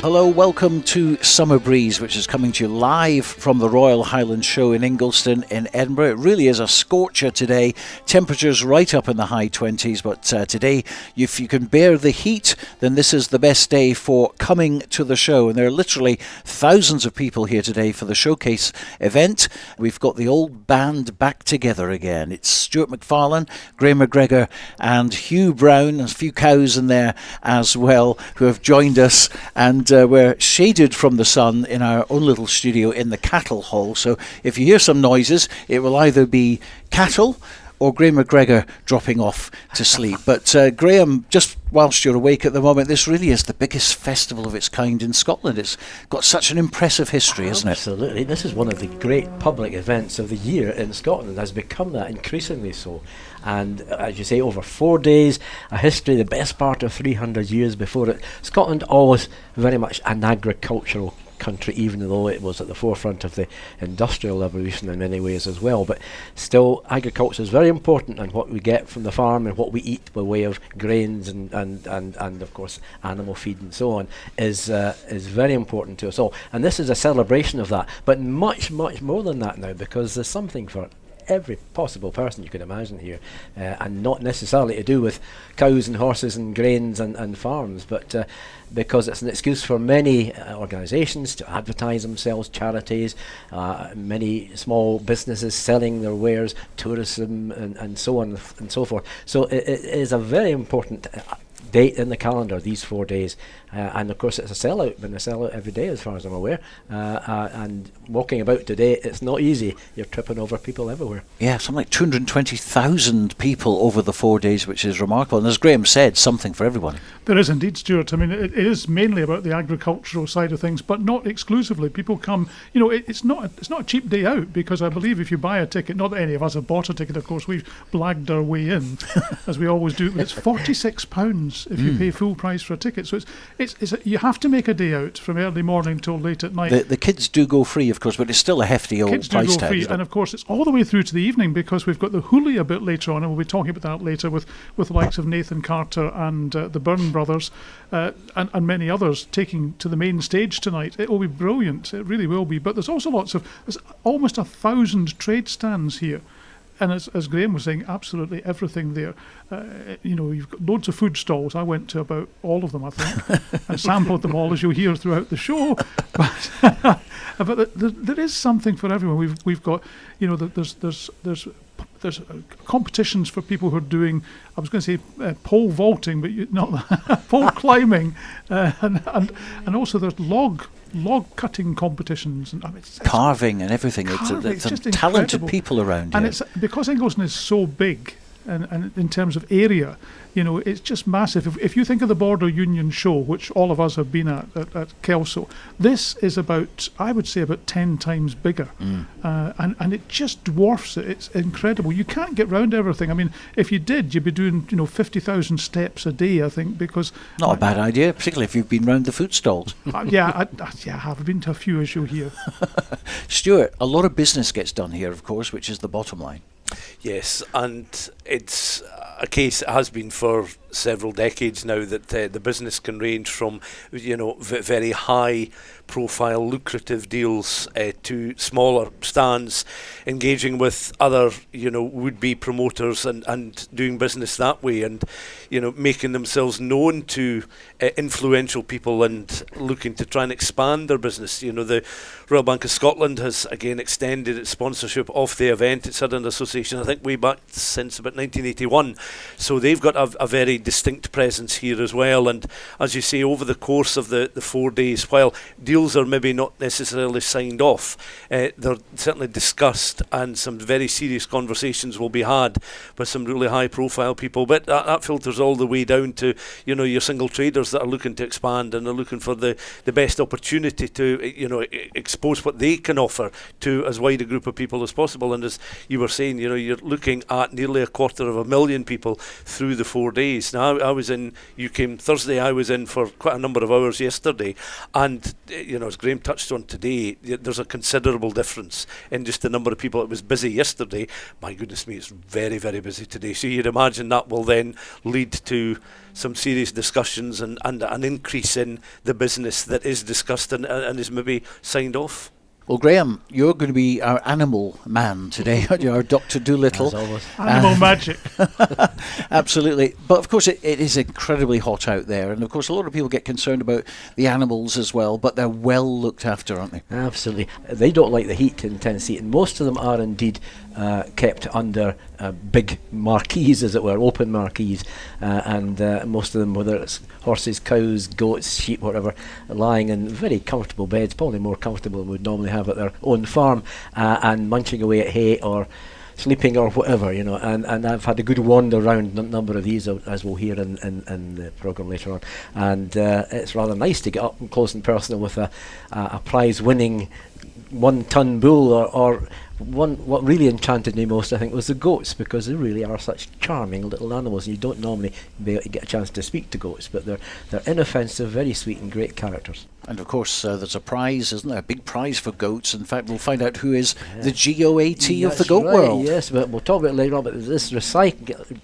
Hello, welcome to Summer Breeze, which is coming to you live from the Royal Highland Show in Ingliston in Edinburgh. It really is a scorcher today. Temperatures right up in the high 20s, but today, if you can bear the heat, then this is the best day for coming to the show. And there are literally thousands of people here today for the showcase event. We've got the old band back together again. It's Stuart McFarlane, Grahame MacGregor and Hugh Brown, a few cows in there as well, who have joined us, and we're shaded from the sun in our own little studio in the cattle hall. So if you hear some noises, it will either be cattle or Grahame MacGregor dropping off to sleep. But Grahame, just whilst you're awake at the moment, this really is the biggest festival of its kind in Scotland. It's got such an impressive history, isn't it? Absolutely. This is one of the great public events of the year in Scotland. It has become that increasingly so. And as you say, over 4 days, a history, the best part of 300 years before it. Scotland always very much an agricultural country, even though it was at the forefront of the industrial revolution in many ways as well. But still, agriculture is very important, and what we get from the farm and what we eat by way of grains and of course animal feed and so on is very important to us all. And this is a celebration of that, but much more than that now, because there's something for every possible person you can imagine here, and not necessarily to do with cows and horses and grains and farms, but because it's an excuse for many organisations to advertise themselves, charities, many small businesses selling their wares, tourism and so on and so forth. So it is a very important date in the calendar, these 4 days, and of course it's a sellout, been a sellout every day as far as I'm aware, and walking about today, it's not easy. You're tripping over people everywhere. Yeah, something like 220,000 people over the 4 days, which is remarkable, and as Grahame said, something for everyone. There is indeed, Stuart. I mean, it is mainly about the agricultural side of things, but not exclusively. People come, it's not a cheap day out, because I believe if you buy a ticket, not that any of us have bought a ticket, of course, we've blagged our way in, as we always do, but it's £46 if you pay full price for a ticket. So you have to make a day out from early morning till late at night. The kids do go free, of course, but it's still a hefty old kids price do go tag. Free, and of course it's all the way through to the evening, because we've got the hoolie a bit later on, and we'll be talking about that later with the likes of Nathan Carter and the Byrne brothers and many others taking to the main stage tonight. It will be brilliant, it really will be. But there's also there's almost 1,000 trade stands here. And as Grahame was saying, absolutely everything there. You've got loads of food stalls. I went to about all of them, I think, and sampled them all, as you'll hear throughout the show. But there is something for everyone. We've got, there's competitions for people who are doing, I was going to say pole vaulting, but not that, pole climbing, and also there's log cutting competitions, and it's carving and everything. It's just talented people around here. And it's because Ingliston is so big, and in terms of area, it's just massive. If you think of the Border Union show, which all of us have been at Kelso, this is I would say about 10 times bigger, and it just dwarfs it. It's incredible. You can't get round everything. I mean, if you did, you'd be doing 50,000 steps a day, I think, because not a bad idea, particularly if you've been round the food stalls. I have been to a few, as you'll hear. Stuart, a lot of business gets done here, of course, which is the bottom line. Yes, and it's a case, it has been for several decades now, that the business can range from very high profile lucrative deals to smaller stands engaging with other would-be promoters and doing business that way, and making themselves known to influential people and looking to try and expand their business. The Royal Bank of Scotland has again extended its sponsorship of the event. It's had an association, I think, way back since about 1981, so they've got a very distinct presence here as well. And as you say, over the course of the 4 days, while deals are maybe not necessarily signed off, they're certainly discussed, and some very serious conversations will be had with some really high profile people. But that filters all the way down to your single traders that are looking to expand and are looking for the best opportunity to expose what they can offer to as wide a group of people as possible. And as you were saying, you're looking at nearly 250,000 people through the 4 days. Now, I was in, you came Thursday, I was in for quite a number of hours yesterday, and, as Grahame touched on today, there's a considerable difference in just the number of people. It was busy yesterday. My goodness me, it's very, very busy today. So you'd imagine that will then lead to some serious discussions and an increase in the business that is discussed and is maybe signed off. Well, Grahame, you're going to be our animal man today, aren't you? Our Dr. Dolittle. As always. Animal magic. Absolutely. But of course, it is incredibly hot out there. And of course, a lot of people get concerned about the animals as well, but they're well looked after, aren't they? Absolutely. They don't like the heat in Tennessee, and most of them are indeed kept under big marquees, as it were, open marquees, and most of them, whether it's horses, cows, goats, sheep, whatever, lying in very comfortable beds, probably more comfortable than we'd normally have at their own farm, and munching away at hay or sleeping or whatever, and I've had a good wander around a number of these, as we'll hear in the programme later on, and it's rather nice to get up and close and personal with a prize-winning 1 ton bull, or what really enchanted me most, I think, was the goats, because they really are such charming little animals, and you don't normally be able to get a chance to speak to goats, but they're inoffensive, very sweet and great characters. And of course, there's a prize, isn't there? A big prize for goats. In fact, we'll find out who is the GOAT of the goat world. Yes, but we'll talk about it later on. But this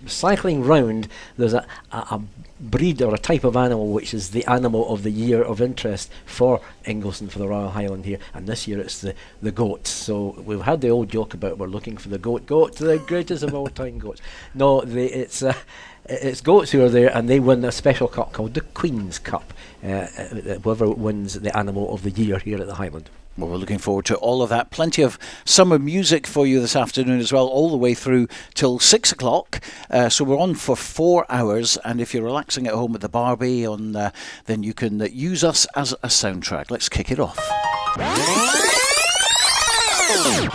cycling round, there's a breed or a type of animal which is the animal of the year of interest for Ingleston, for the Royal Highland here, and this year it's the goats. So we've had the old joke about we're looking for the goat, the greatest of all time goats. No, it's goats who are there, and they win a special cup called the Queen's Cup, whoever wins the animal of the year here at the Highland. Well, we're looking forward to all of that. Plenty of summer music for you this afternoon as well, all the way through till 6 o'clock. So we're on for 4 hours, and if you're relaxing at home with the Barbie on, then you can use us as a soundtrack. Let's kick it off.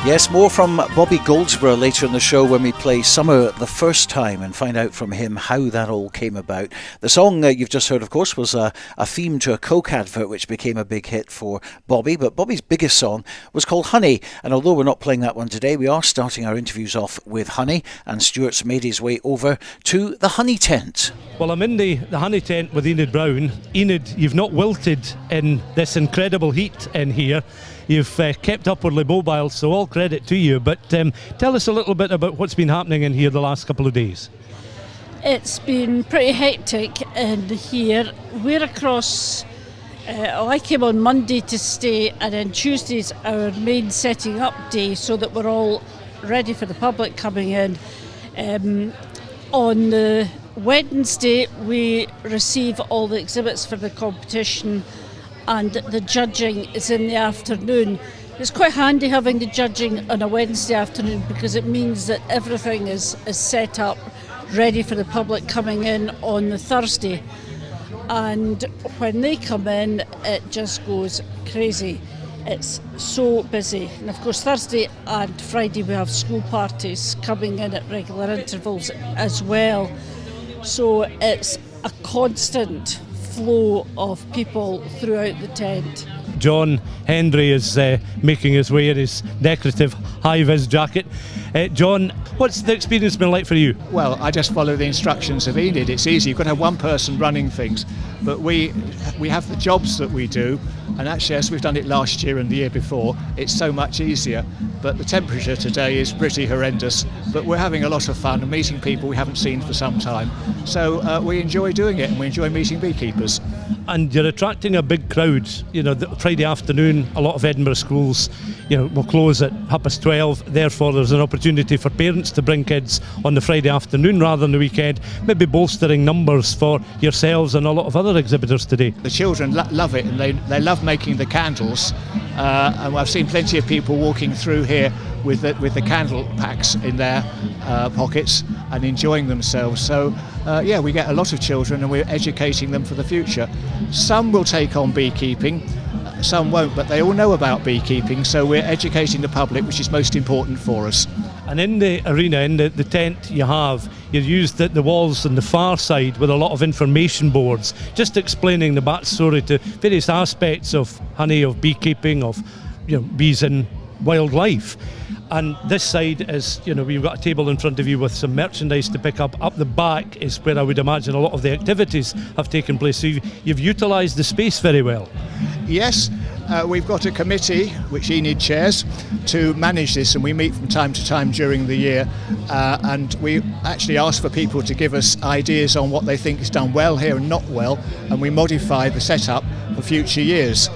Yes, more from Bobby Goldsboro later in the show when we play Summer the First Time and find out from him how that all came about. The song you've just heard, of course, was a theme to a Coke advert which became a big hit for Bobby, but Bobby's biggest song was called Honey, and although we're not playing that one today, we are starting our interviews off with Honey, and Stuart's made his way over to the Honey Tent. Well, I'm in the Honey Tent with Enid Brown. Enid, you've not wilted in this incredible heat in here. You've kept upwardly mobile, so all credit to you. But tell us a little bit about what's been happening in here the last couple of days. It's been pretty hectic in here. We're across, I came on Monday to stay, and then Tuesday's our main setting up day so that we're all ready for the public coming in. On the Wednesday, we receive all the exhibits for the competition, and the judging is in the afternoon. It's quite handy having the judging on a Wednesday afternoon because it means that everything is set up ready for the public coming in on the Thursday. And when they come in, it just goes crazy. It's so busy. And of course, Thursday and Friday we have school parties coming in at regular intervals as well. So it's a constant flow of people throughout the tent. John Hendry is making his way in his decorative high-vis jacket. John, what's the experience been like for you? Well, I just follow the instructions of Enid. It's easy. You've got to have one person running things. But we have the jobs that we do, and actually, as we've done it last year and the year before, it's so much easier. But the temperature today is pretty horrendous. But we're having a lot of fun and meeting people we haven't seen for some time. So we enjoy doing it, and we enjoy meeting beekeepers. And you're attracting a big crowd. The Friday afternoon, a lot of Edinburgh schools, will close at 12:30. Therefore, there's an opportunity for parents to bring kids on the Friday afternoon rather than the weekend, maybe bolstering numbers for yourselves and a lot of other exhibitors today. The children love it, and they love making the candles. And I've seen plenty of people walking through here with the candle packs in their pockets and enjoying themselves. So we get a lot of children, and we're educating them for the future. Some will take on beekeeping, some won't, but they all know about beekeeping, so we're educating the public, which is most important for us. And in the arena, in the tent you've used the walls on the far side with a lot of information boards, just explaining the backstory to various aspects of honey, of beekeeping, of bees and wildlife. And this side is, we've got a table in front of you with some merchandise to pick up. Up the back is where I would imagine a lot of the activities have taken place. So you've utilised the space very well. Yes, we've got a committee, which Enid chairs, to manage this, and we meet from time to time during the year, and we actually ask for people to give us ideas on what they think is done well here and not well, and we modify the setup for future years.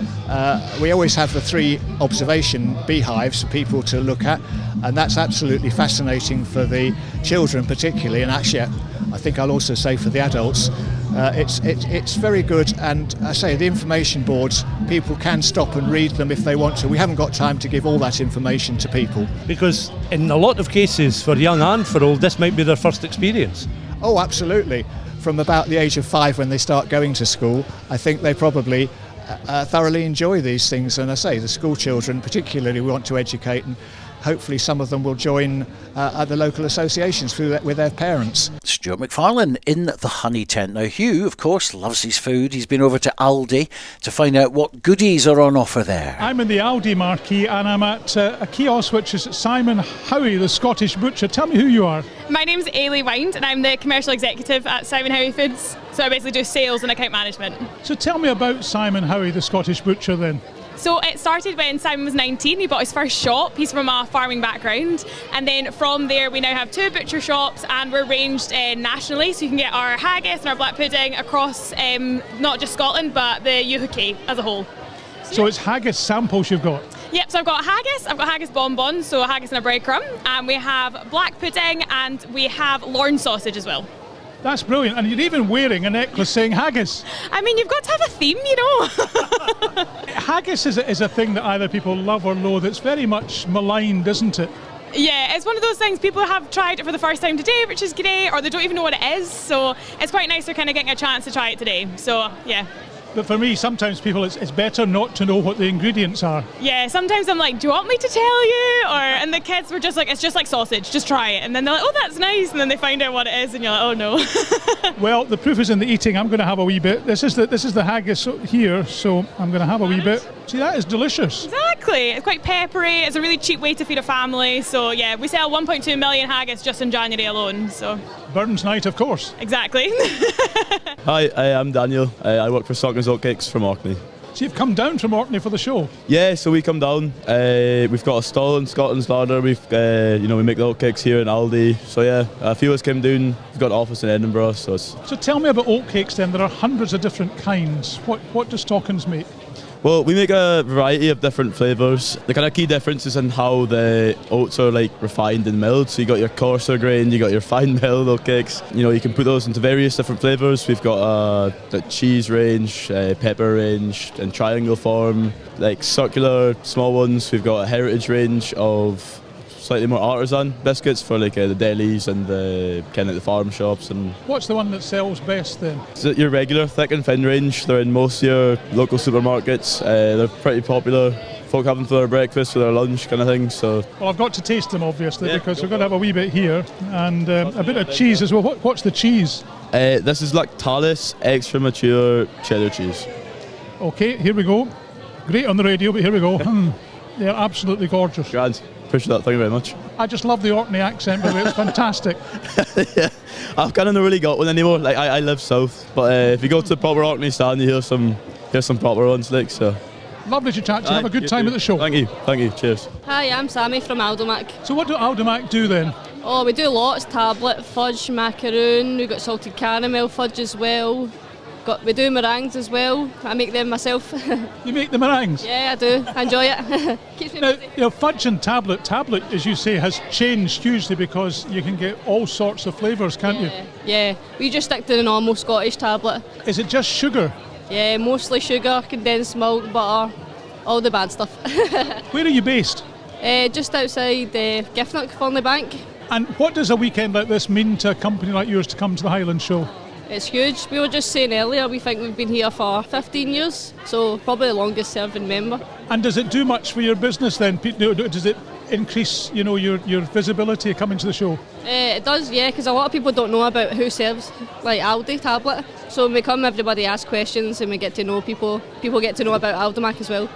We always have the 3 observation beehives for people to look at, and that's absolutely fascinating for the children particularly, and actually I think I'll also say for the adults. It's very good, and I say the information boards, people can stop and read them if they want to. We haven't got time to give all that information to people. Because in a lot of cases, for young and for old, this might be their first experience. Oh, absolutely. From about the age of 5 when they start going to school, I think they probably thoroughly enjoy these things. And I say the school children particularly, we want to educate, and hopefully some of them will join at the local associations with their parents. Stuart McFarlane in the honey tent. Now Hugh, of course, loves his food. He's been over to Aldi to find out what goodies are on offer there. I'm in the Aldi marquee, and I'm at a kiosk which is Simon Howie, the Scottish butcher. Tell me who you are. My name's Ailey Wind, and I'm the commercial executive at Simon Howie Foods. So I basically do sales and account management. So tell me about Simon Howie, the Scottish butcher then. So it started when Simon was 19, he bought his first shop. He's from a farming background, and then from there we now have 2 butcher shops, and we're ranged nationally, so you can get our haggis and our black pudding across not just Scotland but the UK as a whole. So it's haggis samples you've got? Yep, so I've got haggis bonbons, so haggis and a breadcrumb, and we have black pudding, and we have Lorne sausage as well. That's brilliant, and you're even wearing a necklace saying haggis. I mean, you've got to have a theme, Haggis is a thing that either people love or loathe. It's very much maligned, isn't it? Yeah, it's one of those things, people have tried it for the first time today, which is great, or they don't even know what it is, so it's quite nice they're kind of getting a chance to try it today, so yeah. But for me, sometimes people, it's better not to know what the ingredients are. Yeah, sometimes I'm like, do you want me to tell you? And the kids were just like, it's just like sausage, just try it. And then they're like, oh, that's nice. And then they find out what it is, and you're like, oh no. Well, the proof is in the eating. I'm going to have a wee bit. This is the haggis here, so I'm going to have a wee bit. See, that is delicious. Exactly. It's quite peppery. It's a really cheap way to feed a family. So yeah, we sell 1.2 million haggis just in January alone. So Byrne's night, of course. Exactly. Hi, I'm Daniel. I work for Stockton's Oatcakes from Orkney. So you've come down from Orkney for the show? Yeah, so we come down. We've got a stall in Scotland's Larder. We've, we make the oatcakes here in Aldi. So yeah, a few of us came down. We've got an office in Edinburgh. So tell me about oatcakes then. There are hundreds of different kinds. What does Stockton's make? Well, we make a variety of different flavours. The kind of key difference is in how the oats are like refined and milled. So you got your coarser grain, you got your fine milled oatcakes. You can put those into various different flavours. We've got the cheese range, pepper range, in triangle form, like circular small ones. We've got a heritage range of slightly more artisan biscuits for like the delis and the kind of the farm shops. And what's the one that sells best then? So your regular thick and thin range. They're in most of your local supermarkets. They're pretty popular. Folk have them for their breakfast, for their lunch kind of thing. So well, I've got to taste them obviously, because we're going to have a wee bit here and a bit of cheese as well. What's the cheese? This is Lactalis extra mature cheddar cheese. Okay, here we go. Great on the radio, but here we go. They're absolutely gorgeous. Grand. Appreciate that, thank you very much. I just love the Orkney accent, by the way, it's fantastic. Yeah, I've kind of not really got one anymore. Like I live south, but if you go to the proper Orkney stand, you hear some proper ones. Like so. Lovely to chat to you. Have a good time at the show. Thank you. Cheers. Hi, I'm Sammy from Aldomac. So what do Aldomac do then? Oh, we do lots: tablet, fudge, macaroon. We've got salted caramel fudge as well. We do meringues as well. I make them myself. You make the meringues? Yeah, I do. I enjoy it. Keeps me busy. Fudge and tablet, as you say, has changed hugely because you can get all sorts of flavours, can't you? Yeah, we just stick to the normal Scottish tablet. Is it just sugar? Yeah, mostly sugar, condensed milk, butter, all the bad stuff. Where are you based? Just outside Giffnock, Fernley Bank. And what does a weekend like this mean to a company like yours to come to the Highland Show? It's huge. We were just saying earlier, we think we've been here for 15 years, so probably the longest serving member. And does it do much for your business then? Does it increase, your visibility coming to the show? It does, yeah, because a lot of people don't know about who serves like Aldi tablet. So when we come, everybody asks questions and we get to know people. People get to know about Aldomac as well.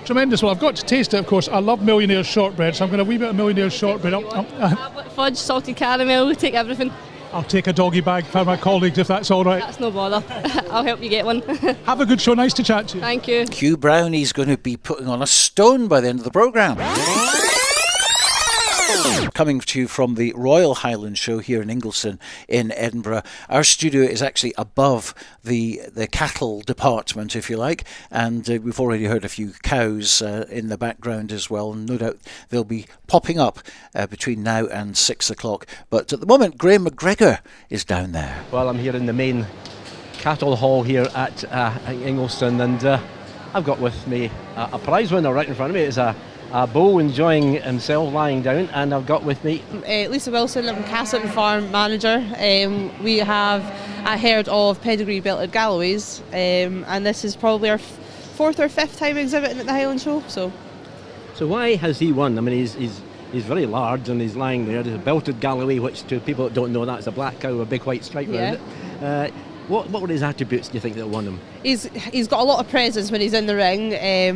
Tremendous. Well, I've got to taste it, of course. I love Millionaire's Shortbread, so I'm going to have a wee bit of Millionaire's Shortbread. Tablet fudge, salted caramel, take everything. I'll take a doggy bag for my colleagues if that's all right. That's no bother. I'll help you get one. Have a good show. Nice to chat to you. Thank you. Hugh Brown, he's going to be putting on a stone by the end of the programme. Coming to you from the Royal Highland Show here in Ingliston in Edinburgh. Our studio is actually above the cattle department, if you like, and we've already heard a few cows in the background as well, and no doubt they'll be popping up between now and 6 o'clock. But at the moment, Grahame MacGregor is down there. Well, I'm here in the main cattle hall here at Ingliston, and I've got with me a prize winner right in front of me. It's a bull enjoying himself lying down, and I've got with me Lisa Wilson. I'm Castleton Farm Manager. We have a herd of pedigree belted Galloways, and this is probably our fourth or fifth time exhibiting at the Highland Show. So why has he won? I mean, he's very large and he's lying there. There's a belted Galloway, which to people that don't know, that's a black cow with a big white stripe around it. What were his attributes, do you think, that won him? He's got a lot of presence when he's in the ring.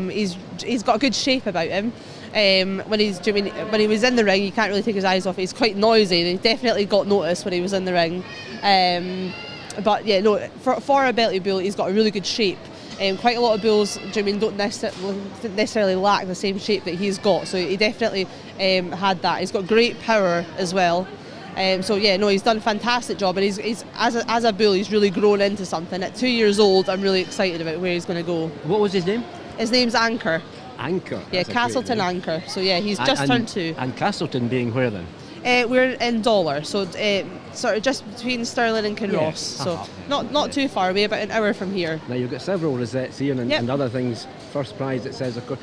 He's got a good shape about him. When he was in the ring, you can't really take his eyes off it. He's quite noisy. He definitely got noticed when he was in the ring. But yeah, no, for a belted bull, he's got a really good shape. Quite a lot of bulls, don't necessarily lack the same shape that he's got. So he definitely had that. He's got great power as well. He's done a fantastic job, and he's as a bull, he's really grown into something. At 2 years old, I'm really excited about where he's going to go. What was his name? His name's Anchor. Anchor? Yeah, Castleton Anchor. So yeah, he's just turned 2. And Castleton being where then? We're in Dollar, so sort of just between Stirling and Kinross. So not too far away, about an hour from here. Now you've got several rosettes here and other things. First prize, it says, of course.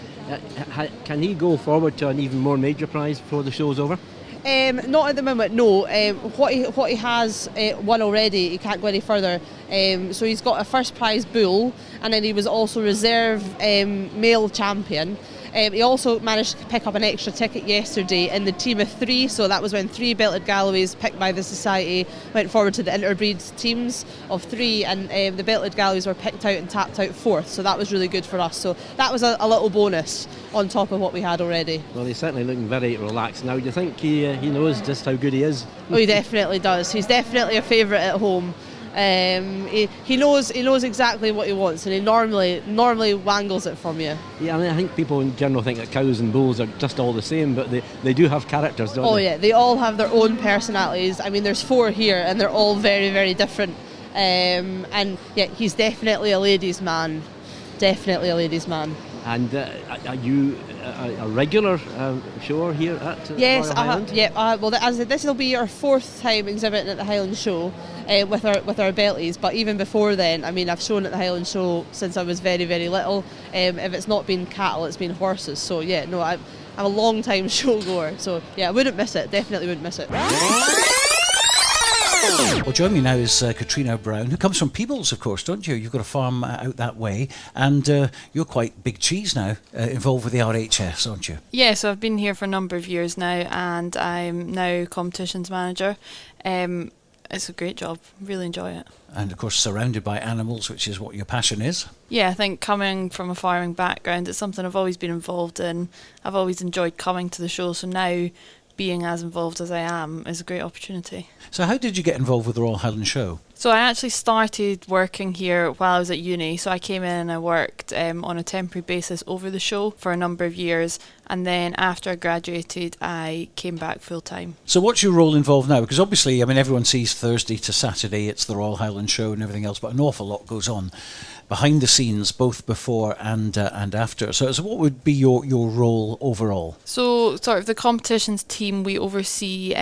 Can he go forward to an even more major prize before the show's over? Not at the moment, no. What he has won already, he can't go any further. So he's got a first prize bull, and then he was also reserve male champion. He also managed to pick up an extra ticket yesterday in the team of 3, so that was when 3 belted Galloways picked by the Society went forward to the interbreed teams of 3, and the belted Galloways were picked out and tapped out 4th, so that was really good for us. So that was a little bonus on top of what we had already. Well, he's certainly looking very relaxed now. Do you think he knows just how good he is? Oh, he definitely does. He's definitely a favourite at home. He knows exactly what he wants, and he normally wangles it from you. Yeah, I mean, I think people in general think that cows and bulls are just all the same, but they do have characters, don't they? Oh yeah, they all have their own personalities. I mean, there's 4 here, and they're all very, very different. And yeah, he's definitely a ladies' man. Definitely a ladies' man. And are you a regular shower here at Yes, Royal Highland? This will be our 4th time exhibiting at the Highland Show with our belties. But even before then, I mean, I've shown at the Highland Show since I was very, very little. If it's not been cattle, it's been horses. So yeah, no, I'm a long time show goer. So yeah, I wouldn't miss it. Definitely wouldn't miss it. Well, joining me now is Catriona Brown, who comes from Peebles, of course, don't you? You've got a farm out that way, and you're quite big cheese now, involved with the RHS, aren't you? Yeah, so I've been here for a number of years now, and I'm now competitions manager. It's a great job, really enjoy it. And of course surrounded by animals, which is what your passion is. Yeah, I think coming from a farming background, it's something I've always been involved in. I've always enjoyed coming to the show, so now being as involved as I am is a great opportunity. So how did you get involved with the Royal Highland Show? So I actually started working here while I was at uni. So I came in and I worked on a temporary basis over the show for a number of years. And then after I graduated, I came back full time. So what's your role involved now? Because obviously, I mean, everyone sees Thursday to Saturday, it's the Royal Highland Show and everything else, but an awful lot goes on behind the scenes, both before and after. So what would be your role overall? So sort of the competitions team, we oversee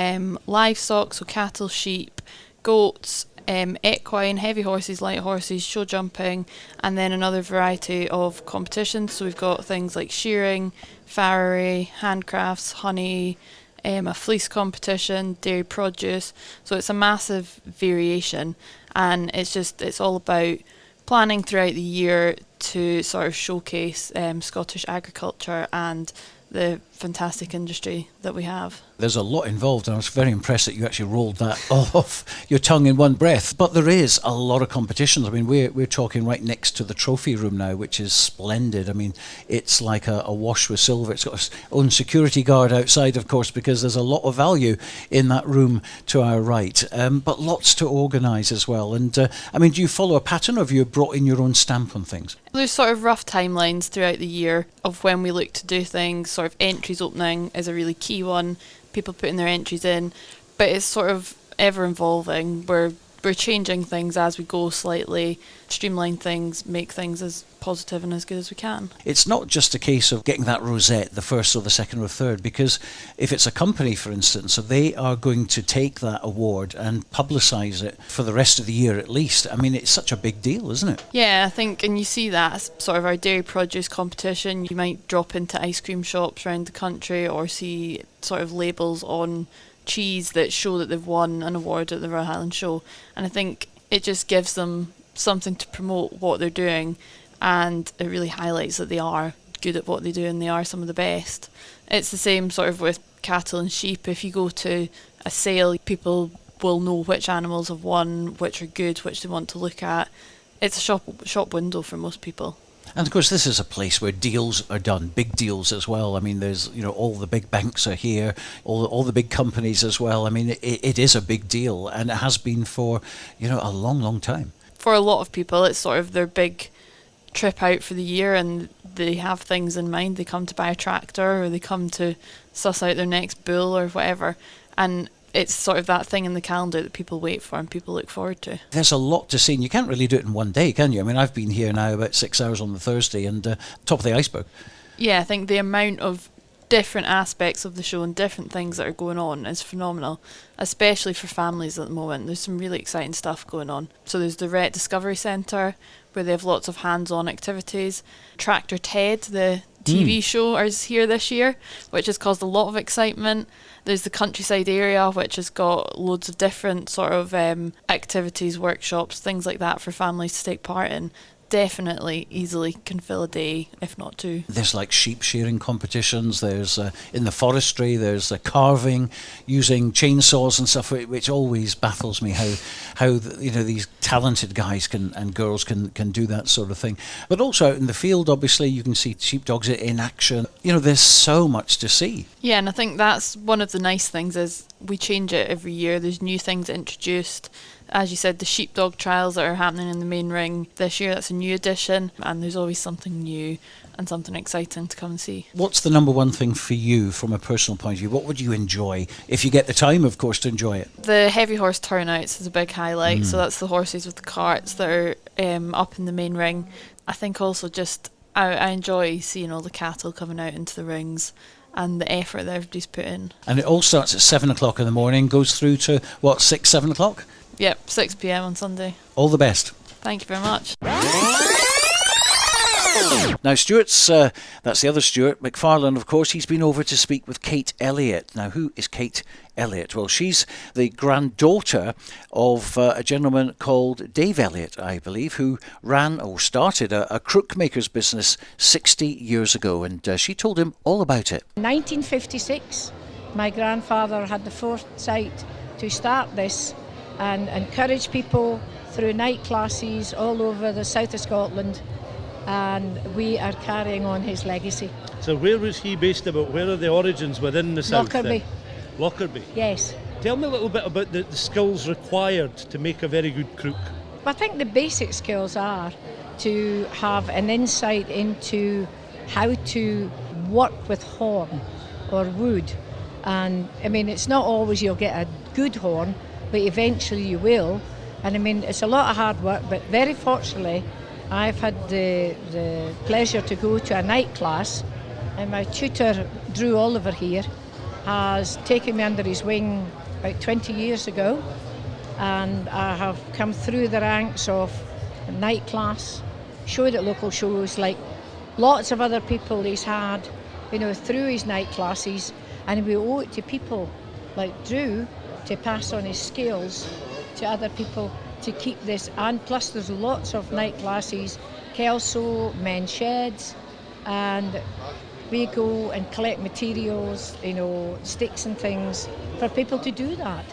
livestock, so cattle, sheep, goats, equine, heavy horses, light horses, show jumping, and then another variety of competitions. So we've got things like shearing, farriery, handcrafts, honey, a fleece competition, dairy produce. So it's a massive variation, and it's all about planning throughout the year to sort of showcase Scottish agriculture and the fantastic industry that we have. There's a lot involved, and I was very impressed that you actually rolled that off your tongue in one breath. But there is a lot of competitions. I mean, we're talking right next to the trophy room now, which is splendid. I mean, it's like a wash with silver. It's got its own security guard outside, of course, because there's a lot of value in that room to our right. But lots to organise as well. And I mean, do you follow a pattern, or have you brought in your own stamp on things? There's sort of rough timelines throughout the year of when we look to do things. Sort of entries opening is a really key one. People putting their entries in, but it's sort of ever evolving. We're changing things as we go slightly, streamline things, make things as positive and as good as we can. It's not just a case of getting that rosette, the first or the second or third, because if it's a company, for instance, so they are going to take that award and publicise it for the rest of the year at least. I mean, it's such a big deal, isn't it? Yeah, I think, and you see that as sort of our dairy produce competition. You might drop into ice cream shops around the country or see sort of labels on cheese that show that they've won an award at the Royal Highland Show, and I think it just gives them something to promote what they're doing, and it really highlights that they are good at what they do and they are some of the best. It's the same sort of with cattle and sheep. If you go to a sale, people will know which animals have won, which are good, which they want to look at. It's a shop window for most people. And of course, this is a place where deals are done, big deals as well. I mean, there's, all the big banks are here, all the big companies as well. I mean, it is a big deal, and it has been for, a long, long time. For a lot of people, it's sort of their big trip out for the year, and they have things in mind. They come to buy a tractor, or they come to suss out their next bull or whatever, and it's sort of that thing in the calendar that people wait for and people look forward to. There's a lot to see, and you can't really do it in one day, can you? I mean, I've been here now about 6 hours on the Thursday, and top of the iceberg. Yeah, I think the amount of different aspects of the show and different things that are going on is phenomenal, especially for families at the moment. There's some really exciting stuff going on. So there's the Rhett Discovery Centre, where they have lots of hands-on activities. Tractor Ted, the TV show, is here this year, which has caused a lot of excitement. There's the countryside area, which has got loads of different sort of activities, workshops, things like that for families to take part in. Definitely easily can fill a day, if not two. There's like sheep shearing competitions, there's in the forestry, there's carving using chainsaws and stuff, which always baffles me how these talented guys and girls can do that sort of thing. But also out in the field, obviously, you can see sheepdogs in action. There's so much to see. Yeah, and I think that's one of the nice things is we change it every year. There's new things introduced. As you said, the sheepdog trials that are happening in the main ring this year, that's a new addition, and there's always something new and something exciting to come and see. What's the number one thing for you from a personal point of view? What would you enjoy, if you get the time, of course, to enjoy it? The heavy horse turnouts is a big highlight, so that's the horses with the carts that are up in the main ring. I think also just, I enjoy seeing all the cattle coming out into the rings and the effort that everybody's put in. And it all starts at 7 o'clock in the morning, goes through to, 6, 7 o'clock? Yep, 6 p.m. on Sunday. All the best. Thank you very much. Now, Stuart's, that's the other Stuart, McFarlane, of course, he's been over to speak with Kate Elliott. Now, who is Kate Elliott? Well, she's the granddaughter of a gentleman called Dave Elliott, I believe, who ran or started a Crookmakers business 60 years ago, and she told him all about it. In 1956, my grandfather had the foresight to start this and encourage people through night classes all over the south of Scotland, and we are carrying on his legacy. So where was he based about? Where are the origins within the south? Lockerbie. Lockerbie? Yes. Tell me a little bit about the skills required to make a very good crook. I think the basic skills are to have an insight into how to work with horn or wood, and I mean it's not always you'll get a good horn, but eventually you will. And I mean, it's a lot of hard work, but very fortunately, I've had the pleasure to go to a night class, and my tutor, Drew Oliver here, has taken me under his wing about 20 years ago, and I have come through the ranks of a night class, showed at local shows like lots of other people he's had, through his night classes, and we owe it to people like Drew to pass on his skills to other people to keep this. And plus there's lots of night classes, Kelso, men's sheds, and we go and collect materials, sticks and things, for people to do that,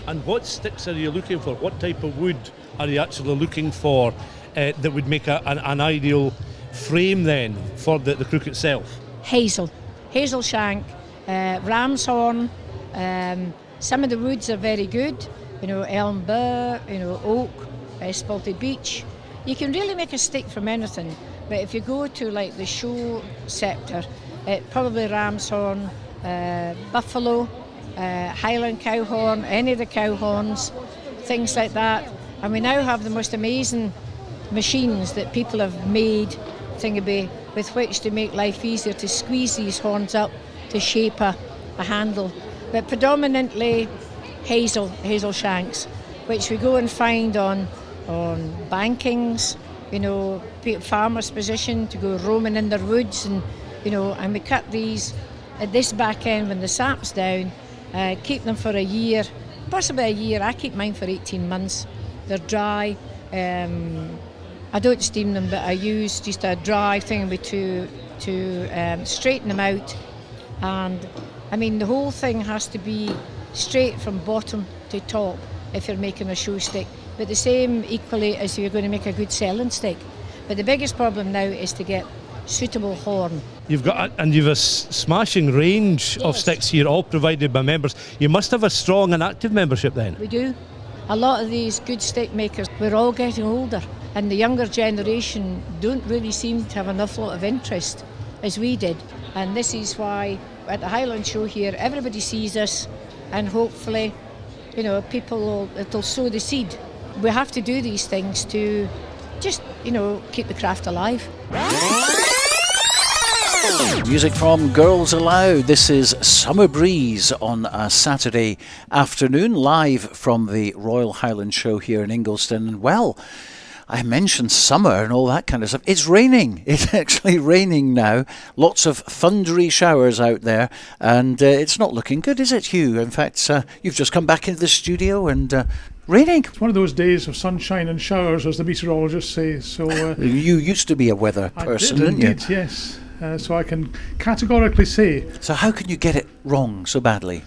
And what sticks are you looking for? What type of wood are you actually looking for that would make an ideal frame then for the crook itself? Hazel shank, ram's horn. Some of the woods are very good, elm burr, oak, spalted beech. You can really make a stick from anything, but if you go to like the show sector, probably ram's horn, buffalo, Highland cow horn, any of the cow horns, things like that. And we now have the most amazing machines that people have made with which to make life easier, to squeeze these horns up to shape a handle. But predominantly hazel shanks, which we go and find on bankings, farmers' position to go roaming in their woods, and we cut these at this back end when the sap's down, keep them for a year, possibly a year. I keep mine for 18 months. They're dry. I don't steam them, but I use just a dry thing to straighten them out. And I mean, the whole thing has to be straight from bottom to top if you're making a show stick, but the same equally as you're going to make a good selling stick. But the biggest problem now is to get suitable horn. You've a smashing range of sticks here, all provided by members. You must have a strong and active membership then. We do. A lot of these good stick makers, we're all getting older, and the younger generation don't really seem to have an awful lot of interest as we did. And this is why at the Highland Show here, everybody sees us, and hopefully, it'll sow the seed. We have to do these things to just, keep the craft alive. Music from Girls Aloud. This is Summer Breeze on a Saturday afternoon, live from the Royal Highland Show here in Ingliston. And well, I mentioned summer and all that kind of stuff. It's raining. It's actually raining now. Lots of thundery showers out there, and it's not looking good, is it, Hugh? In fact, you've just come back into the studio and raining. It's one of those days of sunshine and showers, as the meteorologists say. So you used to be a weather person, didn't you? Indeed, yes. So I can categorically say. So how can you get it wrong so badly?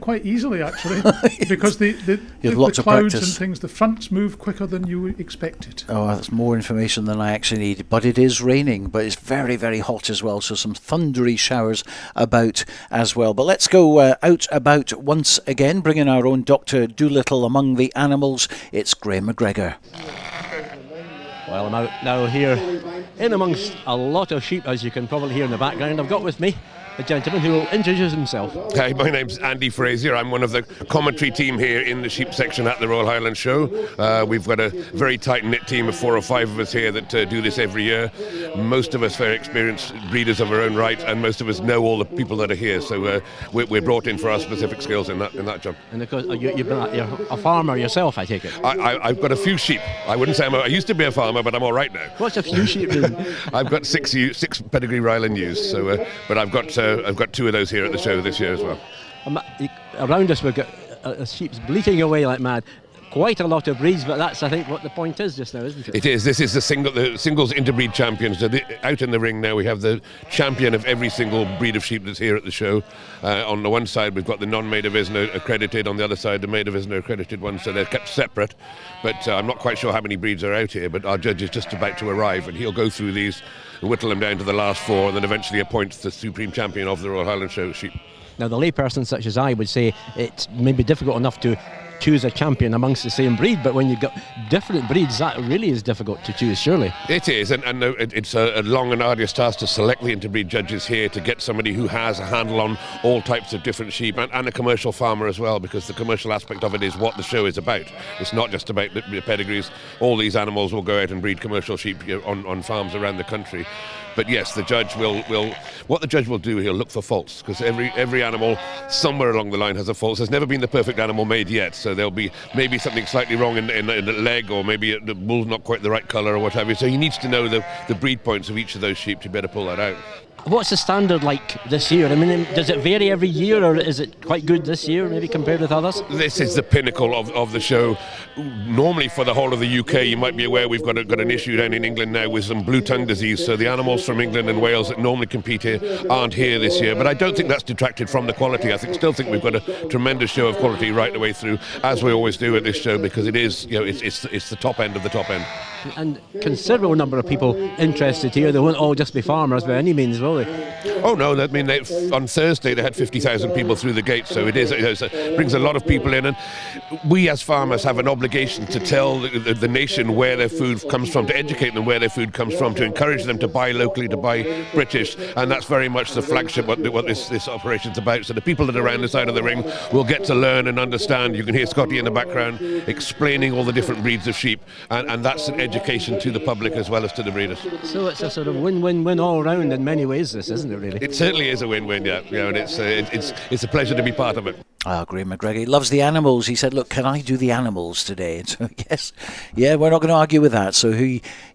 Quite easily, actually, because the clouds and things, the fronts move quicker than you expected. Oh, that's more information than I actually need. But it is raining, but it's very, very hot as well, so some thundery showers about as well. But let's go out about once again, bringing our own Dr. Doolittle among the animals. It's Grahame MacGregor. Well, I'm out now here in amongst a lot of sheep, as you can probably hear in the background. I've got with me a gentleman who will introduce himself. Hi, my name's Andy Fraser. I'm one of the commentary team here in the sheep section at the Royal Highland Show. We've got a very tight-knit team of 4 or 5 of us here that do this every year. Most of us very experienced breeders of our own right, and most of us know all the people that are here. So we're brought in for our specific skills in that job. And of course, you're a farmer yourself, I take it. I've got a few sheep. I wouldn't say I used to be a farmer, but I'm all right now. What's a few sheep doing? I've got 6 pedigree Ryland ewes. So, but I've got 2 of those here at the show this year as well. Around us we've got sheep's bleating away like mad. Quite a lot of breeds, but that's, I think, what the point is just now, isn't it? It is. This is the singles interbreed champions. So out in the ring now, we have the champion of every single breed of sheep that's here at the show. On the one side, we've got the non-Maid of Isna accredited. On the other side, the Maid of Isna accredited ones. So they're kept separate. But I'm not quite sure how many breeds are out here. But our judge is just about to arrive, and he'll go through these and whittle them down to the last 4, and then eventually appoints the supreme champion of the Royal Highland Show sheep. Now, the layperson such as I would say it's maybe difficult enough to choose a champion amongst the same breed, but when you've got different breeds, that really is difficult to choose, surely. It is, and it's a long and arduous task to select the interbreed judges here to get somebody who has a handle on all types of different sheep, and a commercial farmer as well, because the commercial aspect of it is what the show is about. It's not just about the pedigrees. All these animals will go out and breed commercial sheep on farms around the country. But yes, the judge will what the judge will do, he'll look for faults, because every animal somewhere along the line has a fault. There's never been the perfect animal made yet, so there'll be maybe something slightly wrong in the leg, or maybe the bull's not quite the right colour or whatever. So he needs to know the breed points of each of those sheep to be able to pull that out. What's the standard like this year? I mean, does it vary every year, or is it quite good this year, maybe compared with others? This is the pinnacle of the show. Normally for the whole of the UK, you might be aware we've got an issue down in England now with some blue tongue disease, so the animals from England and Wales that normally compete here aren't here this year, but I don't think that's detracted from the quality. I still think we've got a tremendous show of quality right the way through, as we always do at this show, because it is, it's the top end of the top end. And considerable number of people interested here. They won't all just be farmers by any means, will they? Oh no, I mean on Thursday they had 50,000 people through the gate, so it brings a lot of people in, and we as farmers have an obligation to tell the nation where their food comes from, to educate them where their food comes from, to encourage them to buy locally, to buy British, and that's very much the flagship what this operation's about. So the people that are around the side of the ring will get to learn and understand. You can hear Scotty in the background explaining all the different breeds of sheep, and that's an education to the public as well as to the breeders. So it's a sort of win-win-win all round in many ways, this, isn't it, really? It certainly is a win-win, yeah. And it's a pleasure to be part of it. Grahame MacGregor, he loves the animals. He said, look, can I do the animals today? And so, yes, yeah, we're not going to argue with that. So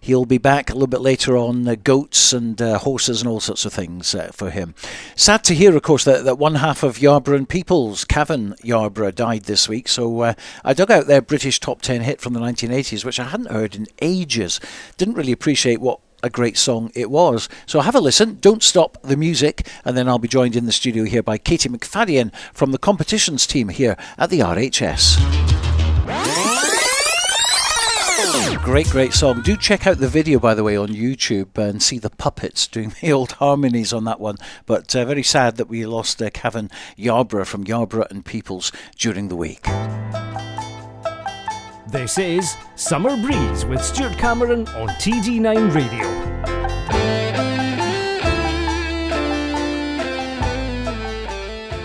he'll be back a little bit later on, goats and horses and all sorts of things for him. Sad to hear, of course, that one half of Yarborough and Peoples, Cavan Yarborough, died this week. So I dug out their British top 10 hit from the 1980s, which I hadn't heard in ages. Didn't really appreciate what a great song it was. So have a listen, don't stop the music, and then I'll be joined in the studio here by Katy McFadyen from the competitions team here at the RHS. Great song. Do check out the video, by the way, on YouTube and see the puppets doing the old harmonies on that one. But very sad that we lost Cavan Yarborough from Yarborough and Peoples during the week. This is Summer Breeze with Stuart Cameron on TD9 Radio.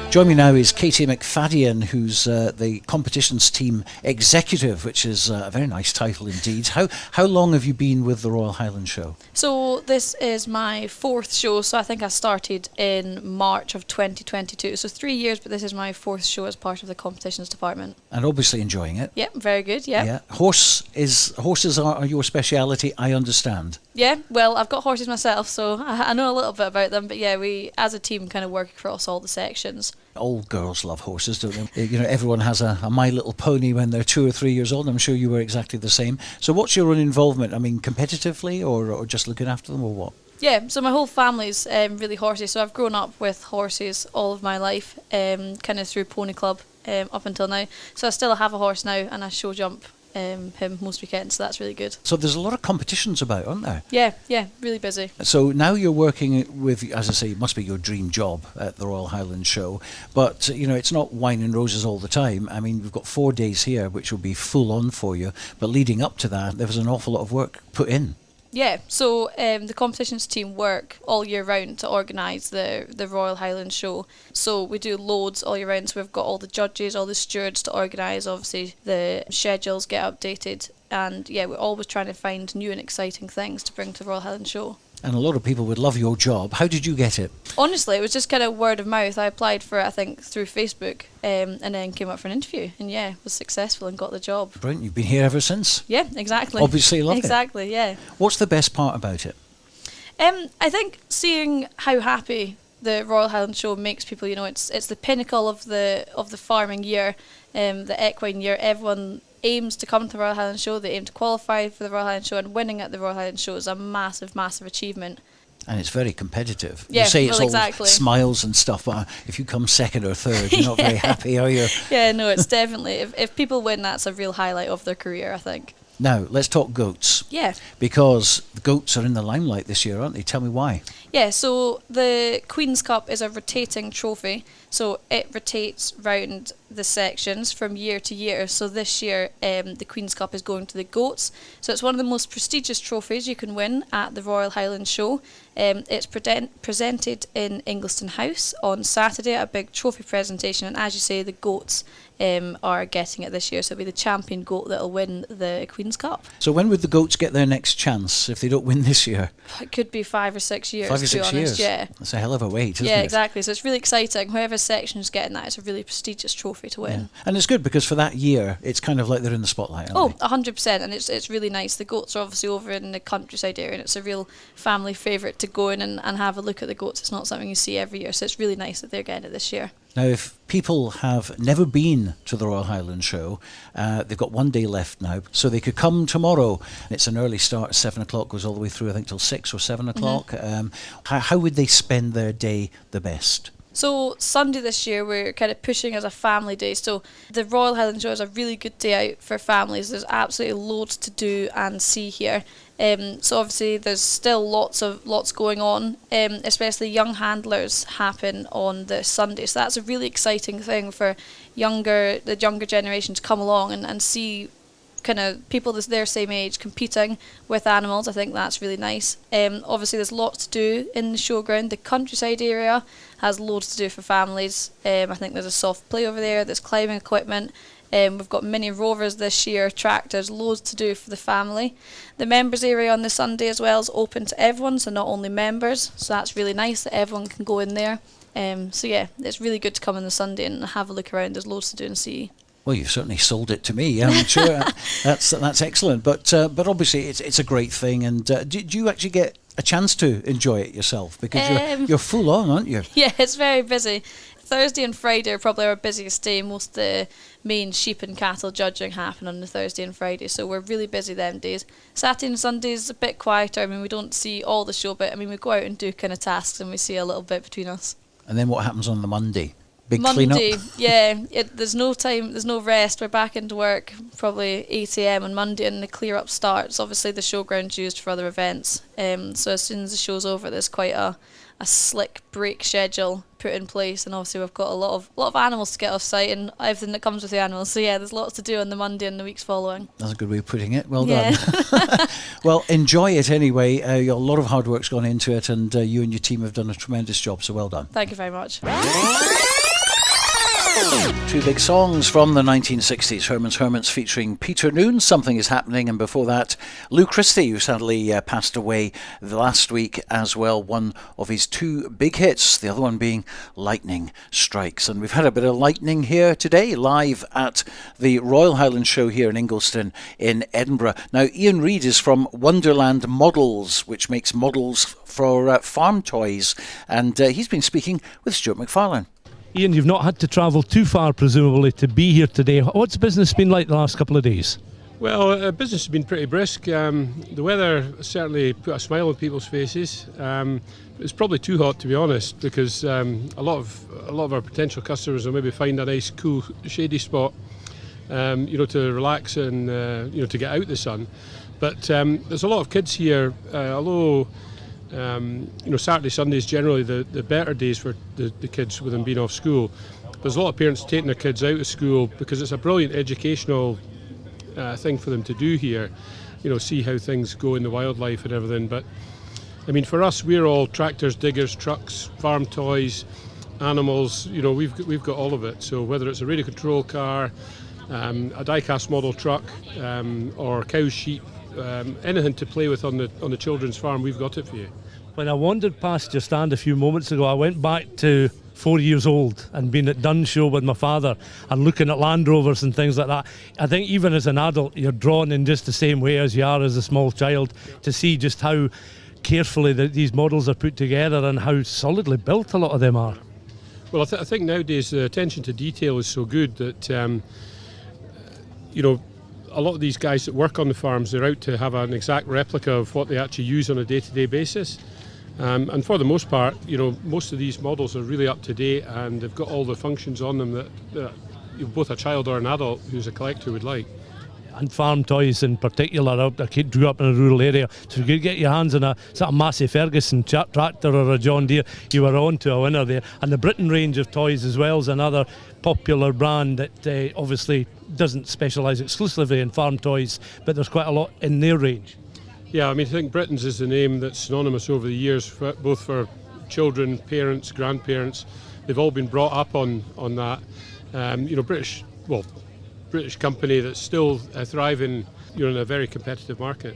Joining me now is Katy McFadyen, who's the competitions team executive, which is a very nice title indeed. How long have you been with the Royal Highland Show? So this is my 4th show, so I think I started in March of 2022. So 3 years, but this is my 4th show as part of the competitions department. And obviously enjoying it. Yeah, very good, yeah. Yeah. Horses are your speciality, I understand. Yeah, well, I've got horses myself, so I know a little bit about them. But yeah, we as a team kind of work across all the sections. All girls love horses, don't they? Everyone has a My Little Pony when they're 2 or 3 years old. I'm sure you were exactly the same. So what's your own involvement? I mean, competitively or just looking after them, or what? Yeah, so my whole family's really horsey. So I've grown up with horses all of my life, kind of through Pony Club up until now. So I still have a horse now, and I show jump him most weekends, so that's really good. So there's a lot of competitions about, aren't there? Yeah, really busy. So now you're working with, as I say, it must be your dream job at the Royal Highland Show, but it's not wine and roses all the time. I mean, we've got 4 days here which will be full on for you, but leading up to that there was an awful lot of work put in. Yeah, so the competitions team work all year round to organise the Royal Highland Show. So we do loads all year round. So we've got all the judges, all the stewards to organise. Obviously, the schedules get updated. And yeah, we're always trying to find new and exciting things to bring to the Royal Highland Show. And a lot of people would love your job. How did you get it? Honestly, it was just kind of word of mouth. I applied for it, I think, through Facebook, and then came up for an interview. And yeah, was successful and got the job. Brilliant. You've been here ever since? Yeah, exactly. Obviously love it. Exactly, yeah. What's the best part about it? I think seeing how happy the Royal Highland Show makes people, it's the pinnacle of the farming year, the equine year. Everyone aims to come to the Royal Highland Show, they aim to qualify for the Royal Highland Show, and winning at the Royal Highland Show is a massive, massive achievement. And it's very competitive. Yeah, you say it's exactly. all smiles and stuff, but if you come second or third, you're not very happy, are you? Yeah, no, it's definitely, if people win, that's a real highlight of their career, I think. Now, let's talk goats. Yeah. Because the goats are in the limelight this year, aren't they? Tell me why. Yeah, so the Queen's Cup is a rotating trophy, so it rotates round the sections from year to year. So this year, the Queen's Cup is going to the goats. So it's one of the most prestigious trophies you can win at the Royal Highland Show. It's presented in Ingliston House on Saturday at a big trophy presentation, and as you say, the goats are getting it this year, so it'll be the champion goat that'll win the Queen's Cup. So when would the goats get their next chance if they don't win this year? It could be 5 or 6 years, 5 or 6 to be honest, years? yeah. That's a hell of a wait, isn't it? Yeah, exactly, so it's really exciting. Whoever section's getting that, it's a really prestigious trophy. trophy to win. And it's good because for that year, it's kind of like they're in the spotlight, aren't they? 100%, and it's really nice. The goats are obviously over in the countryside area, and it's a real family favourite to go in and have a look at the goats. It's not something you see every year, so it's really nice that they're getting it this year. Now, if people have never been to the Royal Highland Show, they've got one day left now, so they could come tomorrow. It's an early start, 7 o'clock, goes all the way through, I think, till 6 or 7 o'clock. How would they spend their day the best? So Sunday this year we're kind of pushing as a family day. So the Royal Highland Show is a really good day out for families. There's absolutely loads to do and see here. So obviously there's still lots going on, especially young handlers happen on the Sunday. So that's a really exciting thing for the younger generation to come along and see kind of people their same age competing with animals. I think that's really nice. Obviously there's lots to do in the showground. The countryside area has loads to do for families. I think there's a soft play over there, there's climbing equipment. We've got mini rovers this year, tractors, loads to do for the family. The members area on the Sunday as well is open to everyone, so not only members, so that's really nice that everyone can go in there. So yeah, it's really good to come on the Sunday and have a look around. There's loads to do and see. Well, you've certainly sold it to me. I'm sure that's excellent. But obviously it's a great thing. And do you actually get a chance to enjoy it yourself? Because you're full on, aren't you? Yeah, it's very busy. Thursday and Friday are probably our busiest day. Most of the main sheep and cattle judging happen on the Thursday and Friday, so we're really busy them days. Saturday and Sunday is a bit quieter. I mean, we don't see all the show, but I mean, we go out and do kind of tasks and we see a little bit between us. And then what happens on the Monday? Big Monday, clean-up? yeah. There's no time, there's no rest. We're back into work probably 8 a.m. on Monday, and the clear-up starts. Obviously, the showground's used for other events, so as soon as the show's over, there's quite a slick break schedule put in place, and obviously we've got a lot of animals to get off site and everything that comes with the animals. So yeah, there's lots to do on the Monday and the weeks following. That's a good way of putting it. Well done. Well, enjoy it anyway. A lot of hard work's gone into it, and you and your team have done a tremendous job, so well done. Thank you very much. Two big songs from the 1960s, Herman's Hermits featuring Peter Noon, Something Is Happening, and before that, Lou Christie, who sadly passed away last week as well, one of his two big hits, the other one being Lightning Strikes. And we've had a bit of lightning here today, live at the Royal Highland Show here in Ingliston in Edinburgh. Now, Ian Reid is from Wonderland Models, which makes models for farm toys, and he's been speaking with Stuart McFarlane. Ian, you've not had to travel too far, presumably, to be here today. What's business been like the last couple of days? Well, business has been pretty brisk. The weather certainly put a smile on people's faces. It's probably too hot, to be honest, because a lot of our potential customers will maybe find a nice, cool, shady spot, to relax and to get out the sun. But there's a lot of kids here, although. Saturday, Sundays generally the better days for the kids with them being off school. There's a lot of parents taking their kids out of school because it's a brilliant educational thing for them to do here, see how things go in the wildlife and everything. But I mean, for us, we're all tractors, diggers, trucks, farm toys, animals, we've got all of it. So whether it's a radio control car, a die-cast model truck, or cows, sheep, anything to play with on the children's farm, we've got it for you. When I wandered past your stand a few moments ago, I went back to 4 years old and been at Dunn Show with my father and looking at Land Rovers and things like that. I think even as an adult, you're drawn in just the same way as you are as a small child to see just how carefully these models are put together and how solidly built a lot of them are. Well, I think nowadays the attention to detail is so good that, a lot of these guys that work on the farms, they're out to have an exact replica of what they actually use on a day-to-day basis. And for the most part, most of these models are really up to date and they've got all the functions on them that both a child or an adult who's a collector would like. And farm toys in particular. I grew up in a rural area, so if you could get your hands on a sort of Massey Ferguson tractor or a John Deere, you were on to a winner there. And the Britain range of toys as well is another popular brand that obviously doesn't specialise exclusively in farm toys, but there's quite a lot in their range. Yeah, I mean, I think Britain's is the name that's synonymous over the years, both for children, parents, grandparents. They've all been brought up on that. British company that's still thriving, in a very competitive market.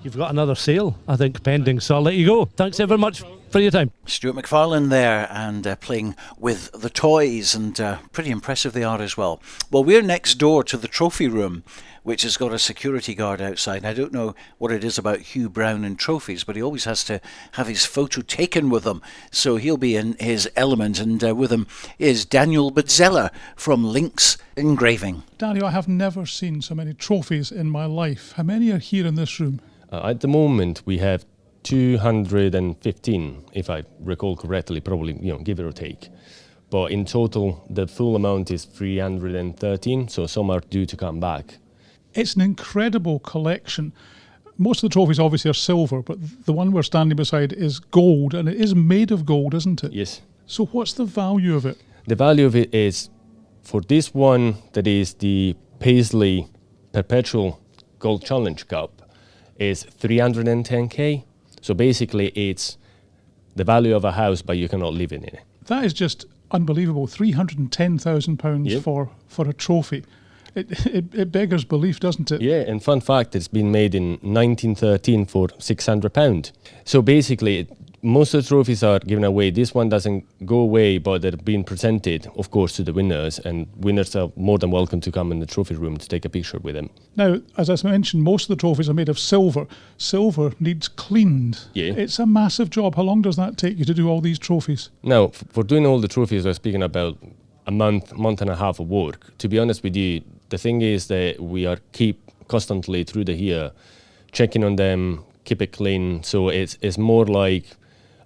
You've got another sale, I think, pending, so I'll let you go. Thanks ever much. for your time. Stuart McFarlane there, and playing with the toys, and pretty impressive they are as well. Well, we're next door to the trophy room, which has got a security guard outside. I don't know what it is about Hugh Brown and trophies, but he always has to have his photo taken with them, so he'll be in his element. And with him is Daniel Bidzella from Lynx Engraving. Daniel, I have never seen so many trophies in my life. How many are here in this room? At the moment, we have 215, if I recall correctly, probably, give it or take. But in total, the full amount is 313, so some are due to come back. It's an incredible collection. Most of the trophies obviously are silver, but the one we're standing beside is gold, and it is made of gold, isn't it? Yes. So what's the value of it? The value of it is, for this one, that is the Paisley Perpetual Gold Challenge Cup, is 310k. So basically it's the value of a house, but you cannot live in it. That is just unbelievable. £310,000 Yep. for a trophy. It beggars belief, doesn't it? Yeah, and fun fact, it's been made in 1913 for £600. So basically, most of the trophies are given away. This one doesn't go away, but they're being presented, of course, to the winners, and winners are more than welcome to come in the trophy room to take a picture with them. Now, as I mentioned, most of the trophies are made of silver. Silver needs cleaned. Yeah. It's a massive job. How long does that take you to do all these trophies? Now, for doing all the trophies, we're speaking about a month and a half of work. To be honest with you, the thing is that we are keep constantly through the year checking on them, keep it clean. So it's more like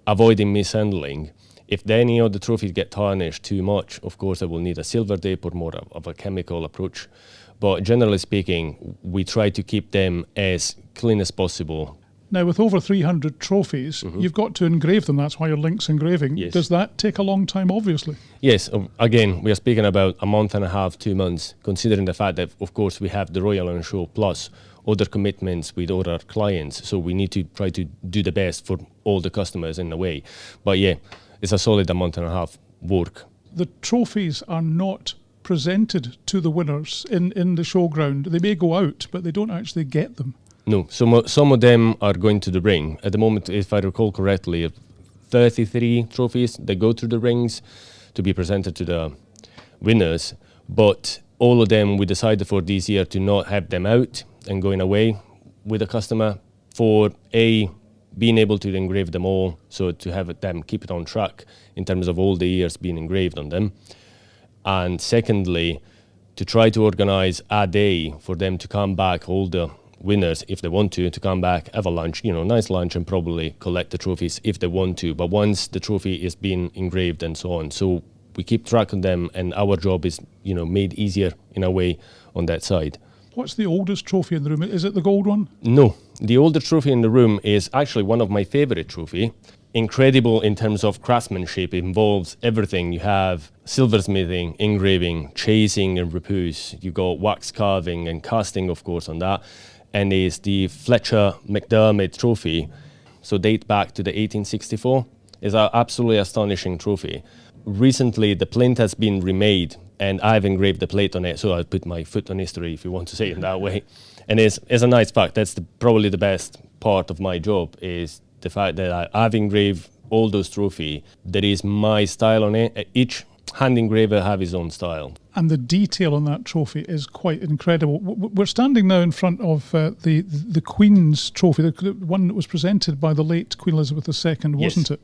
avoiding mishandling. If any of the trophies get tarnished too much, of course, I will need a silver dip or more of a chemical approach. But generally speaking, we try to keep them as clean as possible. Now, with over 300 trophies, you've got to engrave them. That's why you're Lynx Engraving. Yes. Does that take a long time, obviously? Yes, again, we are speaking about a month and a half, 2 months, considering the fact that, of course, we have the Royal Highland Show plus other commitments with other clients. So we need to try to do the best for all the customers in a way. But yeah, it's a solid a month and a half work. The trophies are not presented to the winners in the showground. They may go out, but they don't actually get them. No, some of them are going to the ring. At the moment, if I recall correctly, 33 trophies, they go through the rings to be presented to the winners. But all of them, we decided for this year to not have them out and going away with the customer for being able to engrave them all, so to have them keep it on track in terms of all the years being engraved on them. And secondly, to try to organize a day for them to come back, all the winners, if they want to come back, have a lunch, nice lunch, and probably collect the trophies if they want to. But once the trophy is being engraved and so on, so we keep track of them, and our job is, made easier in a way on that side. What's the oldest trophy in the room? Is it the gold one? No, the oldest trophy in the room is actually one of my favorite trophy. Incredible in terms of craftsmanship. It involves everything. You have silversmithing, engraving, chasing and repousse. You got wax carving and casting, of course, on that. And it's the Fletcher McDermott trophy, so date back to the 1864. It's an absolutely astonishing trophy. Recently, the plinth has been remade, and I've engraved the plate on it, so I put my foot on history, if you want to say it that way. And it's a nice fact. That's probably the best part of my job, is the fact that I've engraved all those trophies. There is my style on it. Each hand engraver have his own style. And the detail on that trophy is quite incredible. We're standing now in front of the Queen's trophy, the one that was presented by the late Queen Elizabeth II, wasn't it?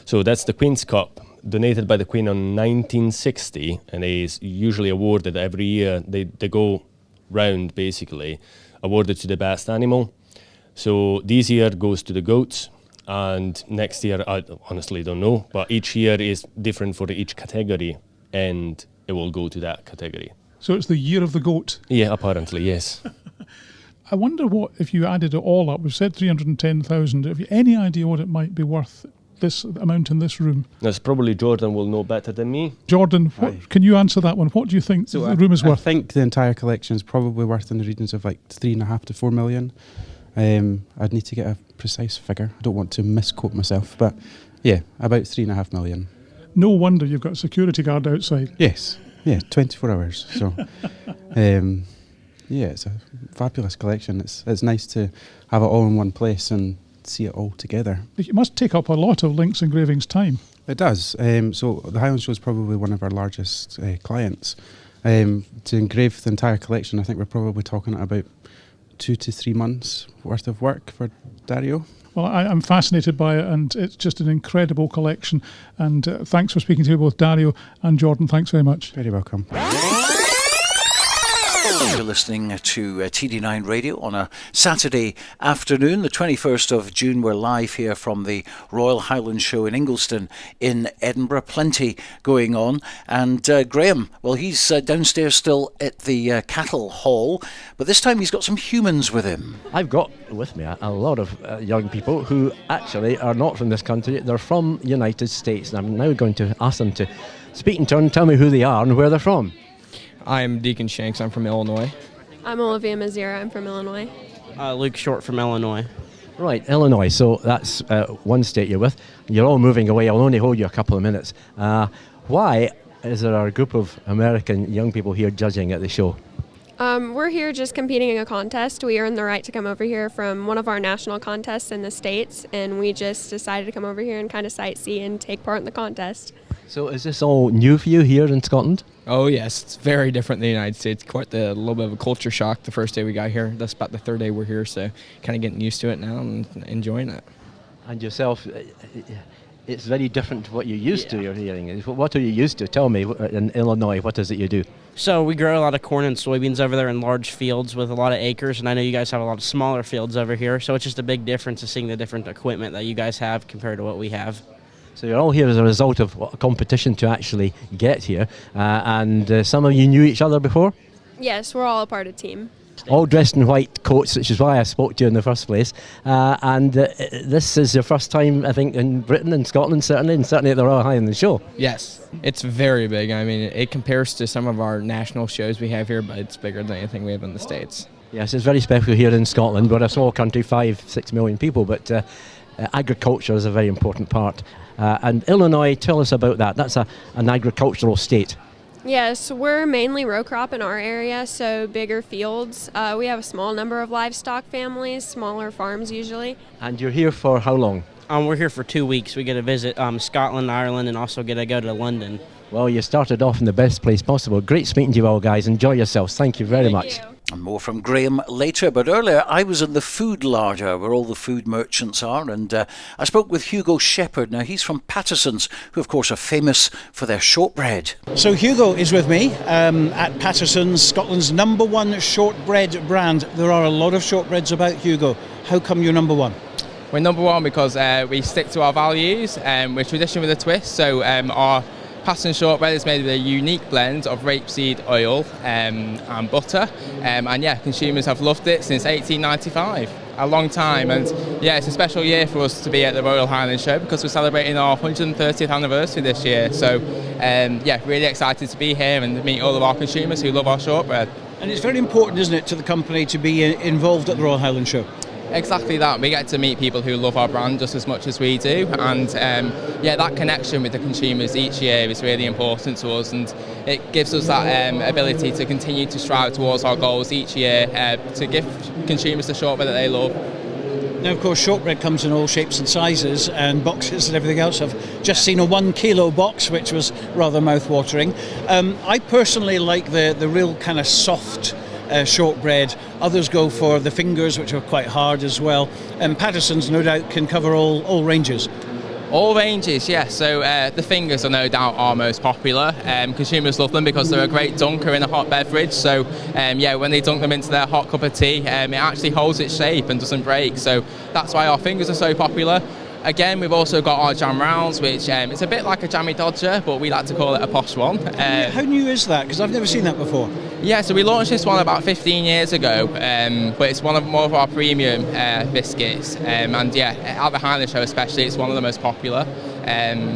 So that's the Queen's Cup, donated by the Queen in 1960, and is usually awarded every year. They go round, basically, awarded to the best animal. So this year goes to the goats, and next year, I honestly don't know, but each year is different for each category, and it will go to that category. So it's the year of the goat? Yeah, apparently, yes. I wonder what, if you added it all up, we've said 310,000, have you any idea what it might be worth, this amount in this room? That's probably Jordan will know better than me. Jordan, can you answer that one? What do you think the room is worth? I think the entire collection is probably worth in the regions of like 3.5 to 4 million. I'd need to get a precise figure. I don't want to misquote myself, but yeah, about 3.5 million. No wonder you've got a security guard outside. Yes, yeah, 24 hours. So, yeah, it's a fabulous collection. It's nice to have it all in one place and see it all together. It must take up a lot of Links Engraving's time. It does. So the Highland Show is probably one of our largest clients. To engrave the entire collection, I think we're probably talking about 2 to 3 months worth of work for Dario. Well, I'm fascinated by it, and it's just an incredible collection. And thanks for speaking to both Dario and Jordan. Thanks very much. Very welcome. You're listening to TD9 Radio on a Saturday afternoon, the 21st of June. We're live here from the Royal Highland Show in Ingliston in Edinburgh. Plenty going on. And Grahame, well, he's downstairs still at the cattle hall, but this time he's got some humans with him. I've got with me a lot of young people who actually are not from this country. They're from the United States, and I'm now going to ask them to speak in turn, tell me who they are and where they're from. I'm Deacon Shanks, I'm from Illinois. I'm Olivia Mazira, I'm from Illinois. Luke Short from Illinois. Right, Illinois, so that's one state you're with. You're all moving away, I'll only hold you a couple of minutes. Why is there a group of American young people here judging at the show? We're here just competing in a contest. We earned the right to come over here from one of our national contests in the States, and we just decided to come over here and kind of sightsee and take part in the contest. So is this all new for you here in Scotland? Oh yes, it's very different than the United States. Quite a little bit of a culture shock the first day we got here. That's about the third day we're here, so kind of getting used to it now and enjoying it. And yourself, it's very different to what you're used to, you're hearing. What are you used to? Tell me, in Illinois, what is it you do? So we grow a lot of corn and soybeans over there in large fields with a lot of acres, and I know you guys have a lot of smaller fields over here, so it's just a big difference of seeing the different equipment that you guys have compared to what we have. So you're all here as a result of a competition to actually get here, and some of you knew each other before? Yes, we're all a part of a team. All dressed in white coats, which is why I spoke to you in the first place. And this is your first time, I think, in Britain and Scotland, certainly, and certainly at the Royal Highland Show. Yes, it's very big. I mean, it compares to some of our national shows we have here, but it's bigger than anything we have in the States. Yes, it's very special here in Scotland. We're a small country, 5-6 million people, but agriculture is a very important part. And Illinois, tell us about that. That's an agricultural state. Yes, we're mainly row crop in our area, so bigger fields. We have a small number of livestock families, smaller farms usually. And you're here for how long? We're here for 2 weeks. We get to visit Scotland, Ireland, and also get to go to London. Well, you started off in the best place possible. Great speaking to you all, guys. Enjoy yourselves. Thank you very much. And more from Grahame later, but earlier I was in the food larder where all the food merchants are, and I spoke with Hugo Shepherd. Now he's from Paterson's, who of course are famous for their shortbread. So Hugo is with me at Paterson's, Scotland's #1 shortbread brand. There are a lot of shortbreads about, Hugo. How come you're #1? We're #1 because we stick to our values, we're tradition with a twist, so our Paterson shortbread is made with a unique blend of rapeseed oil and butter, and yeah, consumers have loved it since 1895, a long time, and yeah, it's a special year for us to be at the Royal Highland Show because we're celebrating our 130th anniversary this year, so yeah, really excited to be here and meet all of our consumers who love our shortbread. And it's very important, isn't it, to the company to be involved at the Royal Highland Show? Exactly that. We get to meet people who love our brand just as much as we do, and yeah, that connection with the consumers each year is really important to us, and it gives us that ability to continue to strive towards our goals each year to give consumers the shortbread that they love. Now, of course, shortbread comes in all shapes and sizes and boxes and everything else. I've just seen a 1 kilo box, which was rather mouth-watering. I personally like the real kind of soft shortbread. Others go for the fingers, which are quite hard as well. And Paterson's, no doubt, can cover all ranges. All ranges, yes. So the fingers are no doubt our most popular. Consumers love them because they're a great dunker in a hot beverage. So yeah, when they dunk them into their hot cup of tea, it actually holds its shape and doesn't break. So that's why our fingers are so popular. Again, we've also got our jam rounds, which it's a bit like a jammy dodger, but we like to call it a posh one. How new is that? Because I've never seen that before. Yeah, so we launched this one about 15 years ago, but it's more of our premium biscuits, and yeah, at the Highland Show especially, it's one of the most popular.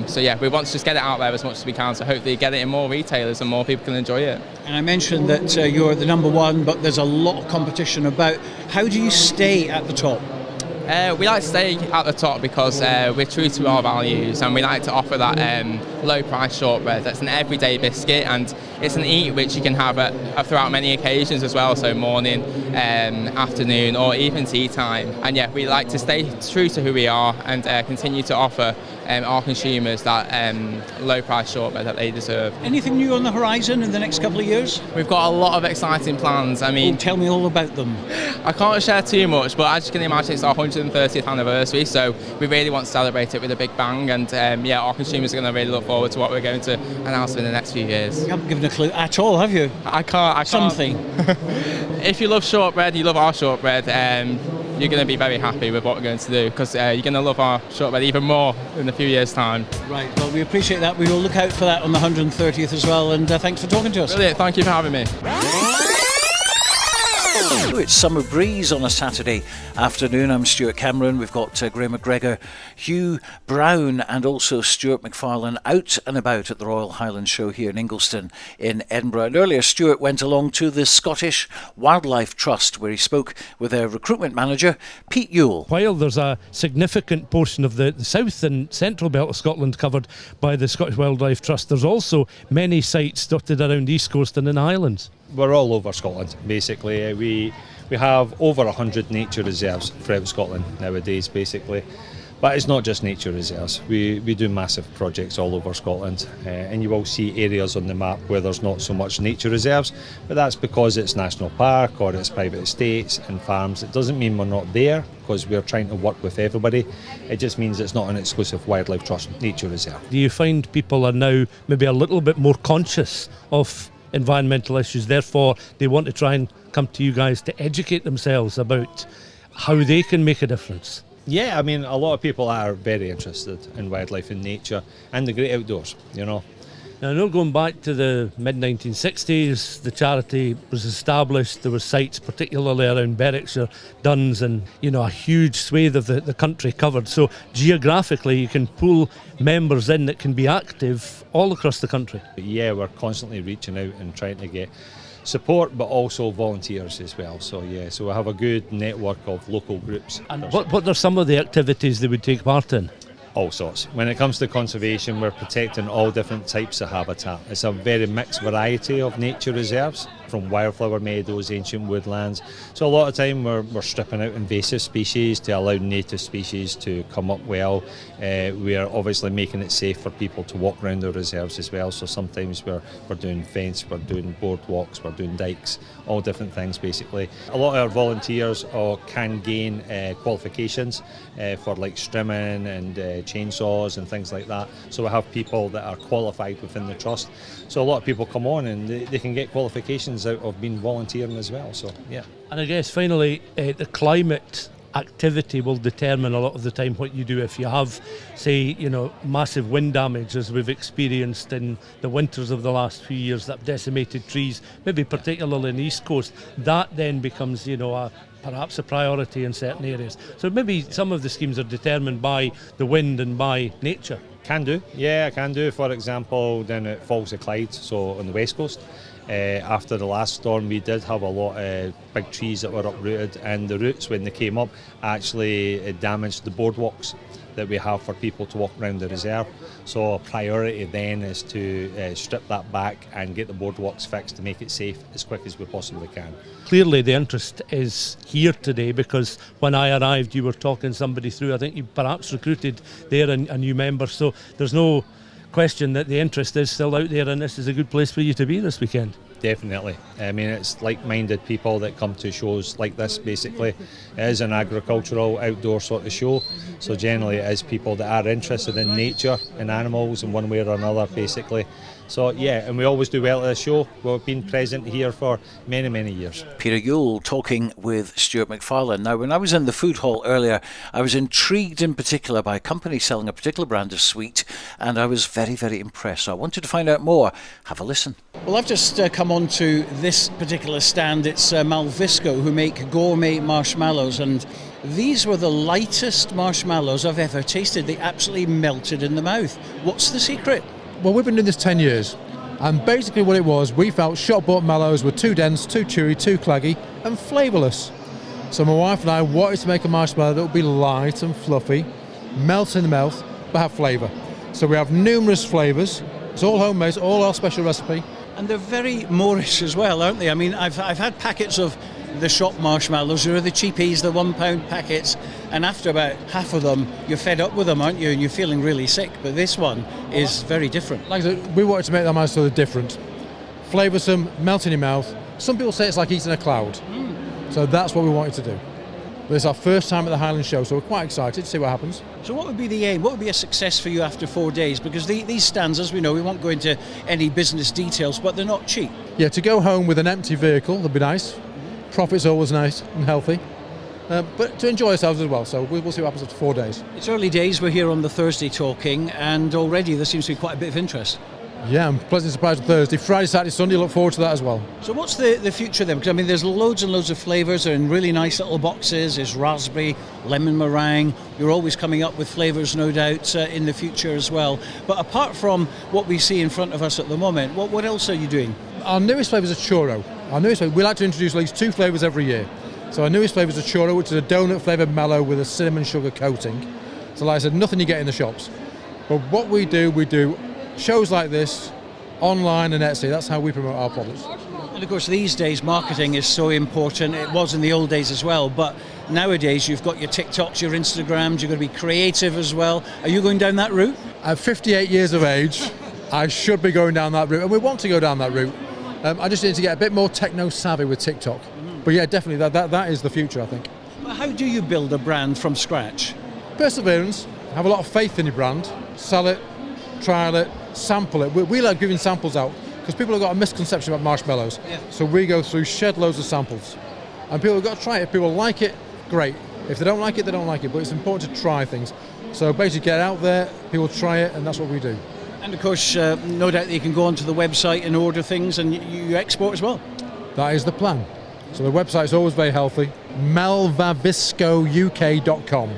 So yeah, we want to just get it out there as much as we can, so hopefully get it in more retailers and more people can enjoy it. And I mentioned that you're the #1, but there's a lot of competition about. How do you stay at the top? We like to stay at the top because we're true to our values, and we like to offer that low price shortbread. That's an everyday biscuit, and it's an eat which you can have throughout many occasions as well, so morning, afternoon, or even tea time. And yeah, we like to stay true to who we are and continue to offer our consumers that low price shortbread that they deserve. Anything new on the horizon in the next couple of years? We've got a lot of exciting plans. I mean, tell me all about them. I can't share too much, but as you can imagine, it's our 130th anniversary, so we really want to celebrate it with a big bang, and yeah, our consumers are going to really look forward to what we're going to announce in the next few years. You haven't given a clue at all, have you? I can't. Something. If you love shortbread, you love our shortbread, you're going to be very happy with what we're going to do, because you're going to love our shortbread even more in a few years' time. Right, well, we appreciate that. We will look out for that on the 130th as well, and thanks for talking to us. Brilliant, thank you for having me. It's Summer Breeze on a Saturday afternoon. I'm Stuart Cameron. We've got Grahame MacGregor, Hugh Brown and also Stuart McFarlane out and about at the Royal Highland Show here in Ingliston in Edinburgh. And earlier Stuart went along to the Scottish Wildlife Trust where he spoke with their recruitment manager, Pete Ewell. While there's a significant portion of the south and central belt of Scotland covered by the Scottish Wildlife Trust, there's also many sites dotted around the East Coast and in the Highlands. We're all over Scotland, basically. We have over 100 nature reserves throughout Scotland nowadays, basically. But it's not just nature reserves. We do massive projects all over Scotland, and you will see areas on the map where there's not so much nature reserves, but that's because it's national park or it's private estates and farms. It doesn't mean we're not there, because we're trying to work with everybody. It just means it's not an exclusive Wildlife Trust nature reserve. Do you find people are now maybe a little bit more conscious of environmental issues, therefore they want to try and come to you guys to educate themselves about how they can make a difference? Yeah, I mean, a lot of people are very interested in wildlife and nature and the great outdoors, you know. Now, I know going back to the mid-1960s, the charity was established. There were sites, particularly around Berwickshire, Duns, and a huge swathe of the country covered. So geographically, you can pull members in that can be active all across the country. Yeah, we're constantly reaching out and trying to get support, but also volunteers as well. So yeah, so we have a good network of local groups. And what are some of the activities they would take part in? All sorts. When it comes to conservation, we're protecting all different types of habitat. It's a very mixed variety of nature reserves, from wildflower meadows, ancient woodlands. So a lot of time we're stripping out invasive species to allow native species to come up well. We are obviously making it safe for people to walk around the reserves as well. So sometimes we're doing fence, we're doing boardwalks, we're doing dikes, all different things basically. A lot of our volunteers can gain qualifications for like strimming and chainsaws and things like that. So we have people that are qualified within the trust. So a lot of people come on and they can get qualifications out of being volunteering as well. So yeah. And I guess finally, the climate activity will determine a lot of the time what you do. If you have, say, massive wind damage as we've experienced in the winters of the last few years that have decimated trees, maybe particularly in the East Coast, that then becomes, perhaps a priority in certain areas. So maybe some of the schemes are determined by the wind and by nature. Can do, yeah, I can do. For example, down at Falls of Clyde, so on the west coast, after the last storm we did have a lot of big trees that were uprooted, and the roots when they came up actually damaged the boardwalks that we have for people to walk around the reserve. So a priority then is to strip that back and get the boardwalks fixed to make it safe as quick as we possibly can. Clearly the interest is here today, because when I arrived you were talking somebody through, I think you perhaps recruited there a new member, so there's no question that the interest is still out there, and this is a good place for you to be this weekend. Definitely. I mean, it's like-minded people that come to shows like this, basically. It is an agricultural outdoor sort of show, so generally it is people that are interested in nature and animals in one way or another, basically. So yeah, and we always do well at the show. We've been present here for many, many years. Peter Ewell talking with Stuart McFarlane. Now, when I was in the food hall earlier, I was intrigued in particular by a company selling a particular brand of sweet, and I was very, very impressed. So I wanted to find out more. Have a listen. Well, I've just come on to this particular stand. It's Malvisco, who make gourmet marshmallows, and these were the lightest marshmallows I've ever tasted. They absolutely melted in the mouth. What's the secret? Well, we've been doing this 10 years, and basically what it was, we felt shop-bought mallows were too dense, too chewy, too claggy and flavourless. So my wife and I wanted to make a marshmallow that would be light and fluffy, melt in the mouth, but have flavour. So we have numerous flavours. It's all homemade, it's all our special recipe. And they're very Moorish as well, aren't they? I mean, I've had packets of the shop marshmallows, there are the cheapies, the £1 packets, and after about half of them, you're fed up with them, aren't you? And you're feeling really sick. But this one is very different. Like I said, we wanted to make that marshmallow different. Flavoursome, melt in your mouth. Some people say it's like eating a cloud. So that's what we wanted to do. But it's our first time at the Highland Show, so we're quite excited to see what happens. So what would be the aim? What would be a success for you after 4 days? Because these stands, as we know, we won't go into any business details, but they're not cheap. Yeah, to go home with an empty vehicle would be nice. Profit's always nice and healthy. But to enjoy ourselves as well, so we'll see what happens after 4 days. It's early days, we're here on the Thursday talking, and already there seems to be quite a bit of interest. Yeah, I'm pleasantly surprised on Thursday. Friday, Saturday, Sunday, look forward to that as well. So what's the future then? Because I mean, there's loads and loads of flavours. They're in really nice little boxes. There's raspberry, lemon meringue. You're always coming up with flavours, no doubt, in the future as well. But apart from what we see in front of us at the moment, what else are you doing? Our newest flavour is a churro. We like to introduce at least 2 flavours every year. So our newest flavour is a churro, which is a donut flavoured mellow with a cinnamon sugar coating. So like I said, nothing you get in the shops. But what we do shows like this, online and Etsy. That's how we promote our products. And of course, these days marketing is so important. It was in the old days as well, but nowadays you've got your TikToks, your Instagrams. You've got to be creative as well. Are you going down that route? At 58 years of age, I should be going down that route, and we want to go down that route. I just need to get a bit more techno savvy with TikTok. But yeah, definitely that is the future, I think. But how do you build a brand from scratch? Perseverance. Have a lot of faith in your brand. Sell it, trial it, sample it. We like giving samples out because people have got a misconception about marshmallows. Yeah. So we go through, shed loads of samples, and people have got to try it. If people like it, great. If they don't like it, they don't like it. But it's important to try things. So basically, get out there, people try it, and that's what we do. And of course, no doubt that you can go onto the website and order things, and you export as well. That is the plan. So the website's always very healthy. melvaviscouk.com.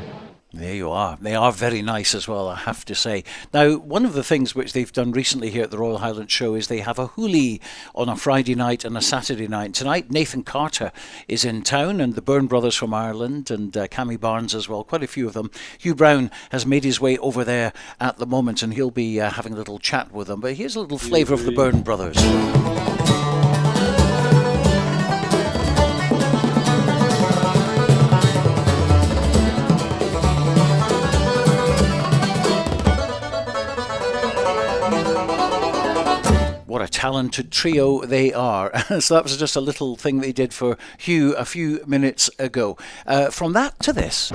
There you are. They are very nice as well, I have to say. Now, one of the things which they've done recently here at the Royal Highland Show is they have a hoolie on a Friday night and a Saturday night. Tonight, Nathan Carter is in town, and the Byrne brothers from Ireland, and Cammy Barnes as well, quite a few of them. Hugh Brown has made his way over there at the moment, and he'll be having a little chat with them. But here's a little flavour of the Byrne brothers. What a talented trio they are. So that was just a little thing they did for Hugh a few minutes ago. From that to this.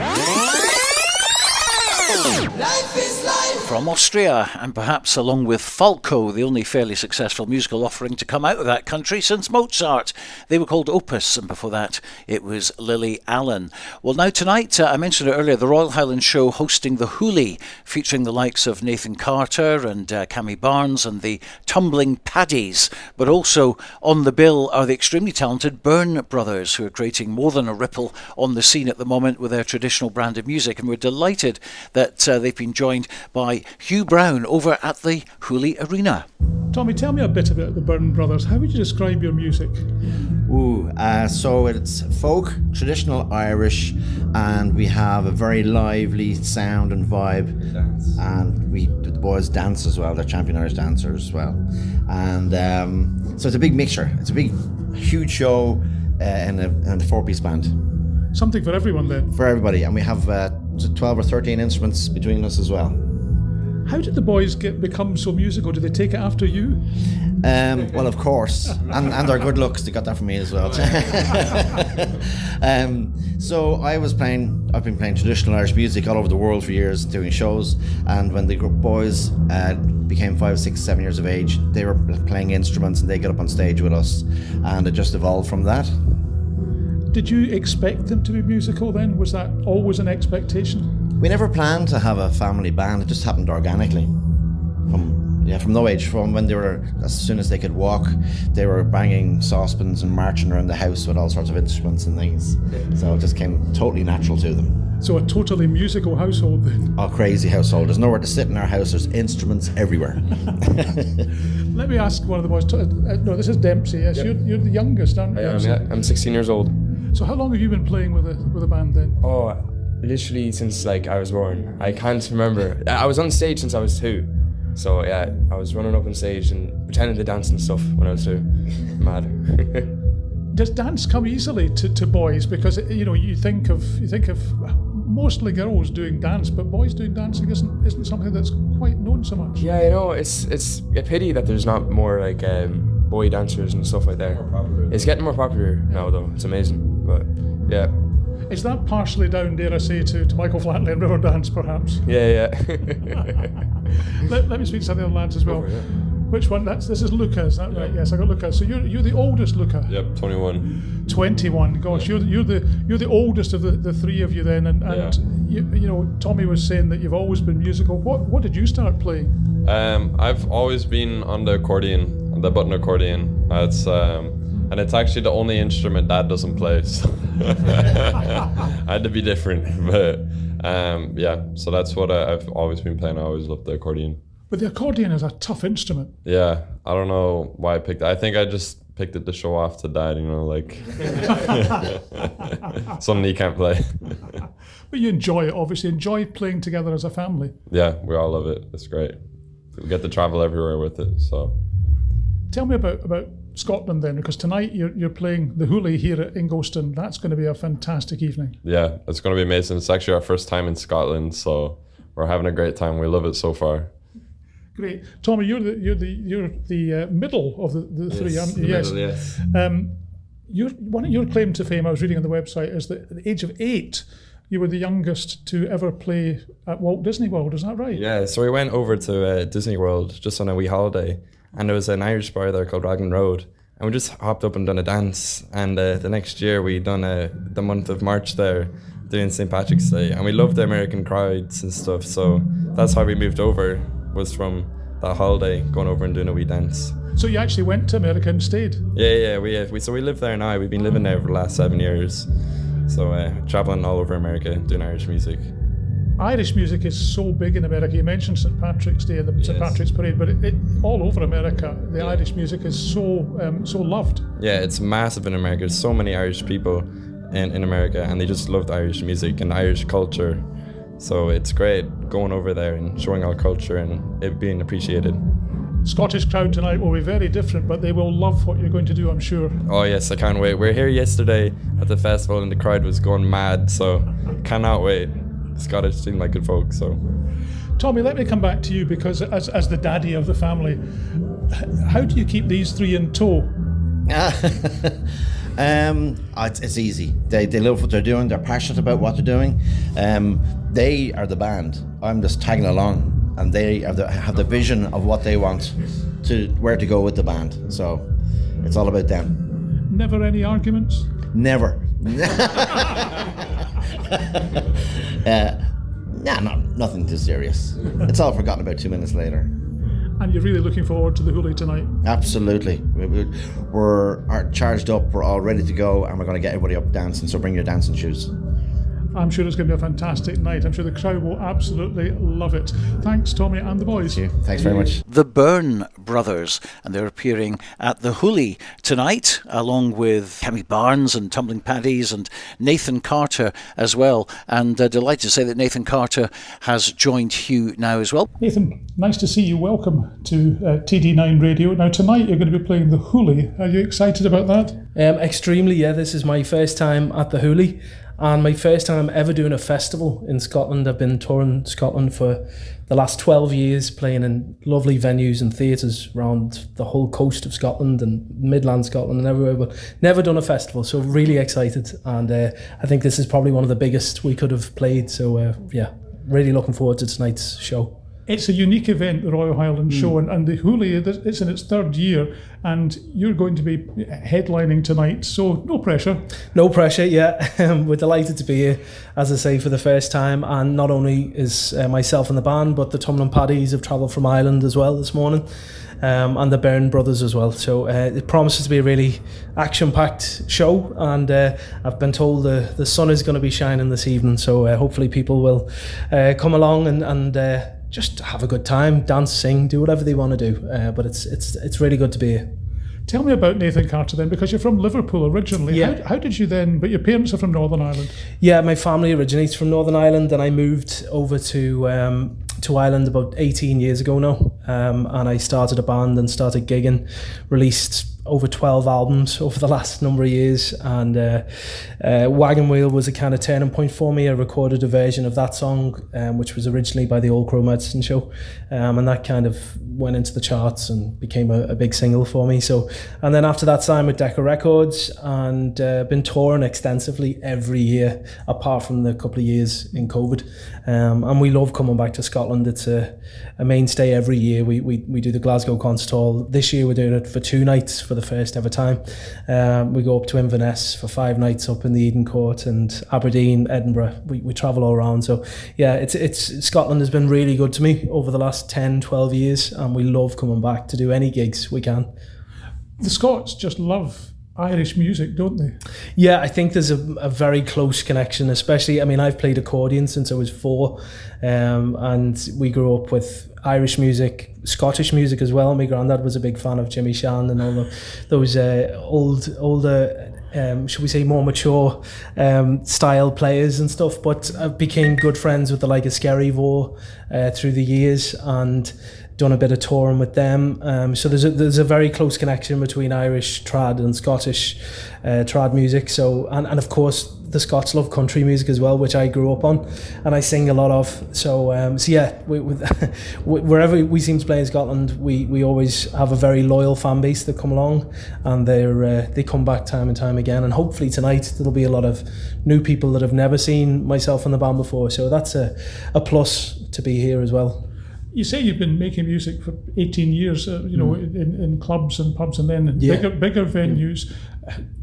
Life is life. From Austria, and perhaps along with Falco, the only fairly successful musical offering to come out of that country since Mozart. They were called Opus, and before that it was Lily Allen. Well, now tonight, I mentioned it earlier, the Royal Highland Show hosting the Hoolie, featuring the likes of Nathan Carter and Cammy Barnes and the Tumbling Paddies. But also on the bill are the extremely talented Byrne brothers, who are creating more than a ripple on the scene at the moment with their traditional brand of music. And we're delighted that they've been joined by Hugh Brown over at the Hoolie Arena. Tommy, tell me a bit about the Byrne brothers. How would you describe your music? So it's folk, traditional Irish, and we have a very lively sound and vibe. And the boys dance as well. They're champion Irish dancers as well. And so it's a big mixture. It's a big, huge show and a 4-piece band. Something for everyone then. For everybody, and we have 12 or 13 instruments between us as well. How did the boys become so musical? Did they take it after you? Well, of course, and their good looks. They got that from me as well. So I've been playing traditional Irish music all over the world for years, doing shows. And when the boys became 5, 6, 7 years of age, they were playing instruments, and they got up on stage with us, and it just evolved from that. Did you expect them to be musical then? Was that always an expectation? We never planned to have a family band. It just happened organically. From no age, from when they were, as soon as they could walk, they were banging saucepans and marching around the house with all sorts of instruments and things. So it just came totally natural to them. So a totally musical household then? Oh, crazy household. There's nowhere to sit in our house. There's instruments everywhere. Let me ask one of the boys. No, this is Dempsey. Yes, yep. You're the youngest, aren't you? I'm 16 years old. So how long have you been playing with a band then? Oh, literally since like I was born. I can't remember. I was on stage since I was 2. So yeah, I was running up on stage and pretending to dance and stuff when I was 2. Mad. Does dance come easily to boys? Because you think of mostly girls doing dance, but boys doing dancing isn't something that's quite known so much. Yeah, it's a pity that there's not more like boy dancers and stuff like that. It's getting more popular now though. It's amazing, but yeah. Is that partially down, dare I say, to Michael Flatley and Riverdance, perhaps? Yeah. Let me speak to some of the other lads as well. Which one? This is Luca, is that right? Yes, I got Luca. So you're the oldest, Luca. Yep, 21. 21. Gosh, you're the oldest of the three of you then, and Tommy was saying that you've always been musical. What did you start playing? I've always been on the accordion, the button accordion. And it's actually the only instrument Dad doesn't play, so I had to be different. But so that's what I've always been playing. I always loved the accordion. But the accordion is a tough instrument. Yeah, I don't know why I picked it. I think I just picked it to show off to Dad, like something he can't play. But you enjoy it, obviously. Enjoy playing together as a family. Yeah, we all love it. It's great. We get to travel everywhere with it, so. Tell me about Scotland then, because tonight you're playing the Hoolie here at Ingolston. That's going to be a fantastic evening. Yeah, it's going to be amazing. It's actually our first time in Scotland, so we're having a great time. We love it so far. Great, Tommy. You're the middle of the three, aren't you? Yes. Yes. One of your claim to fame, I was reading on the website, is that at the age of 8, you were the youngest to ever play at Walt Disney World. Is that right? Yeah. So we went over to Disney World just on a wee holiday. And there was an Irish bar there called Raglan Road. And we just hopped up and done a dance. And the next year we done the month of March there doing St. Patrick's Day. And we loved the American crowds and stuff. So that's how we moved over, was from that holiday, going over and doing a wee dance. So you actually went to America and stayed? Yeah. We live there now. We've been living there for the last 7 years. So traveling all over America, doing Irish music. Irish music is so big in America. You mentioned St. Patrick's Day and the St. Patrick's Parade, but it all over America, the Irish music is so loved. Yeah, it's massive in America. There's so many Irish people in America, and they just love the Irish music and Irish culture. So it's great going over there and showing our culture and it being appreciated. Scottish crowd tonight will be very different, but they will love what you're going to do, I'm sure. Oh yes, I can't wait. We were here yesterday at the festival and the crowd was going mad, so cannot wait. The Scottish seem like good folk, so. Tommy, let me come back to you, because as the daddy of the family, how do you keep these three in tow? It's easy. They love what they're doing. They're passionate about what they're doing. They are the band. I'm just tagging along, and they have the vision of what they want, to where to go with the band. So it's all about them. Never any arguments? Never. Nothing too serious. It's all forgotten about 2 minutes later. And you're really looking forward to the Hoolie tonight? Absolutely. We're charged up, we're all ready to go, and we're going to get everybody up dancing, so bring your dancing shoes. I'm sure it's going to be a fantastic night. I'm sure the crowd will absolutely love it. Thanks, Tommy and the boys. Thank you. Thanks very much. The Byrne brothers, and they're appearing at the Hoolie tonight, along with Cammy Barnes and Tumbling Paddies and Nathan Carter as well. And delighted to say that Nathan Carter has joined Hugh now as well. Nathan, nice to see you. Welcome to TD9 Radio. Now tonight you're going to be playing the Hoolie. Are you excited about that? Extremely, yeah. This is my first time at the Hoolie. And my first time ever doing a festival in Scotland. I've been touring Scotland for the last 12 years, playing in lovely venues and theatres around the whole coast of Scotland and Midland Scotland and everywhere, but never done a festival, so really excited. And I think this is probably one of the biggest we could have played, so really looking forward to tonight's show. It's a unique event, the Royal Highland Show, and the Hoolie, it's in its 3rd year, and you're going to be headlining tonight, so no pressure. No pressure, yeah. We're delighted to be here, as I say, for the first time, and not only is myself and the band, but the Tumbling Paddies have travelled from Ireland as well this morning, and the Byrne brothers as well. So it promises to be a really action-packed show, and I've been told the sun is going to be shining this evening, so hopefully people will come along and just have a good time, dance, sing, do whatever they want to do. But it's really good to be here. Tell me about Nathan Carter then, because you're from Liverpool originally. Yeah. How did you then, but your parents are from Northern Ireland? Yeah, my family originates from Northern Ireland, and I moved over to Ireland about 18 years ago now, and I started a band and started gigging, released over 12 albums over the last number of years, and Wagon Wheel was a kind of turning point for me. I recorded a version of that song, which was originally by the Old Crow Medicine Show, and that kind of went into the charts and became a big single for me. So, and then after that, signed with Decca Records, and been touring extensively every year, apart from the couple of years in COVID. And we love coming back to Scotland. It's a mainstay every year. We do the Glasgow Concert Hall. This year we're doing it for 2 nights for the first ever time. We go up to Inverness for 5 nights up in the Eden Court, and Aberdeen, Edinburgh. We travel all around. So yeah, it's Scotland has been really good to me over the last 10, 12 years, and we love coming back to do any gigs we can. The Scots just love Irish music, don't they? Yeah, I think there's a very close connection, especially, I mean, I've played accordion since I was 4, and we grew up with Irish music, Scottish music as well. My granddad was a big fan of Jimmy Shan and all those older, should we say, more mature style players and stuff, but I became good friends with the like of Skerry Vore through the years, and done a bit of touring with them. So there's a very close connection between Irish trad and Scottish trad music. So and of course the Scots love country music as well, which I grew up on and I sing a lot of. So yeah, wherever we seem to play in Scotland, we always have a very loyal fan base that come along, and they come back time and time again. And hopefully tonight there'll be a lot of new people that have never seen myself in the band before. So that's a plus to be here as well. You say you've been making music for 18 years, in clubs and pubs, and then in bigger venues.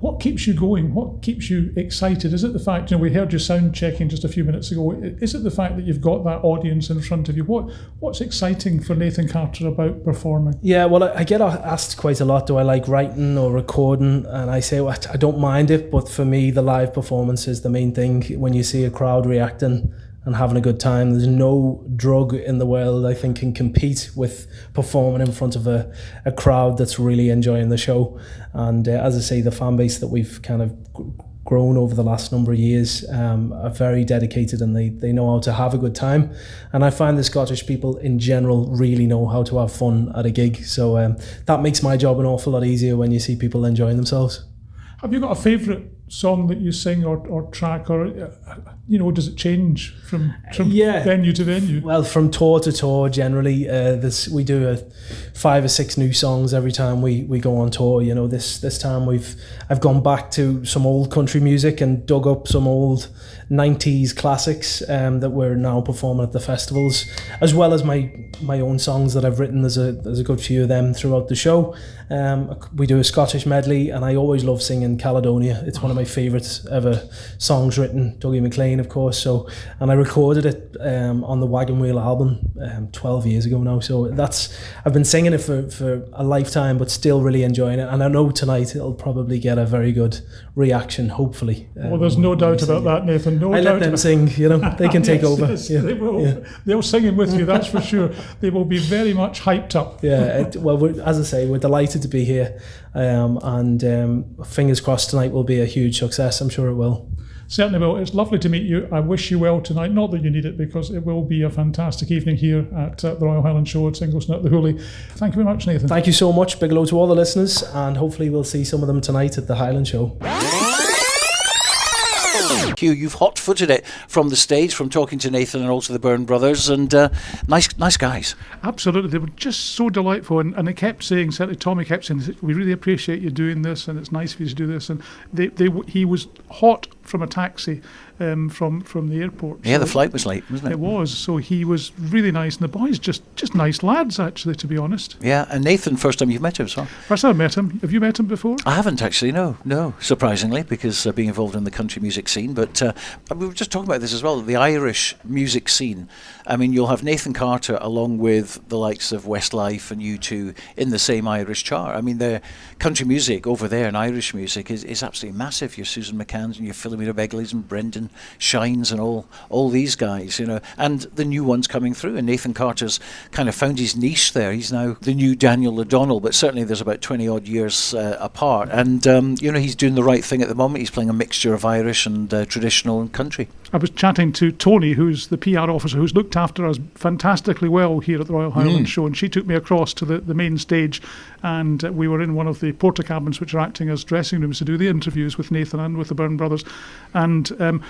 What keeps you going? What keeps you excited? Is it the fact, we heard you sound checking just a few minutes ago, is it the fact that you've got that audience in front of you? What's exciting for Nathan Carter about performing? Yeah, well, I get asked quite a lot, do I like writing or recording? And I say, well, I don't mind it, but for me, the live performance is the main thing. When you see a crowd reacting and having a good time, there's no drug in the world I think can compete with performing in front of a crowd that's really enjoying the show. And as I say, the fan base that we've kind of grown over the last number of years are very dedicated, and they know how to have a good time. And I find the Scottish people in general really know how to have fun at a gig, so that makes my job an awful lot easier when you see people enjoying themselves. Have you got a favourite song that you sing or track, or does it change from venue to venue? Well, from tour to tour generally, we do 5 or 6 new songs every time we go on tour. This time I've gone back to some old country music and dug up some old 90s classics that we're now performing at the festivals, as well as my own songs that I've written. There's a good few of them throughout the show. We do a Scottish medley, and I always love singing Caledonia. It's one of my favourite ever songs written, Dougie MacLean of course. And I recorded it on the Wagon Wheel album 12 years ago now, so I've been singing it for a lifetime, but still really enjoying it, and I know tonight it'll probably get a very good reaction, hopefully. Well, there's no doubt about that, Nathan. I let them sing, they can take over. Yes, they will. Yeah. They'll sing in with you, that's for sure. They will be very much hyped up. Yeah, as I say, we're delighted to be here, and fingers crossed tonight will be a huge success. I'm sure it will. Certainly will. It's lovely to meet you. I wish you well tonight. Not that you need it, because it will be a fantastic evening here at the Royal Highland Show at Ingliston at the Hoolie. Thank you very much, Nathan. Thank you so much. Big hello to all the listeners, and hopefully we'll see some of them tonight at the Highland Show. Hugh, you've hot-footed it from the stage, from talking to Nathan and also the Byrne brothers, and nice guys. Absolutely, they were just so delightful, and they kept saying, certainly Tommy kept saying, we really appreciate you doing this, and it's nice for you to do this, and he was hot from a taxi from the airport. Yeah, so the flight was late, wasn't it? It was, so he was really nice, and the boys just nice lads, actually, to be honest. Yeah, and Nathan, first time you've met him, so? First time I met him. Have you met him before? I haven't actually, no, surprisingly, because being involved in the country music scene, but we were just talking about this as well, the Irish music scene. I mean, you'll have Nathan Carter along with the likes of Westlife and U2 in the same Irish chart. I mean, the country music over there and Irish music is absolutely massive. Your Susan McCanns and your Phil Philomena Begleys and Brendan Shines and all these guys, you know, and the new ones coming through. And Nathan Carter's kind of found his niche there. He's now the new Daniel O'Donnell, but certainly there's about 20 odd years apart. And, you know, he's doing the right thing at the moment. He's playing a mixture of Irish and traditional and country. I was chatting to Tony, who's the PR officer, who's looked after us fantastically well here at the Royal Highland Show, and she took me across to the main stage, and we were in one of the porta cabins which are acting as dressing rooms to do the interviews with Nathan and with the Byrne brothers. And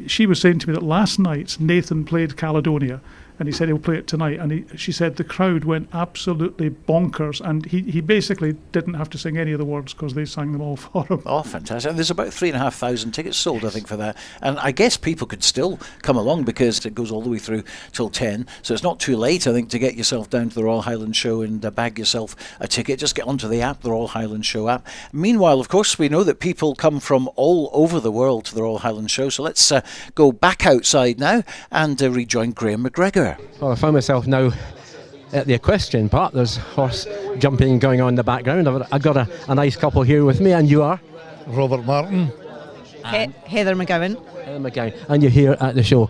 she was saying to me that last night Nathan played Caledonia, and he said he'll play it tonight, and she said the crowd went absolutely bonkers, and he basically didn't have to sing any of the words because they sang them all for him. Oh, fantastic. And there's about 3,500 tickets sold, I think, for that. And I guess people could still come along because it goes all the way through till 10, so it's not too late, I think, to get yourself down to the Royal Highland Show and bag yourself a ticket. Just get onto the app, the Royal Highland Show app. Meanwhile, of course, we know that people come from all over the world to the Royal Highland Show, so let's go back outside now and rejoin Grahame MacGregor. Well, I found myself now at the equestrian part. There's horse jumping going on in the background. I've got a nice couple here with me, and you are? Robert Martin. Heather McGowan. Heather McGowan. And you're here at the show.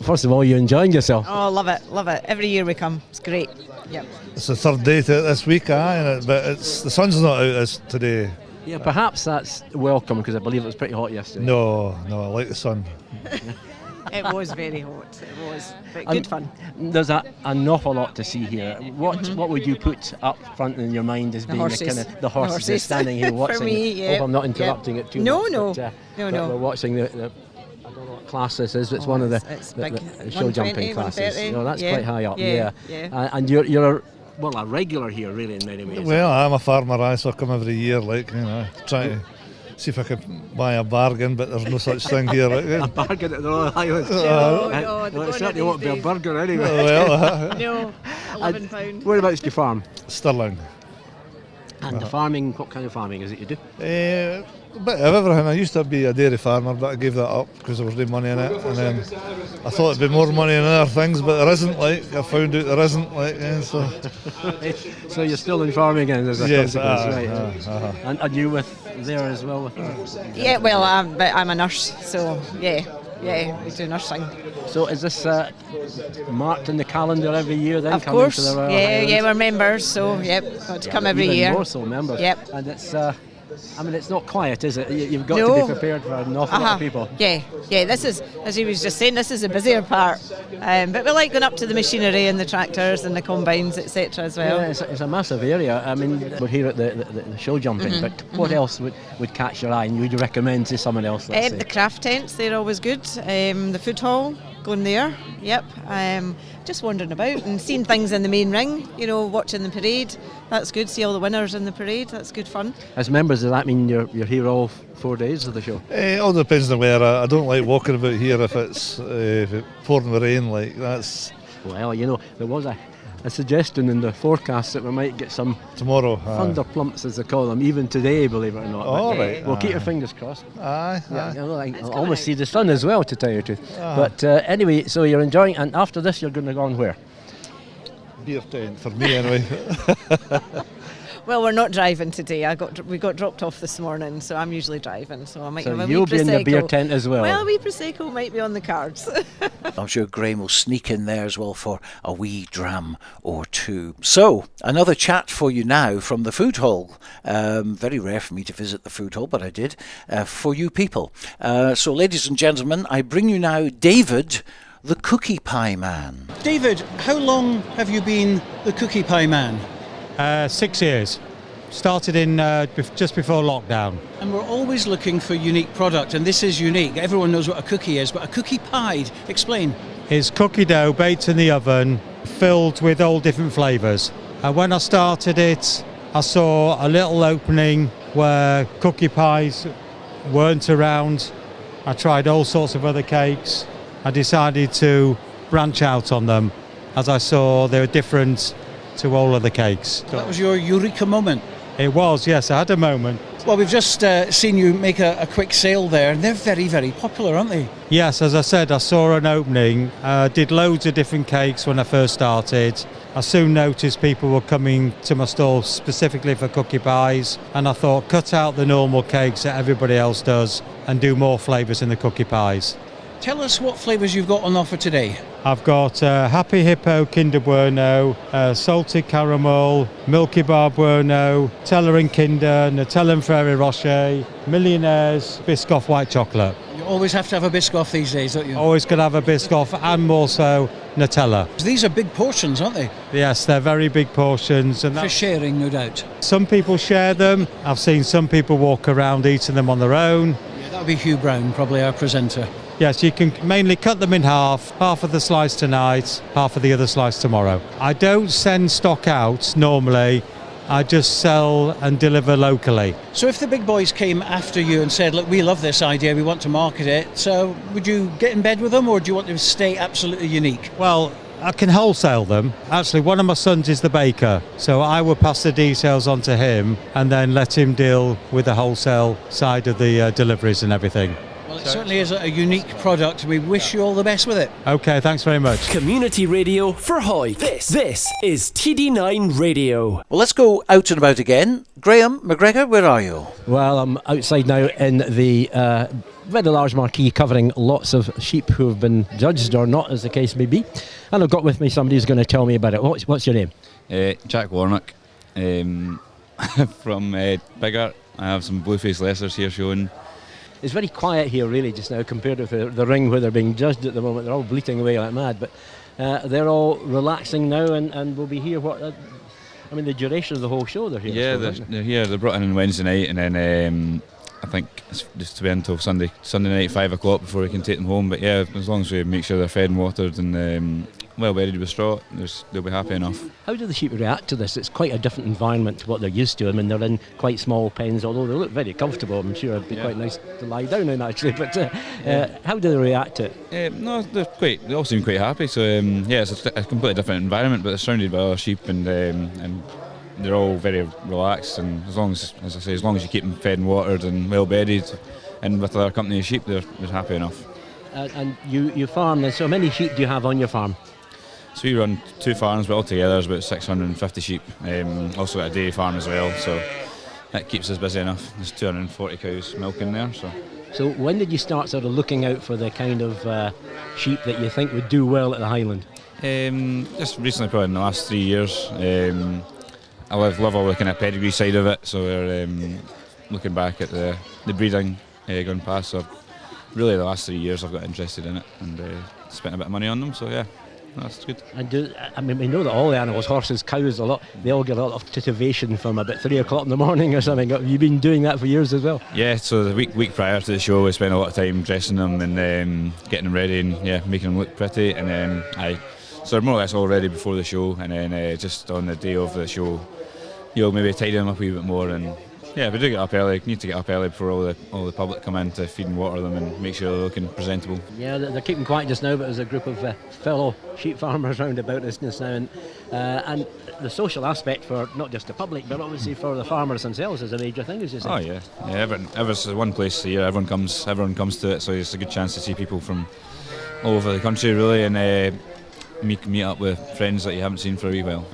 First of all, you enjoying yourself? Oh, love it. Every year we come. It's great. Yep. It's the third day to it this week, but the sun's not out today. Yeah, perhaps that's welcome because I believe it was pretty hot yesterday. No, I like the sun. It was very hot. It was, but good fun. There's an awful lot to see here. What would you put up front in your mind as being the horses that's standing here watching? For me, yeah. Hope I'm not interrupting it too much. No. No. We're watching the I don't know what class this is. It's one of the show jumping classes. That's quite high up. Yeah. And you're a regular here, really, in many ways. Well, I'm a farmer, so I come every year, trying to see if I can buy a bargain, but there's no such thing here. A bargain at the Royal Highland? No, it certainly won't be a burger anyway. No, £11. Whereabouts do you farm? Stirling. And the farming, what kind of farming is it you do? A bit of everything. I used to be a dairy farmer, but I gave that up because there was no money in it. And then I thought there'd be more money in other things, but there isn't. I found out there isn't. So. So you're still in farming, and there's a consequence, right? And you there as well? Yeah, well, I'm a nurse, so yeah, we do nursing. So is this marked in the calendar every year then? Of course, to the Royal Highlands? We're members, so got to come every year. More so members. Yep. And it's it's not quiet, is it? You've got to be prepared for an awful lot of people. Yeah. This is, as he was just saying, this is the busier part. But we like going up to the machinery and the tractors and the combines, etc. as well. Yeah, it's a massive area. I mean, we're here at the show jumping, but what else would catch your eye and would you recommend to someone else? The craft tents, they're always good. The food hall, going there. Yep. Just wandering about and seeing things in the main ring, watching the parade. That's good. See all the winners in the parade. That's good fun. As members, does that mean you're here all 4 days of the show? It all depends on where. I don't like walking about here if it's pouring the rain like that's. Well, there was a suggestion in the forecast that we might get some tomorrow thunder plumps, as they call them, even today, believe it or not. All right. We'll keep your fingers crossed. Aye. I almost see the sun as well, to tell you the truth. But anyway, so you're enjoying, and after this you're going to go on where? Beer tent for me anyway. Well, we're not driving today. We got dropped off this morning, so I'm usually driving. So I might have a wee you'll Prosecco. Be in the beer tent as well. Well, a wee Prosecco might be on the cards. I'm sure Grahame will sneak in there as well for a wee dram or two. So, another chat for you now from the food hall. Very rare for me to visit the food hall, but I did for you people. So, ladies and gentlemen, I bring you now David, the cookie pie man. David, how long have you been the cookie pie man? 6 years. Started in just before lockdown. And we're always looking for unique product, and this is unique. Everyone knows what a cookie is, but a cookie pie, explain. It's cookie dough baked in the oven, filled with all different flavours. And when I started it, I saw a little opening where cookie pies weren't around. I tried all sorts of other cakes. I decided to branch out on them as I saw they were different to all of the cakes. That was your eureka moment? It was, yes, I had a moment. Well, we've just seen you make a quick sale there, and they're very, very popular, aren't they? Yes, as I said, I saw an opening, did loads of different cakes when I first started, I soon noticed people were coming to my stall specifically for cookie pies, and I thought, cut out the normal cakes that everybody else does and do more flavours in the cookie pies. Tell us what flavours you've got on offer today. I've got Happy Hippo Kinder Bueno, Salted Caramel, Milky Bar Bueno, Teller and Kinder, Nutella and Ferrero Rocher, Millionaires, Biscoff White Chocolate. You always have to have a Biscoff these days, don't you? Always going to have a Biscoff and more so Nutella. These are big portions, aren't they? Yes, they're very big portions. And for sharing, no doubt. Some people share them. I've seen some people walk around eating them on their own. Yeah, that would be Hugh Brown, probably our presenter. Yes, you can mainly cut them in half of the slice tonight, half of the other slice tomorrow. I don't send stock out normally, I just sell and deliver locally. So if the big boys came after you and said, look, we love this idea, we want to market it, so would you get in bed with them, or do you want to stay absolutely unique? Well, I can wholesale them. Actually, one of my sons is the baker, so I will pass the details on to him and then let him deal with the wholesale side of the deliveries and everything. Well, it certainly is a unique product. We wish you all the best with it. Okay, thanks very much. Community radio for Hoy. This is TD9 Radio. Well, let's go out and about again. Grahame, MacGregor, where are you? Well, I'm outside now in the very large marquee covering lots of sheep who have been judged or not, as the case may be. And I've got with me somebody who's going to tell me about it. What's your name? Jack Warnock from Biggar. I have some Blueface Lessers here showing. It's very quiet here really just now compared with the ring where they're being judged at the moment. They're all bleating away like mad, but they're all relaxing now and will be here the duration of the whole show they're here. Yeah, they're here. They're brought in on Wednesday night, and then I think it's just to be until Sunday night 5 o'clock before we can take them home. But yeah, as long as we make sure they're fed and watered and well bedded with straw, they'll be happy enough. How do the sheep react to this? It's quite a different environment to what they're used to. I mean, they're in quite small pens, although they look very comfortable. I'm sure it'd be quite nice to lie down in actually. But how do they react to it? No, they all seem quite happy. So it's a completely different environment, but they're surrounded by other sheep and they're all very relaxed. And as long as you keep them fed and watered and well bedded, and with other company of sheep, they're happy enough. And you farm. So many sheep do you have on your farm? So we run 2 farms, but altogether there's about 650 sheep. Also got a dairy farm as well, so that keeps us busy enough. There's 240 cows milking there. So when did you start sort of looking out for the kind of sheep that you think would do well at the Highland? Just recently, probably in the last 3 years. I love all the kind of pedigree side of it, so we're looking back at the breeding going past. So really the last 3 years I've got interested in it and spent a bit of money on them, so yeah. That's good. And we know that all the animals, horses, cows, they all get a lot of titivation from about 3 o'clock in the morning or something. Have you been doing that for years as well? Yeah, so the week prior to the show we spent a lot of time dressing them and getting them ready and making them look pretty, and then so they're more or less all ready before the show, and then just on the day of the show maybe tidy them up a wee bit more. And yeah, we do get up early. Need to get up early before all the public come in to feed and water them and make sure they're looking presentable. Yeah, they're keeping quiet just now, but there's a group of fellow sheep farmers round about us just now, and the social aspect for not just the public, but obviously for the farmers themselves is a major thing, as you say. Oh yeah. Ever's one place a year. Everyone comes to it, so it's a good chance to see people from all over the country really, and meet up with friends that you haven't seen for a wee while.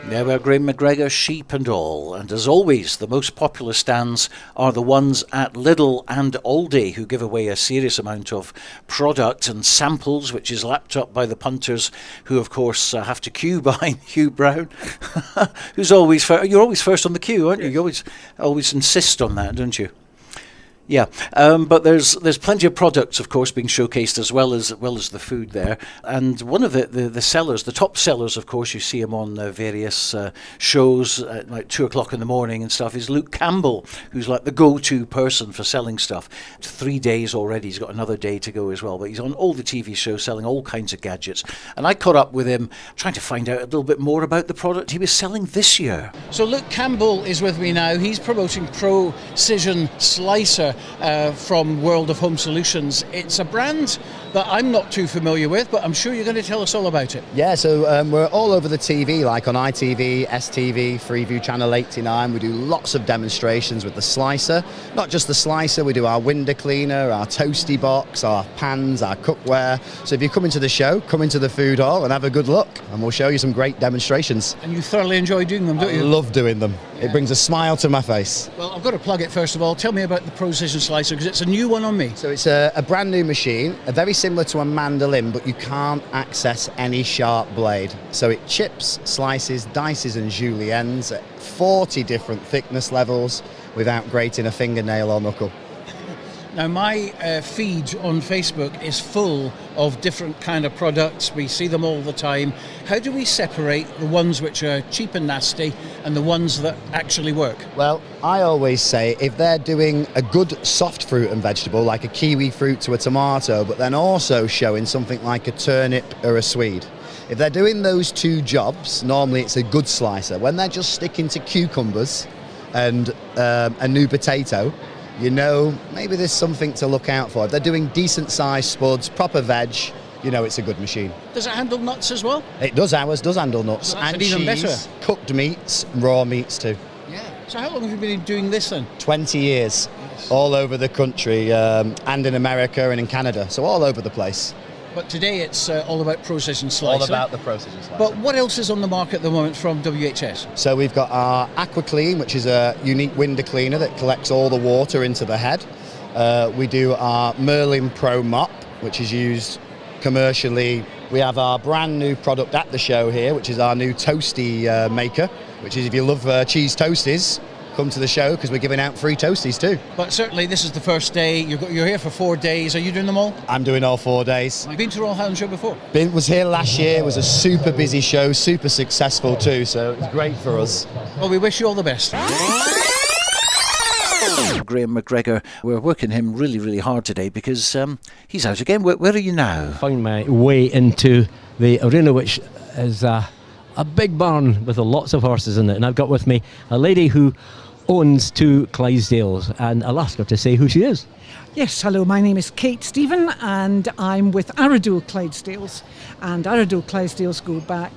There we are, Grahame, MacGregor, sheep and all. And as always, the most popular stands are the ones at Lidl and Aldi, who give away a serious amount of product and samples, which is lapped up by the punters, who, of course, have to queue behind Hugh Brown, who's always first. You're always first on the queue, aren't you? You always insist on that, don't you? Yeah, but there's plenty of products, of course, being showcased as well as the food there. And one of the sellers, the top sellers, of course, you see him on various shows at like 2 o'clock in the morning and stuff, is Luke Campbell, who's like the go-to person for selling stuff. 3 days already, he's got another day to go as well, but he's on all the TV shows selling all kinds of gadgets. And I caught up with him trying to find out a little bit more about the product he was selling this year. So Luke Campbell is with me now. He's promoting Precision Slicer from World of Home Solutions. It's a brand that I'm not too familiar with, but I'm sure you're going to tell us all about it. Yeah, so we're all over the TV, like on ITV, STV, Freeview Channel 89. We do lots of demonstrations with the slicer. Not just the slicer, we do our window cleaner, our toasty box, our pans, our cookware. So if you come into the show, come into the food hall and have a good look, and we'll show you some great demonstrations. And you thoroughly enjoy doing them, don't you? I love doing them. It brings a smile to my face. Well, I've got to plug it first of all. Tell me about the Precision Slicer, because it's a new one on me. So it's a brand new machine, very similar to a mandolin, but you can't access any sharp blade. So it chips, slices, dices and juliennes at 40 different thickness levels without grating a fingernail or knuckle. Now, my feed on Facebook is full of different kind of products. We see them all the time. How do we separate the ones which are cheap and nasty and the ones that actually work? Well, I always say if they're doing a good soft fruit and vegetable, like a kiwi fruit to a tomato, but then also showing something like a turnip or a swede, if they're doing those two jobs, normally it's a good slicer. When they're just sticking to cucumbers and a new potato, you know, maybe there's something to look out for. If they're doing decent sized spuds, proper veg, you know it's a good machine. Does it handle nuts as well? It does, ours does handle nuts. Well, that's and even cheese, better. Cooked meats, raw meats too. Yeah. So how long have you been doing this then? 20 years, all over the country, and in America and in Canada, so all over the place. But today it's all about Precision Slicer. All about the Precision Slicer. But what else is on the market at the moment from WHS? So we've got our Aqua Clean, which is a unique window cleaner that collects all the water into the head. We do our Merlin Pro Mop, which is used commercially. We have our brand new product at the show here, which is our new toasty maker, which is if you love cheese toasties, come to the show because we're giving out free toasties too. But certainly this is the first day. You're here for 4 days. Are you doing them all? I'm doing all 4 days. Have you been to Royal Highland Show before? Was here last year. It was a super busy show, super successful too, so it was great for us. Well, we wish you all the best. Grahame MacGregor, we're working him really, really hard today because he's out again. Where are you now? Found my way into the arena, which is a big barn with lots of horses in it, and I've got with me a lady who owns 2 Clydesdales, and I'll ask her to say who she is. Yes, hello, my name is Kate Stephen and I'm with Arundel Clydesdales, and Arundel Clydesdales go back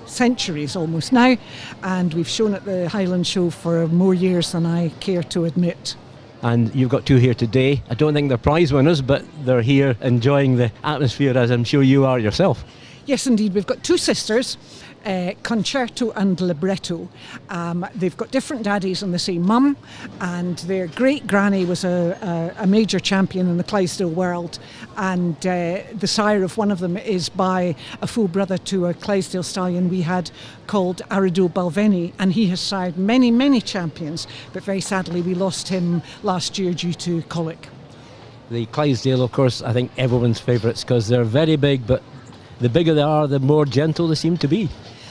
centuries almost now, and we've shown at the Highland Show for more years than I care to admit. And you've got 2 here today. I don't think they're prize winners, but they're here enjoying the atmosphere, as I'm sure you are yourself. Yes, indeed. We've got 2 sisters, Concerto and Libretto. They've got different daddies and the same mum, and their great granny was a major champion in the Clydesdale world, and the sire of one of them is by a full brother to a Clydesdale stallion we had called Arundel Balvenie, and he has sired many, many champions, but very sadly we lost him last year due to colic. The Clydesdale, of course, I think everyone's favourites because they're very big, but the bigger they are, the more gentle they seem to be.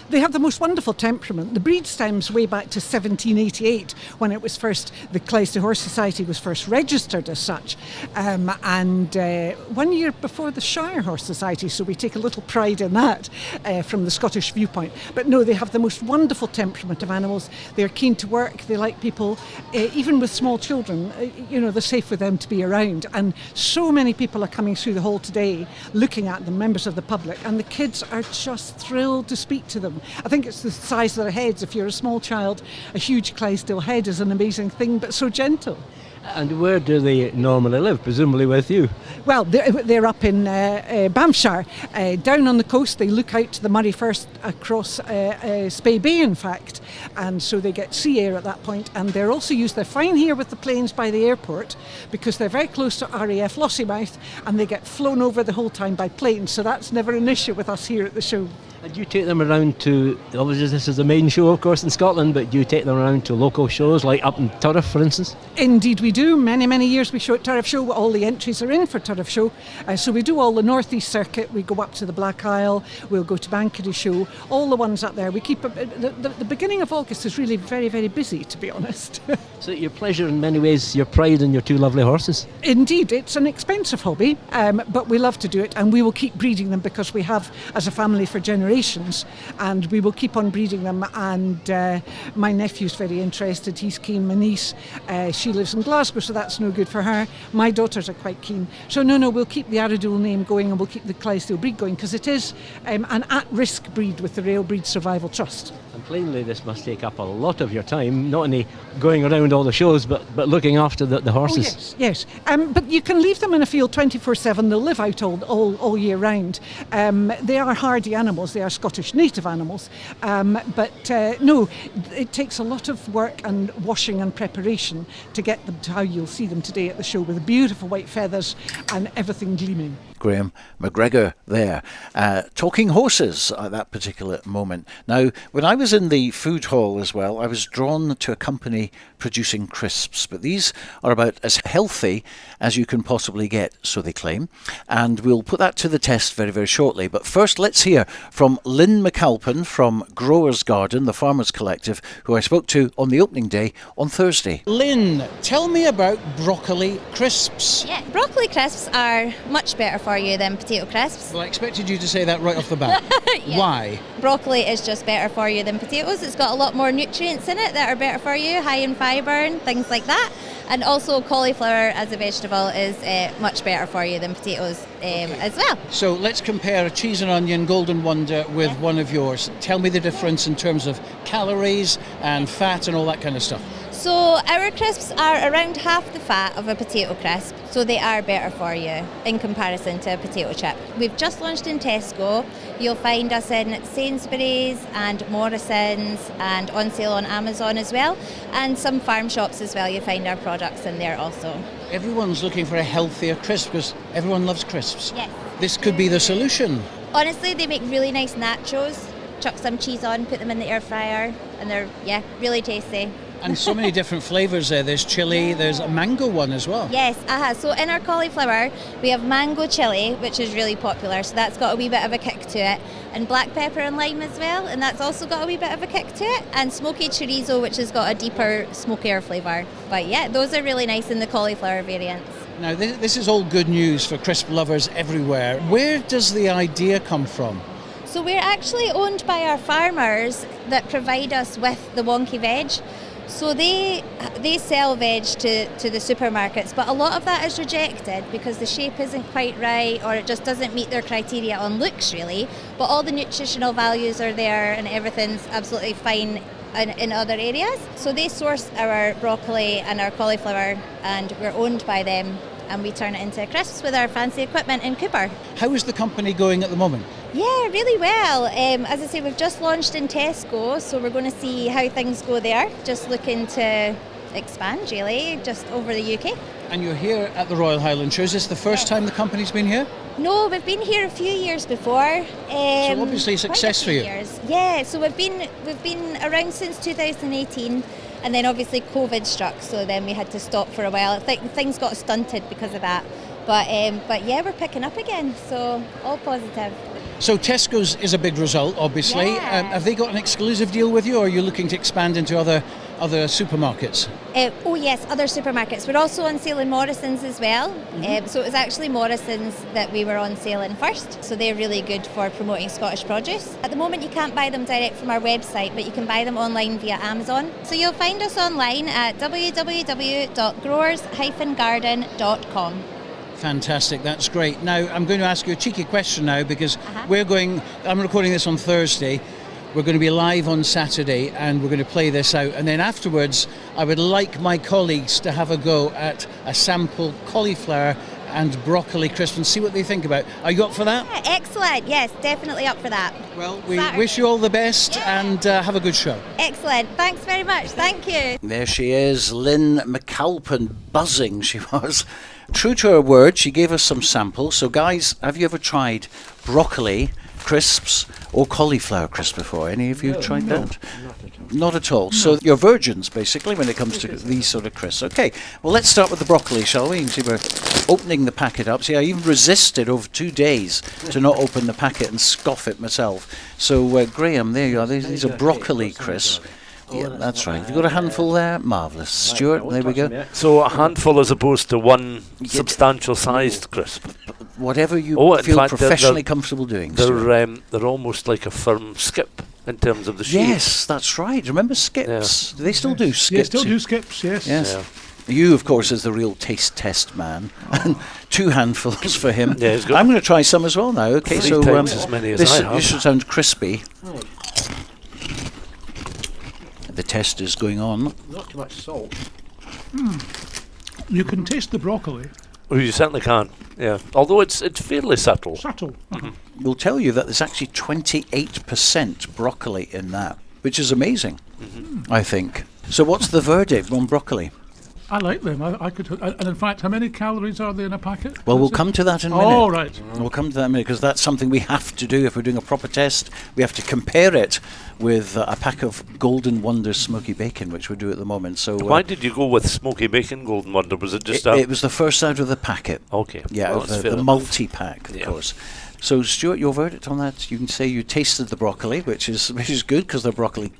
They have the most wonderful temperament. The breed stems way back to 1788 when it was first, the Clydesdale Horse Society was first registered as such, and 1 year before the Shire Horse Society, so we take a little pride in that from the Scottish viewpoint. But no, they have the most wonderful temperament of animals. They're keen to work, they like people, even with small children, they're safe for them to be around. And so many people are coming through the hall today looking at them, members of the public, and the kids are just thrilled to speak to them. I think it's the size of their heads. If you're a small child, a huge Clydesdale head is an amazing thing, but so gentle. And where do they normally live? Presumably with you? Well, they're up in Banffshire, down on the coast. They look out to the Murray Firth across Spey Bay, in fact, and so they get sea air at that point. And they're also used. They're fine here with the planes by the airport because they're very close to RAF Lossiemouth, and they get flown over the whole time by planes. So that's never an issue with us here at the show. And you take them around to, obviously this is the main show of course in Scotland, but do you take them around to local shows like up in Turriff for instance? Indeed we do. Many, many years we show at Turriff Show. All the entries are in for Turriff Show. So we do all the North East circuit. We go up to the Black Isle, we'll go to Bankery Show, all the ones up there. We keep, the beginning of August is really very, very busy, to be honest. So your pleasure in many ways, your pride in your two lovely horses. Indeed, it's an expensive hobby, but we love to do it, and we will keep breeding them because we have as a family for generations, and we will keep on breeding them. And my nephew's very interested, he's keen. My niece, she lives in Glasgow, so that's no good for her. My daughters are quite keen. So no, we'll keep the Arundel name going, and we'll keep the Clydesdale breed going, because it is an at-risk breed with the Rail Breed Survival Trust. And plainly this must take up a lot of your time, not only going around all the shows, but looking after the horses. Oh, yes. But you can leave them in a field 24/7. They'll live out all year round. They are hardy animals. They are Scottish native animals. No, it takes a lot of work and washing and preparation to get them to how you'll see them today at the show, with beautiful white feathers and everything gleaming. Grahame MacGregor there, talking horses at that particular moment. Now, when I was in the food hall as well, I was drawn to a company producing crisps, but these are about as healthy as you can possibly get, so they claim, and we'll put that to the test very, very shortly. But first, let's hear from Lynn McAlpin from Growers Garden, the Farmers Collective, who I spoke to on the opening day on Thursday. Lynn, tell me about broccoli crisps. Yeah, broccoli crisps are much better for you than potato crisps. Well, I expected you to say that right off the bat. Yeah. Why? Broccoli is just better for you than potatoes. It's got a lot more nutrients in it that are better for you, high in fibre and things like that. And also cauliflower as a vegetable is much better for you than potatoes as well. So let's compare a cheese and onion Golden Wonder with one of yours. Tell me the difference in terms of calories and fat and all that kind of stuff. So our crisps are around half the fat of a potato crisp, so they are better for you in comparison to a potato chip. We've just launched in Tesco. You'll find us in Sainsbury's and Morrison's and on sale on Amazon as well, and some farm shops as well. You'll find our products in there also. Everyone's looking for a healthier crisp because everyone loves crisps. Yes. This could be the solution. Honestly, they make really nice nachos. Chuck some cheese on, put them in the air fryer, and they're, really tasty. And so many different flavours there. There's chilli, there's a mango one as well. Yes, so in our cauliflower, we have mango chilli, which is really popular, so that's got a wee bit of a kick to it. And black pepper and lime as well, and that's also got a wee bit of a kick to it. And smoky chorizo, which has got a deeper, smokier flavour. But yeah, those are really nice in the cauliflower variants. Now, this is all good news for crisp lovers everywhere. Where does the idea come from? So we're actually owned by our farmers that provide us with the wonky veg. So they sell veg to the supermarkets, but a lot of that is rejected because the shape isn't quite right, or it just doesn't meet their criteria on looks really. But all the nutritional values are there and everything's absolutely fine in other areas. So they source our broccoli and our cauliflower, and we're owned by them, and we turn it into crisps with our fancy equipment in Cooper. How is the company going at the moment? Yeah, really well. As I say, we've just launched in Tesco, so we're going to see how things go there. Just looking to expand, really, just over the UK. And you're here at the Royal Highland Show. Is this the first time the company's been here? No, we've been here a few years before. So obviously success for you. Years. Yeah, so we've been around since 2018, and then obviously COVID struck, so then we had to stop for a while. I think things got stunted because of that. But yeah, we're picking up again, so all positive. So Tesco's is a big result, obviously. Yeah. Have they got an exclusive deal with you, or are you looking to expand into other supermarkets? Oh yes, other supermarkets. We're also on sale in Morrison's as well. So it was actually Morrison's that we were on sale in first. So they're really good for promoting Scottish produce. At the moment you can't buy them direct from our website, but you can buy them online via Amazon. So you'll find us online at www.growers-garden.com. Fantastic, that's great. Now, I'm going to ask you a cheeky question now, because I'm recording this on Thursday, we're going to be live on Saturday, and we're going to play this out, and then afterwards I would like my colleagues to have a go at a sample cauliflower and broccoli crisp and see what they think about. Are you up for that? Yeah, excellent, yes, definitely up for that. Well, we wish you all the best, and have a good show. Excellent, thanks very much, thank you. There she is, Lynn McAlpin, buzzing she was. True to her word, she gave us some samples. So guys, have you ever tried broccoli crisps or cauliflower crisps before? Any of you tried that? Not at all. So you're virgins, basically, when it comes to these sort of crisps. Okay, well, let's start with the broccoli, shall we? You can see we're opening the packet up. See, I even resisted over 2 days to not open the packet and scoff it myself. So, Grahame, there you are. These are broccoli crisps. Yeah, that's right. You've got a handful there. Marvellous. Stuart, there we go. So a handful as opposed to one substantial sized crisp. Whatever you in feel fact, professionally comfortable doing. They're almost like a firm skip in terms of the shape. Yes, that's right. Remember skips? Do they still do skips? They still do skips, yes. Yes. You, of course, is the real taste test man. And 2 handfuls for him. Yeah, he's good. I'm going to try some as well now. Okay, 3 so times as many as I have. This should sound crispy. The test is going on. Not too much salt. You can taste the broccoli. Oh, you certainly can. Yeah, although it's fairly subtle. Subtle. We'll tell you that there's actually 28% broccoli in that, which is amazing, I think. So what's the verdict on broccoli? I like them. I could, and in fact, how many calories are there in a packet? Well, we'll come to that in a minute. Oh, right. We'll come to that in a minute, because that's something we have to do if we're doing a proper test. We have to compare it with a pack of Golden Wonder Smoky Bacon, which we do at the moment. So why did you go with Smoky Bacon Golden Wonder? Was it just it was the first out of the packet. Okay. Yeah, well, the multi-pack, of course. So, Stuart, your verdict on that? You can say you tasted the broccoli, which is good, because they're broccoli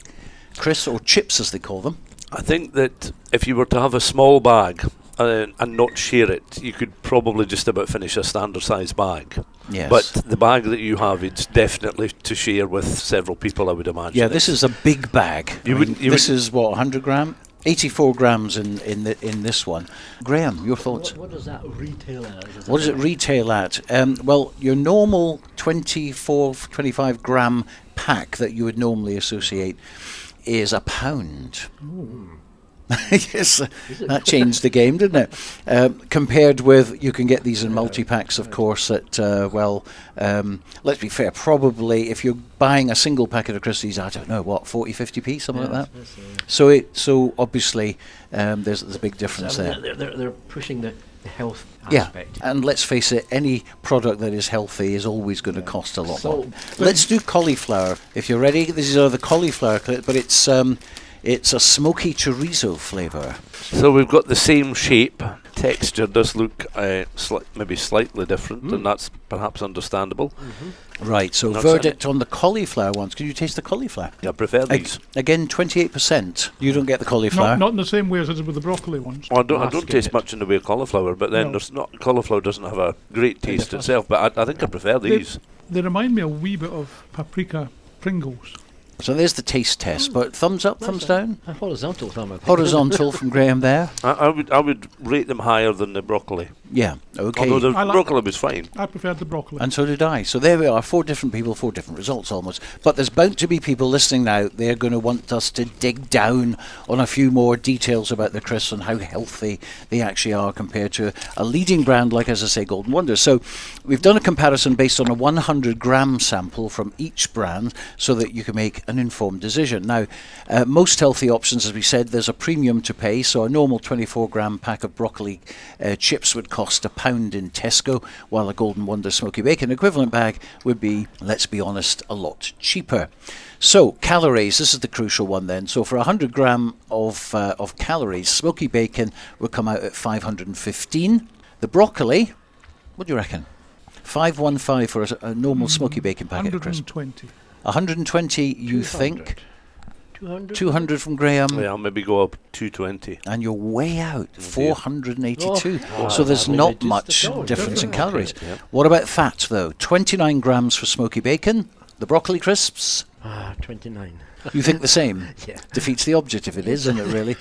crisps, or chips as they call them. I think that if you were to have a small bag and not share it, you could probably just about finish a standard size bag. Yes. But the bag that you have, it's definitely to share with several people, I would imagine. Yeah, this is a big bag. This is what, 100 gram? 84 grams in this one. Grahame, your thoughts? What does that retail at? What does it retail at? Well, your normal 24, 25 gram pack that you would normally associate is £1. Yes, that changed the game, didn't it? Compared with, you can get these in multi-packs, of course, at, let's be fair, probably if you're buying a single packet of crisps, I don't know, what, 40, 50p, something like that? So obviously, there's a big difference there. They're pushing the health Yeah, aspect. and let's face it, any product that is healthy is always going to cost a lot more. Let's do cauliflower. If you're ready, this is the cauliflower clip, but it's a smoky chorizo flavour. So we've got the same shape. Texture does look maybe slightly different, and that's perhaps understandable. Right, so verdict on the cauliflower ones. Can you taste the cauliflower? Yeah, I prefer these. Again, 28%. You don't get the cauliflower. Not in the same way as it is with the broccoli ones. Well, I don't taste much in the way of cauliflower, but then cauliflower doesn't have a great taste itself, but I think I prefer these. They remind me a wee bit of paprika Pringles. So there's the taste test, but thumbs up, thumbs down? A horizontal thumb. Horizontal from Grahame there. I would rate them higher than the broccoli. Yeah, okay. Although the broccoli was fine. I preferred the broccoli. And so did I. So there we are, 4 different people, 4 different results almost. But there's bound to be people listening now, they're going to want us to dig down on a few more details about the crisps and how healthy they actually are compared to a leading brand like, as I say, Golden Wonder. So we've done a comparison based on a 100 gram sample from each brand so that you can make an informed decision. Now, most healthy options, as we said, there's a premium to pay. So a normal 24 gram pack of broccoli chips would cost £1 in Tesco, while a Golden Wonder Smoky Bacon equivalent bag would be, let's be honest, a lot cheaper. So calories, this is the crucial one then. So for 100 gram of calories, Smoky Bacon would come out at 515. The broccoli, what do you reckon? 515 for a normal Smoky Bacon packet of crisps. 120. 120, you 200. think? 200? 200 from Grahame. Yeah, I'll maybe go up 220. And you're way out, 482. Oh. So there's not much difference in calories. What about fat, though? 29 grams for Smoky Bacon. The broccoli crisps? 29. You think the same? Yeah. Defeats the object if it is, isn't it, really?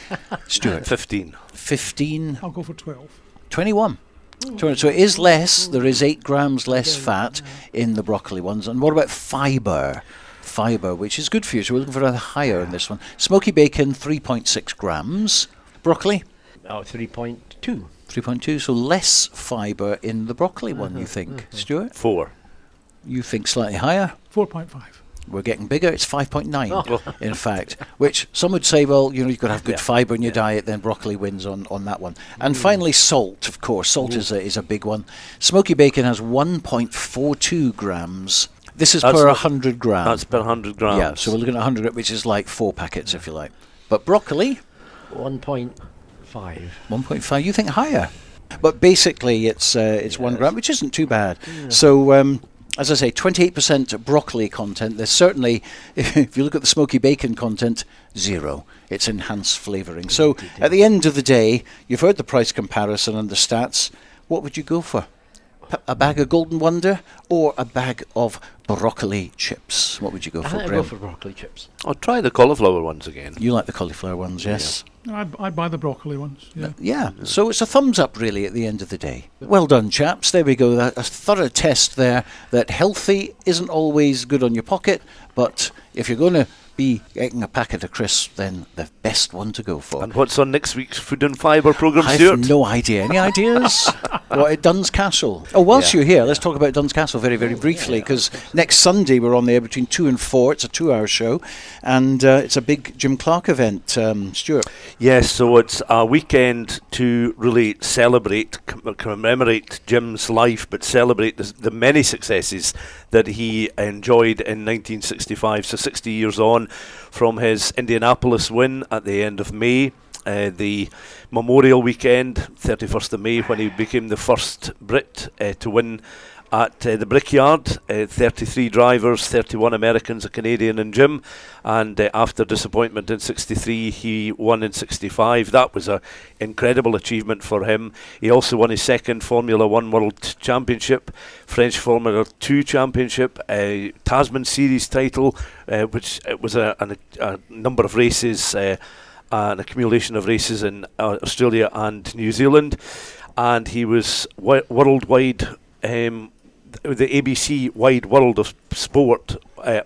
Stuart? 15. 15? I'll go for 12. 21. So it is less. There is 8 grams less fat in the broccoli ones. And what about fibre? Fibre, which is good for you. So we're looking for a higher in this one. Smoky Bacon, 3.6 grams. Broccoli? 3.2. 3.2, so less fibre in the broccoli one, you think, Stuart? 4. You think slightly higher? 4.5. We're getting bigger. It's 5.9, in fact, which some would say, well, you've got to have good fibre in your diet, then broccoli wins on that one. And finally, salt, of course. Salt is a big one. Smoky Bacon has 1.42 grams. This is per 100 grams. That's per 100 grams. Yeah, so we're looking at 100, which is like 4 packets, if you like. But broccoli? 1.5. 1.5. You think higher? But basically, it's 1 gram, which isn't too bad. So as I say, 28% broccoli content. There's certainly, if you look at the smoky bacon content, 0. It's enhanced flavouring. So at the end of the day, you've heard the price comparison and the stats. What would you go for? A bag of Golden Wonder or a bag of broccoli chips? What would you go for, I'd Graham? go for broccoli chips. I'll try the cauliflower ones again. You like the cauliflower ones, yes? I'd buy the broccoli ones. Yeah, so it's a thumbs up really at the end of the day. Well done, chaps. There we go. A thorough test there that healthy isn't always good on your pocket, but if you're going to be eating a packet of crisps, then the best one to go for. And what's on next week's Food and Fibre programme, I Stuart? have no idea. Any ideas? What at Duns Castle? Oh, whilst you're here, let's talk about Duns Castle very, very briefly, because next Sunday we're on there between 2 and 4. It's a 2-hour show, and it's a big Jim Clark event. Stuart? Yes, so it's a weekend to really celebrate, commemorate Jim's life, but celebrate the many successes that he enjoyed in 1965, so 60 years on from his Indianapolis win at the end of May. The Memorial Weekend, 31st of May, when he became the first Brit to win at the Brickyard. 33 drivers, 31 Americans, a Canadian and Jim. And after disappointment in 63, he won in 65. That was an incredible achievement for him. He also won his second Formula 1 World Championship, French Formula 2 Championship, a Tasman Series title, which was a number of races, an accumulation of races in Australia and New Zealand. And he was worldwide, the ABC Wide World of Sport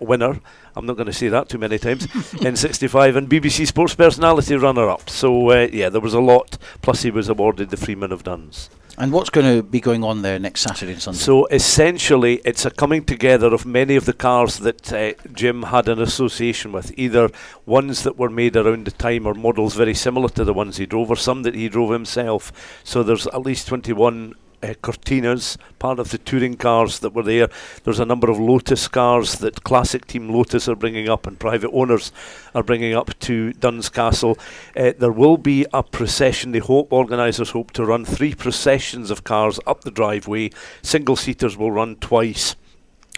winner. I'm not going to say that too many times. In 65, and BBC Sports Personality runner-up. So there was a lot. Plus he was awarded the Freeman of Duns. And what's going to be going on there next Saturday and Sunday? So essentially, it's a coming together of many of the cars that Jim had an association with, either ones that were made around the time or models very similar to the ones he drove, or some that he drove himself. So there's at least 21 Cortinas, part of the touring cars that were there. There's a number of Lotus cars that Classic Team Lotus are bringing up and private owners are bringing up to Duns Castle. There will be a procession. Organisers hope to run 3 processions of cars up the driveway. Single seaters will run twice,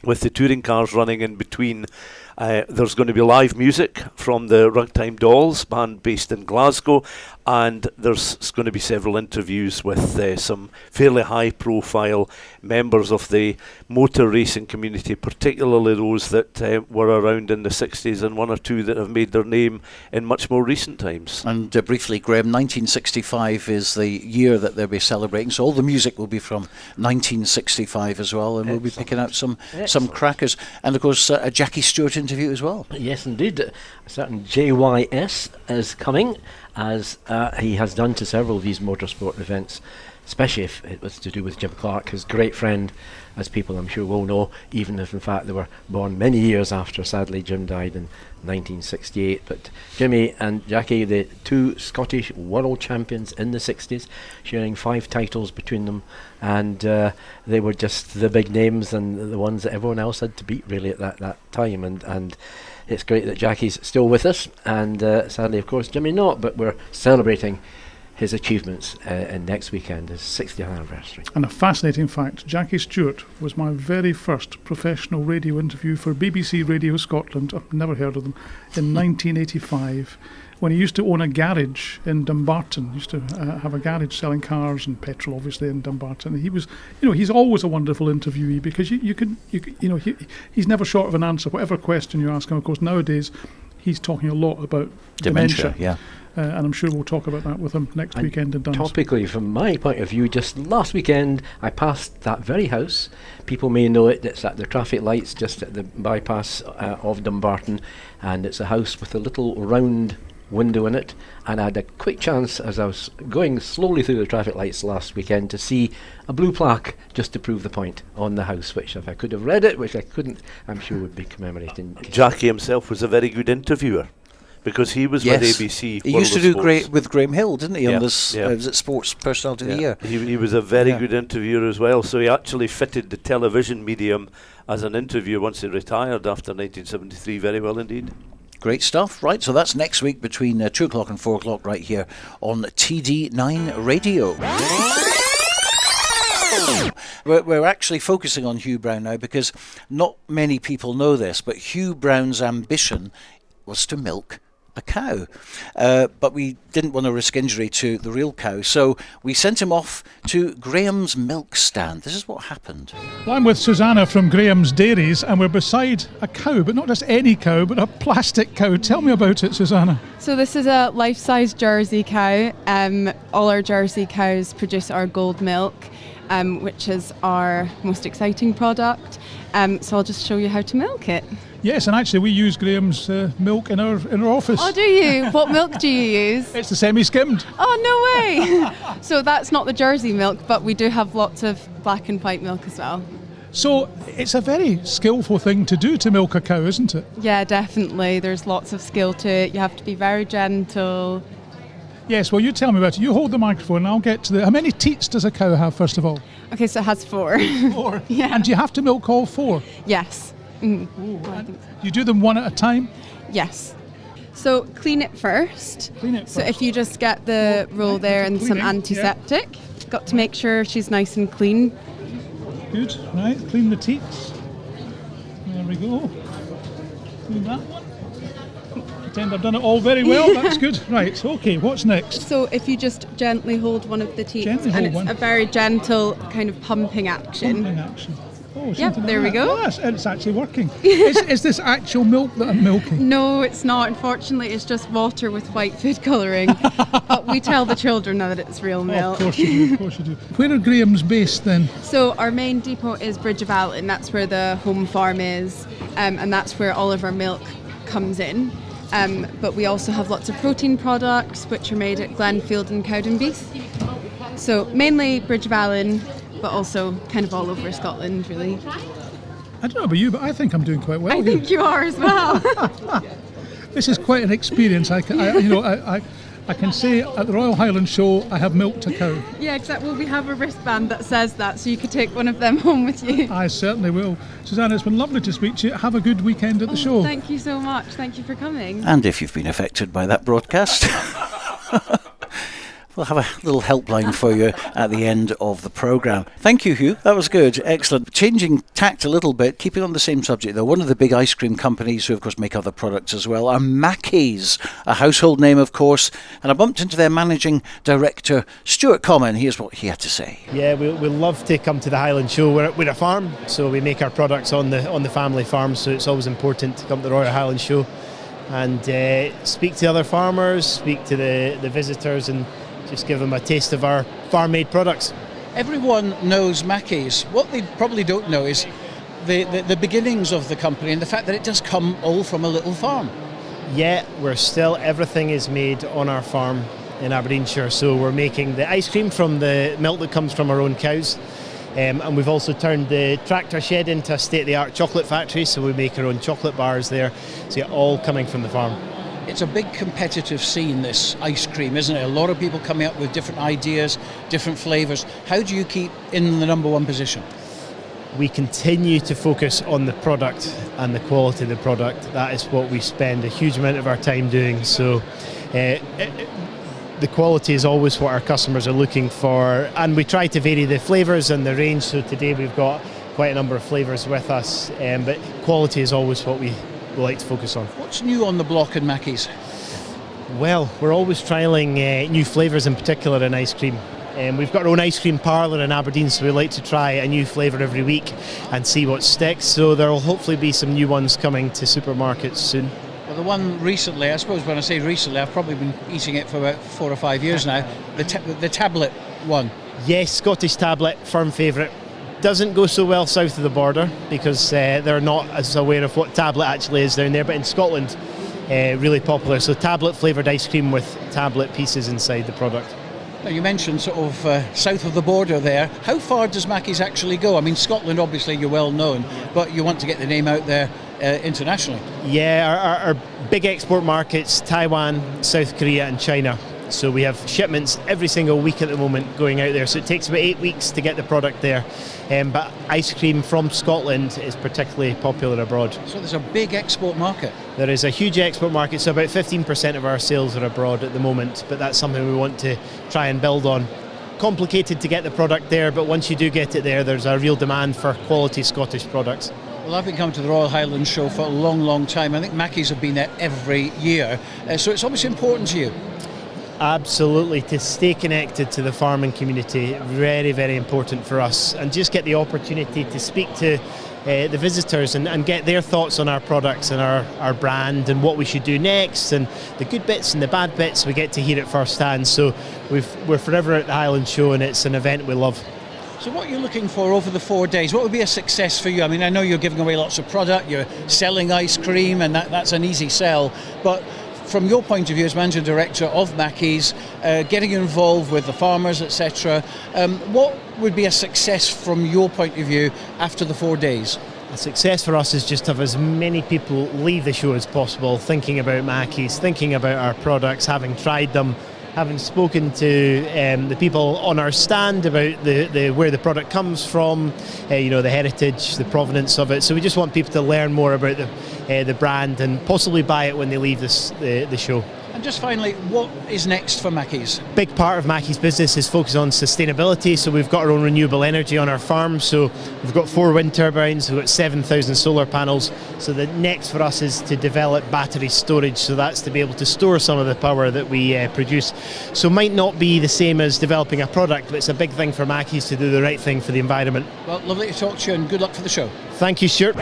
with the touring cars running in between. There's going to be live music from the Ragtime Dolls band based in Glasgow, and there's going to be several interviews with some fairly high profile members of the motor racing community, particularly those that were around in the 60s, and 1 or 2 that have made their name in much more recent times. And briefly, Graham, 1965 is the year that they'll be celebrating, so all the music will be from 1965 as well, and we'll be picking out some crackers. And of course a Jackie Stewart interview as well. Yes, indeed. A certain JYS is coming, as he has done to several of these motorsport events, especially if it was to do with Jim Clark, his great friend, as people I'm sure will know, even if in fact they were born many years after, sadly, Jim died in 1968. But Jimmy and Jackie, the 2 Scottish world champions in the 60s, sharing 5 titles between them, and they were just the big names and the ones that everyone else had to beat really at that time. And it's great that Jackie's still with us, and sadly, of course, Jimmy not, but we're celebrating his achievements in next weekend, his 60th anniversary. And a fascinating fact, Jackie Stewart was my very first professional radio interview for BBC Radio Scotland, I've never heard of them, in 1985, when he used to own a garage in Dumbarton. He used to have a garage selling cars and petrol, obviously, in Dumbarton. And he was, he's always a wonderful interviewee, because he's never short of an answer, whatever question you ask him. Of course, nowadays, he's talking a lot about dementia. Yeah. And I'm sure we'll talk about that with him next weekend in Duns. Topically, from my point of view, just last weekend I passed that very house. People may know it, it's at the traffic lights just at the bypass of Dumbarton, and it's a house with a little round window in it, and I had a quick chance as I was going slowly through the traffic lights last weekend to see a blue plaque just to prove the point on the house, which if I could have read it, which I couldn't, I'm sure would be commemorating. Jackie himself was a very good interviewer, because he was with ABC. He used to do great with Grahame Hill, didn't he? Yeah. On this, was it Sports Personality of the Year? He was a very good interviewer as well. So he actually fitted the television medium as an interviewer once he retired after 1973 very well indeed. Great stuff. Right, so that's next week between 2 o'clock and 4 o'clock right here on TD9 Radio. We're actually focusing on Hugh Brown now because not many people know this, but Hugh Brown's ambition was to milk a cow. But we didn't want to risk injury to the real cow, so we sent him off to Grahame's milk stand. This is what happened. Well, I'm with Susanna from Grahame's Dairies, and we're beside a cow, but not just any cow, but a plastic cow. Tell me about it, Susanna. So this is a life-size Jersey cow. All our Jersey cows produce our gold milk, which is our most exciting product. So I'll just show you how to milk it. Yes, and actually we use Grahame's milk in our office. Oh, do you? What milk do you use? It's the semi-skimmed. Oh, no way! So that's not the Jersey milk, but we do have lots of black and white milk as well. So it's a very skillful thing to do, to milk a cow, isn't it? Yeah, definitely. There's lots of skill to it. You have to be very gentle. Yes, well, you tell me about it. You hold the microphone and I'll get to how many teats does a cow have, first of all? Okay, so it has 4. 4? Yeah. And do you have to milk all 4? Yes. Do you do them one at a time? Yes. So clean it first. Clean it So first. if you just get the roll there and some Cleaning, antiseptic, got to make sure she's nice and clean. Good, right, clean the teats. There we go. Clean that one. Pretend I've done it all very well, that's good. Right, okay, what's next? So if you just gently hold one of the teats, Gently and hold it's one. a very gentle kind of pumping action. Pumping action. Oh, Yep, something there like we that. go. Oh, it's actually working. Is this actual milk that I'm milking? No, it's not. Unfortunately, it's just water with white food colouring. But we tell the children now that it's real milk. Of course you do, of course you do. Where are Grahame's based then? So our main depot is Bridge of Alton. That's where the home farm is, and that's where all of our milk comes in. But we also have lots of protein products which are made at Glenfield and Cowdenbeath. So mainly Bridge of Alton, but also kind of all over Scotland, really. I don't know about you, but I think I'm doing quite well I here. think you are as well. This is quite an experience. I can say at the Royal Highland Show I have milked a cow. Yeah, exactly. Well, we have a wristband that says that, so you could take one of them home with you. I certainly will. Susanna, it's been lovely to speak to you. Have a good weekend at the show. Thank you so much. Thank you for coming. And if you've been affected by that broadcast, we'll have a little helpline for you at the end of the programme. Thank you, Hugh. That was good. Excellent. Changing tact a little bit, keeping on the same subject though, one of the big ice cream companies who of course make other products as well are Mackie's, a household name of course, and I bumped into their managing director, Stuart Cameron. Here's what he had to say. Yeah, we love to come to the Highland Show. We're a farm, so we make our products on the family farm, so it's always important to come to the Royal Highland Show and speak to other farmers, speak to the visitors, and just give them a taste of our farm-made products. Everyone knows Mackie's. What they probably don't know is the beginnings of the company and the fact that it does come all from a little farm. Yeah, everything is made on our farm in Aberdeenshire, so we're making the ice cream from the milk that comes from our own cows, and we've also turned the tractor shed into a state-of-the-art chocolate factory, so we make our own chocolate bars there, so yeah, all coming from the farm. It's a big competitive scene, this ice cream, isn't it? A lot of people coming up with different ideas, different flavours. How do you keep in the number one position? We continue to focus on the product and the quality of the product. That is what we spend a huge amount of our time doing. So the quality is always what our customers are looking for, and we try to vary the flavours and the range. So today we've got quite a number of flavours with us, but quality is always what we like to focus on. What's new on the block in Mackie's? Well, we're always trialling new flavours, in particular in ice cream. We've got our own ice cream parlour in Aberdeen, so we like to try a new flavour every week and see what sticks. So there will hopefully be some new ones coming to supermarkets soon. Well, the one recently, I suppose when I say recently, I've probably been eating it for about 4 or 5 years now, the tablet one. Yes, Scottish tablet, firm favourite. Doesn't go so well south of the border because they're not as aware of what tablet actually is down there, but in Scotland, really popular. So tablet flavoured ice cream with tablet pieces inside the product. Now you mentioned sort of south of the border there. How far does Mackie's actually go? I mean, Scotland, obviously, you're well known, but you want to get the name out there internationally. Yeah, our big export markets, Taiwan, South Korea and China. So we have shipments every single week at the moment going out there. So it takes about 8 weeks to get the product there. But ice cream from Scotland is particularly popular abroad. So there's a big export market. There is a huge export market. So about 15% of our sales are abroad at the moment. But that's something we want to try and build on. complicated to get the product there, but once you do get it there, there's a real demand for quality Scottish products. Well, I've been coming to the Royal Highland Show for a long, long time. I think Mackie's have been there every year, so it's obviously important to you. Absolutely, to stay connected to the farming community, very, very important for us, and just get the opportunity to speak to the visitors and get their thoughts on our products and our brand and what we should do next, and the good bits and the bad bits we get to hear it firsthand. So we're forever at the Highland Show, and it's an event we love. So what are you looking for over the 4 days? What would be a success for you? I mean, I know you're giving away lots of product, you're selling ice cream, and that's an easy sell, but from your point of view as Managing Director of Mackie's, getting involved with the farmers, etc., what would be a success from your point of view after the 4 days? A success for us is just to have as many people leave the show as possible thinking about Mackie's, thinking about our products, having tried them, having spoken to the people on our stand about the where the product comes from, the heritage, the provenance of it. So we just want people to learn more about the brand and possibly buy it when they leave the show. And just finally, what is next for Mackie's? Big part of Mackie's business is focused on sustainability, so we've got our own renewable energy on our farm. So we've got 4 wind turbines, we've got 7,000 solar panels. So the next for us is to develop battery storage, so that's to be able to store some of the power that we produce. So might not be the same as developing a product, but it's a big thing for Mackie's to do the right thing for the environment. Well, lovely to talk to you, and good luck for the show. Thank you, Stuart.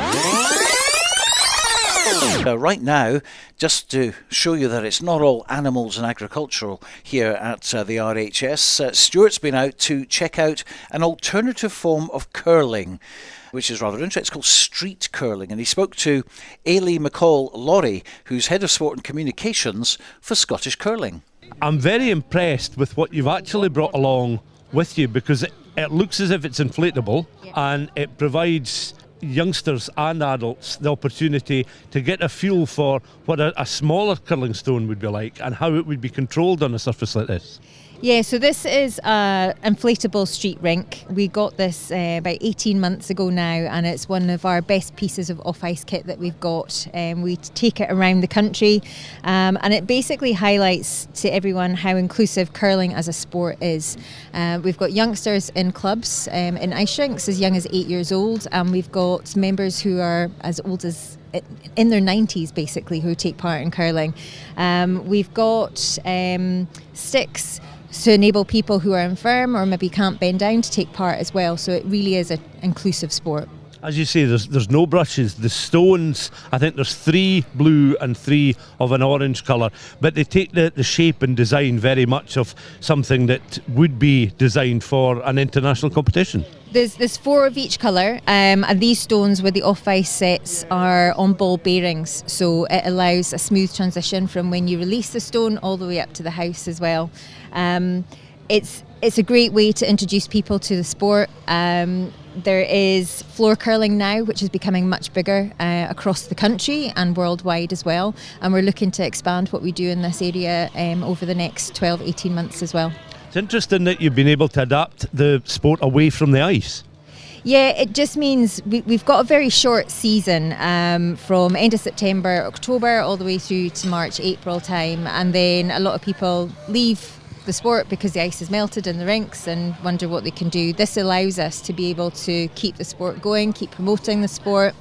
Right now, just to show you that it's not all animals and agricultural here at the RHS, Stuart's been out to check out an alternative form of curling, which is rather interesting. It's called street curling, and he spoke to Ailey McCall-Laurie, who's Head of Sport and Communications for Scottish Curling. I'm very impressed with what you've actually brought along with you, because it looks as if it's inflatable, and it provides youngsters and adults the opportunity to get a feel for what a smaller curling stone would be like and how it would be controlled on a surface like this. Yeah, so this is an inflatable street rink. We got this about 18 months ago now, and it's one of our best pieces of off-ice kit that we've got. We take it around the country, and it basically highlights to everyone how inclusive curling as a sport is. We've got youngsters in clubs, in ice rinks as young as 8 years old, and we've got members who are as old as in their 90s basically who take part in curling. We've got sticks to enable people who are infirm or maybe can't bend down to take part as well. So it really is an inclusive sport. As you say, there's no brushes. The stones, I think there's 3 blue and 3 of an orange colour, but they take the shape and design very much of something that would be designed for an international competition. There's 4 of each colour, and these stones with the off-ice sets are on ball bearings, so it allows a smooth transition from when you release the stone all the way up to the house as well. It's a great way to introduce people to the sport. There is floor curling now, which is becoming much bigger across the country and worldwide as well, and we're looking to expand what we do in this area over the next 12-18 months as well. It's interesting that you've been able to adapt the sport away from the ice. Yeah, it just means we've got a very short season from end of September, October, all the way through to March, April time, and then a lot of people leave the sport because the ice is melted in the rinks and wonder what they can do. This allows us to be able to keep the sport going, keep promoting the sport,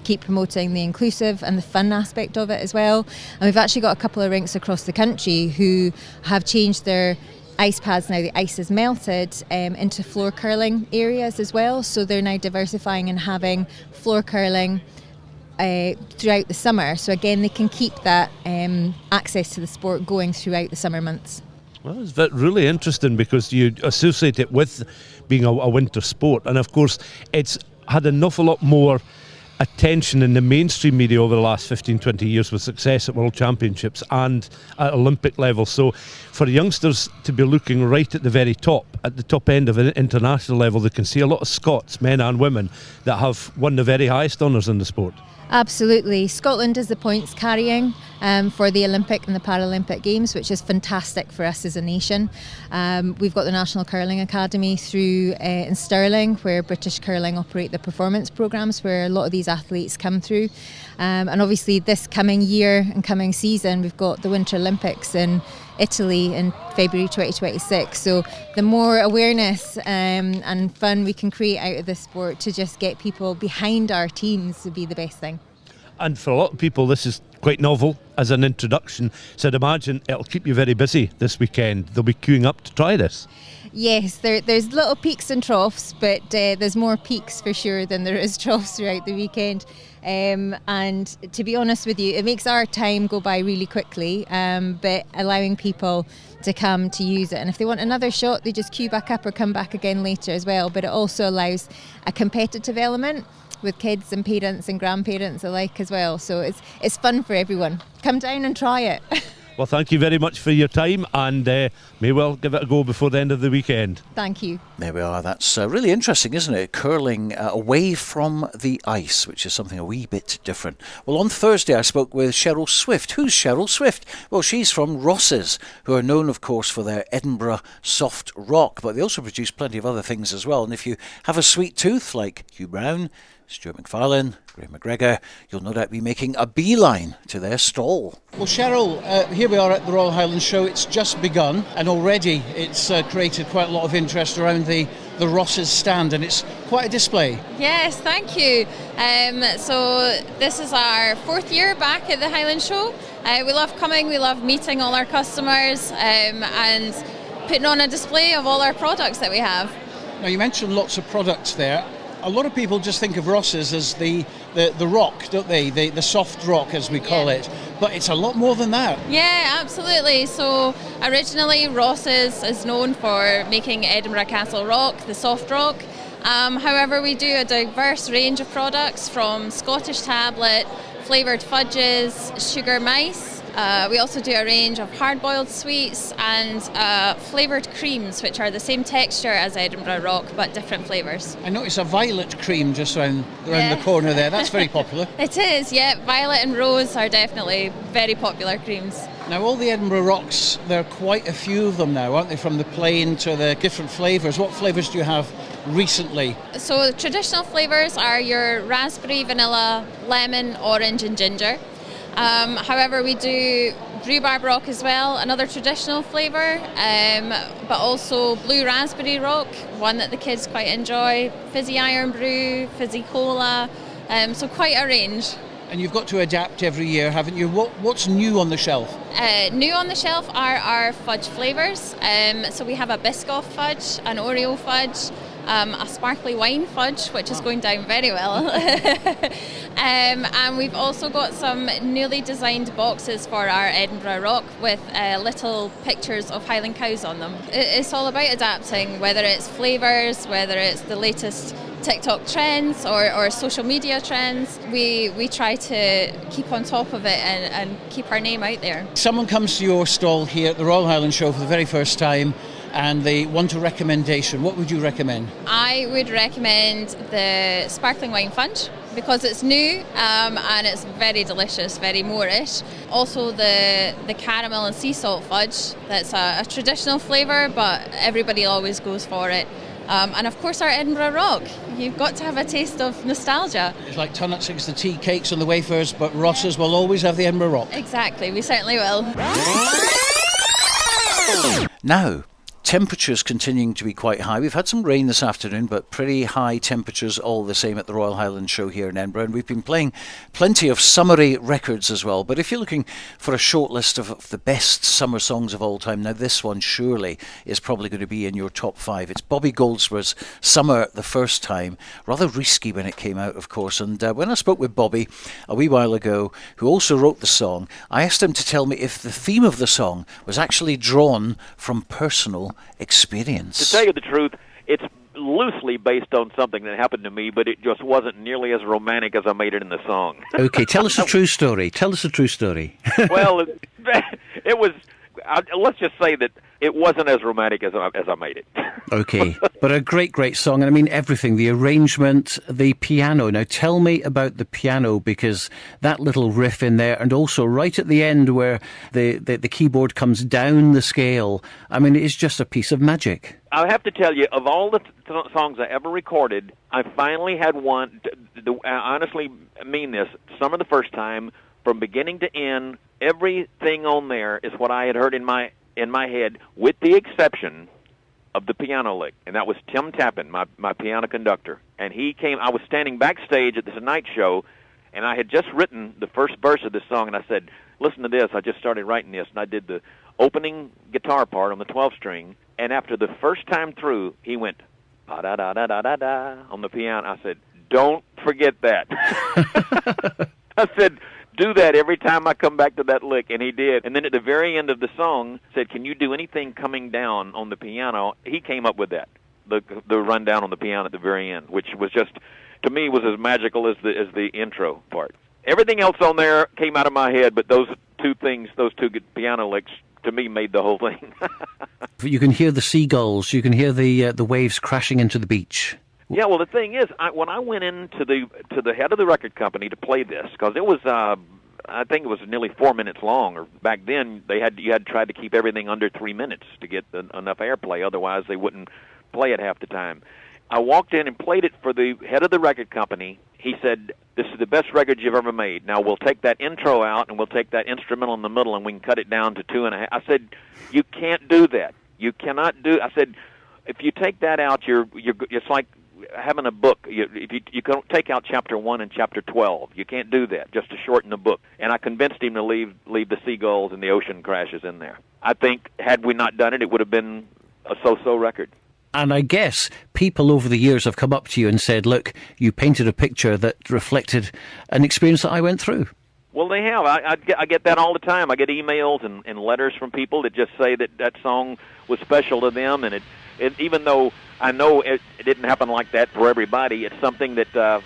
keep promoting the inclusive and the fun aspect of it as well. And we've actually got a couple of rinks across the country who have changed their ice pads, now the ice is melted, into floor curling areas as well. So they're now diversifying and having floor curling throughout the summer. So again, they can keep that access to the sport going throughout the summer months. Well, it's really interesting because you associate it with being a winter sport, and of course it's had an awful lot more attention in the mainstream media over the last 15-20 years with success at World Championships and at Olympic level. So for youngsters to be looking right at the top end of an international level, they can see a lot of Scots, men and women, that have won the very highest honours in the sport. Absolutely. Scotland is the points carrying for the Olympic and the Paralympic Games, which is fantastic for us as a nation. We've got the National Curling Academy through in Stirling, where British Curling operate the performance programmes, where a lot of these athletes come through. And obviously this coming year and coming season, we've got the Winter Olympics in Italy in February 2026. So the more awareness and fun we can create out of this sport to just get people behind our teams would be the best thing. And for a lot of people, this is quite novel as an introduction. So I'd imagine it'll keep you very busy this weekend. They'll be queuing up to try this. Yes, there's little peaks and troughs, but there's more peaks for sure than there is troughs throughout the weekend. And to be honest with you, it makes our time go by really quickly, but allowing people to come to use it. And if they want another shot, they just queue back up or come back again later as well. But it also allows a competitive element with kids and parents and grandparents alike as well. So it's fun for everyone. Come down and try it. Well, thank you very much for your time, and may well give it a go before the end of the weekend. Thank you. There we are. That's really interesting, isn't it? Curling away from the ice, which is something a wee bit different. Well, on Thursday I spoke with Cheryl Swift. Who's Cheryl Swift? Well, she's from Ross's, who are known, of course, for their Edinburgh soft rock, but they also produce plenty of other things as well. And if you have a sweet tooth like Hugh Brown, Stuart McFarlane, Grahame MacGregor, you'll no doubt be making a beeline to their stall. Well, Cheryl, here we are at the Royal Highland Show. It's just begun, and already it's created quite a lot of interest around the Ross's stand, and it's quite a display. Yes, thank you. So this is our 4th year back at the Highland Show. We love coming, we love meeting all our customers and putting on a display of all our products that we have. Now, you mentioned lots of products there. A lot of people just think of Ross's as the rock, don't they? The soft rock, as we call it. But it's a lot more than that. Yeah, absolutely. So originally Ross's is known for making Edinburgh Castle rock, the soft rock. However, we do a diverse range of products, from Scottish tablet, flavoured fudges, sugar mice. We also do a range of hard-boiled sweets and flavoured creams, which are the same texture as Edinburgh Rock but different flavours. I notice a violet cream just around the corner there. That's very popular. It is, yeah. Violet and rose are definitely very popular creams. Now, all the Edinburgh Rocks, there are quite a few of them now, aren't they? From the plain to the different flavours. What flavours do you have recently? So the traditional flavours are your raspberry, vanilla, lemon, orange and ginger. However, we do rhubarb rock as well, another traditional flavour, but also blue raspberry rock, one that the kids quite enjoy, fizzy iron brew, fizzy cola, so quite a range. And you've got to adapt every year, haven't you? What's new on the shelf? New on the shelf are our fudge flavours. So we have a Biscoff fudge, an Oreo fudge, a sparkly wine fudge, which is going down very well. And we've also got some newly designed boxes for our Edinburgh Rock with little pictures of Highland cows on them. It's all about adapting, whether it's flavours, whether it's the latest TikTok trends or social media trends. We try to keep on top of it and keep our name out there. Someone comes to your stall here at the Royal Highland Show for the very first time and they want a recommendation. What would you recommend? I would recommend the sparkling wine fudge because it's new and it's very delicious, very Moorish. Also the caramel and sea salt fudge, that's a traditional flavour but everybody always goes for it. And of course our Edinburgh Rock. You've got to have a taste of nostalgia. It's like Tunnock's, the tea cakes and the wafers, but Ross's will always have the Edinburgh Rock. Exactly, we certainly will. Now, temperatures continuing to be quite high. We've had some rain this afternoon, but pretty high temperatures all the same at the Royal Highland Show here in Edinburgh. And we've been playing plenty of summery records as well. But if you're looking for a short list of the best summer songs of all time, now this one surely is probably going to be in your top 5. It's Bobby Goldsboro's Summer the First Time. Rather risky when it came out, of course. And when I spoke with Bobby a wee while ago, who also wrote the song, I asked him to tell me if the theme of the song was actually drawn from personal experience. To tell you the truth, it's loosely based on something that happened to me, but it just wasn't nearly as romantic as I made it in the song. Okay, tell us a true story. Tell us a true story. Well, it was, let's just say that it wasn't as romantic as I made it. Okay, but a great song, and I mean everything, the arrangement, the piano. Now tell me about the piano, because that little riff in there, and also right at the end where the keyboard comes down the scale, I mean, it's just a piece of magic. I have to tell you, of all the songs I ever recorded, I finally had one, I honestly mean this, Summer the First Time, from beginning to end, everything on there is what I had heard in my head, with the exception of the piano lick, and that was Tim Tappan, my piano conductor. And he came, I was standing backstage at this night show, and I had just written the first verse of this song, and I said, listen to this, I just started writing this, and I did the opening guitar part on the 12-string, and after the first time through, he went, pa-da-da-da-da-da-da, on the piano. I said, don't forget that. I said, do that every time I come back to that lick, and he did. And then at the very end of the song, said, can you do anything coming down on the piano? He came up with that, the rundown on the piano at the very end, which was just, to me, was as magical as the intro part. Everything else on there came out of my head, but those two things, those two good piano licks, to me, made the whole thing. You can hear the seagulls, you can hear the waves crashing into the beach. Yeah, well, the thing is, when I went into the head of the record company to play this, because it was, I think it was nearly 4 minutes long. Or back then, you had to try to keep everything under 3 minutes to get enough airplay. Otherwise, they wouldn't play it half the time. I walked in and played it for the head of the record company. He said, this is the best record you've ever made. Now, we'll take that intro out, and we'll take that instrumental in the middle, and we can cut it down to 2.5. I said, you can't do that. You cannot do. I said, if you take that out, it's like having a book. If you don't take out chapter 1 and chapter 12, you can't do that, just to shorten the book. And I convinced him to leave the seagulls and the ocean crashes in there. I think, had we not done it, it would have been a so-so record. And I guess people over the years have come up to you and said, look, you painted a picture that reflected an experience that I went through. Well, they have. I get that all the time. I get emails and letters from people that just say that song was special to them, and it even though I know it didn't happen like that for everybody, it's something that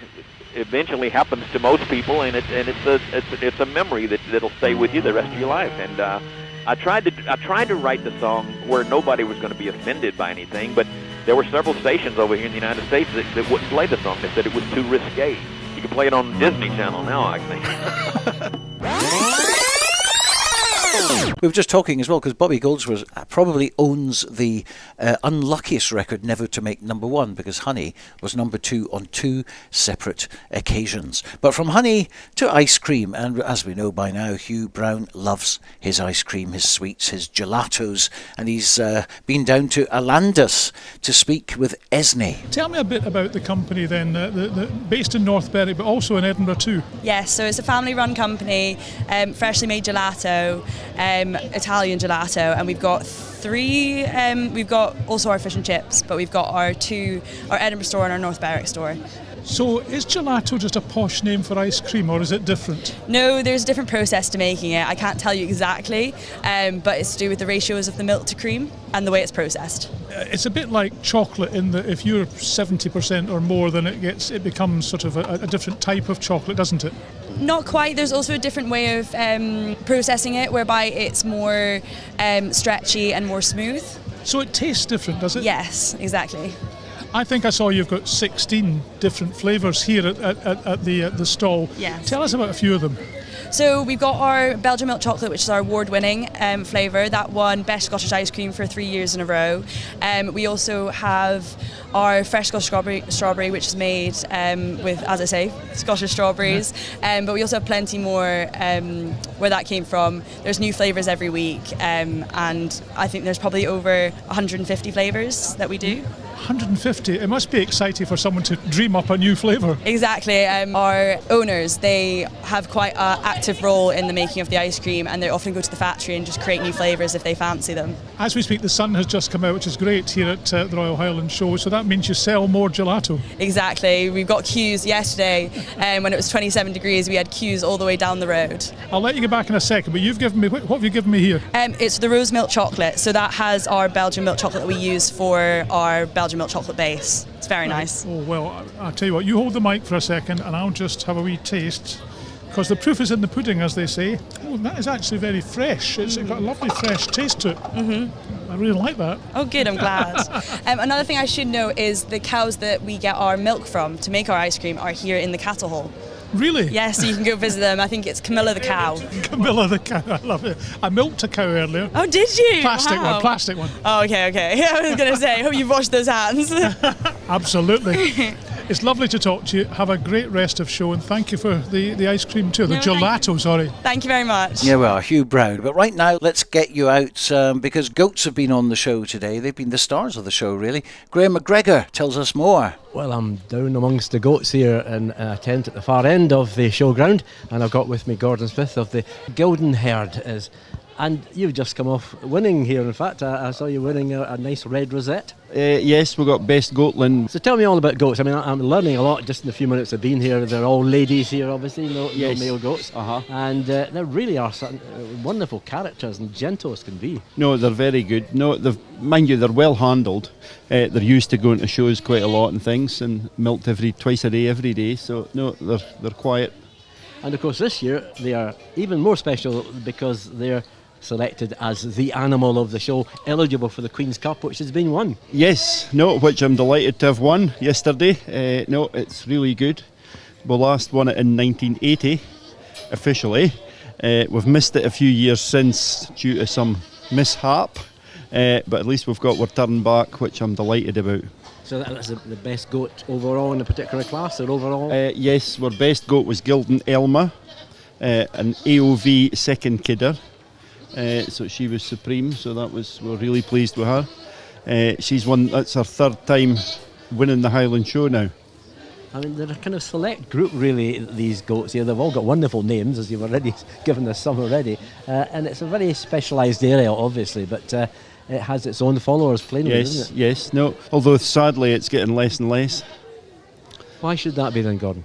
eventually happens to most people, and it's a memory that'll stay with you the rest of your life. And I tried to write the song where nobody was going to be offended by anything, but there were several stations over here in the United States that wouldn't play the song. They said it was too risque. You can play it on Disney Channel now, I think. We were just talking as well, because Bobby Goldsboro probably owns the unluckiest record never to make number 1, because Honey was number 2 on 2 separate occasions. But from Honey to ice cream, and as we know by now, Hugh Brown loves his ice cream, his sweets, his gelatos, and he's been down to Alandus to speak with Esne. Tell me a bit about the company then, based in North Berwick, but also in Edinburgh too. Yes, so it's a family-run company, freshly made gelato, Italian gelato, and we've got 3, we've got also our fish and chips, but we've got our Edinburgh store and our North Berwick store. So is gelato just a posh name for ice cream, or is it different? No, there's a different process to making it. I can't tell you exactly, but it's to do with the ratios of the milk to cream and the way it's processed. It's a bit like chocolate in that if you're 70% or more, then it becomes sort of a different type of chocolate, doesn't it? Not quite. There's also a different way of processing it, whereby it's more stretchy and more smooth. So it tastes different, does it? Yes, exactly. I think I saw you've got 16 different flavours here at the stall. Yes. Tell us about a few of them. So we've got our Belgian milk chocolate, which is our award-winning flavour. That won Best Scottish Ice Cream for 3 years in a row. We also have our fresh Scottish strawberry, which is made with, as I say, Scottish strawberries. But we also have plenty more where that came from. There's new flavours every week, and I think there's probably over 150 flavours that we do. 150. It must be exciting for someone to dream up a new flavour. Exactly. Our owners, they have quite an active role in the making of the ice cream, and they often go to the factory and just create new flavours if they fancy them. As we speak, the sun has just come out, which is great here at the Royal Highland Show, so that means you sell more gelato. Exactly. We've got queues yesterday, when it was 27 degrees, we had queues all the way down the road. I'll let you get back in a second, but you've given me, what have you given me here? It's the rose milk chocolate, so that has our Belgian milk chocolate that we use for our Belgian milk chocolate base. It's very nice. Oh, well, I'll tell you what, you hold the mic for a second and I'll just have a wee taste, because the proof is in the pudding, as they say. Oh, that is actually very fresh. It's got a lovely fresh taste to it. Mm-hmm. I really like that. Oh, good, I'm glad. Another thing I should know is the cows that we get our milk from to make our ice cream are here in the cattle hall. Really? Yes, so you can go visit them. I think it's Camilla the cow. Camilla the cow, I love it. I milked a cow earlier. Oh, did you? Plastic one. Oh, okay. I was going to say, hope you've washed those hands. Absolutely. It's lovely to talk to you. Have a great rest of show, and thank you for the ice cream too. The gelato, sorry. Thank you very much. Yeah, well, Hugh Brown. But right now, let's get you out because goats have been on the show today. They've been the stars of the show, really. Grahame MacGregor tells us more. Well, I'm down amongst the goats here in a tent at the far end of the showground, and I've got with me Gordon Smith of the Gilden Herd. And you've just come off winning here. In fact, I saw you winning a nice red rosette. Yes, we got Best Goatland. So tell me all about goats. I mean, I'm learning a lot just in the few minutes I've been here. They're all ladies here, obviously, no male goats. And they really are wonderful characters and gentle as can be. No, they're very good. No, mind you, they're well handled. They're used to going to shows quite a lot and things, and milked twice a day, every day. So no, they're quiet. And of course, this year they are even more special because they're selected as the animal of the show, eligible for the Queen's Cup, which has been won. Yes, no, which I'm delighted to have won yesterday. No, it's really good. We last won it in 1980, officially. We've missed it a few years since due to some mishap, but at least we've got our turn back, which I'm delighted about. So that's the best goat overall in a particular class, or overall? Yes, our best goat was Gilden Elma, an AOV second kidder. So she was supreme, so we're really pleased with her. She's won, that's her third time winning the Highland Show now. I mean, they're a kind of select group, really, these goats here. They've all got wonderful names, as you've already given us some already. And it's a very specialised area, obviously, but it has its own followers plainly, doesn't it? Yes, no. Although, sadly, it's getting less and less. Why should that be then, Gordon?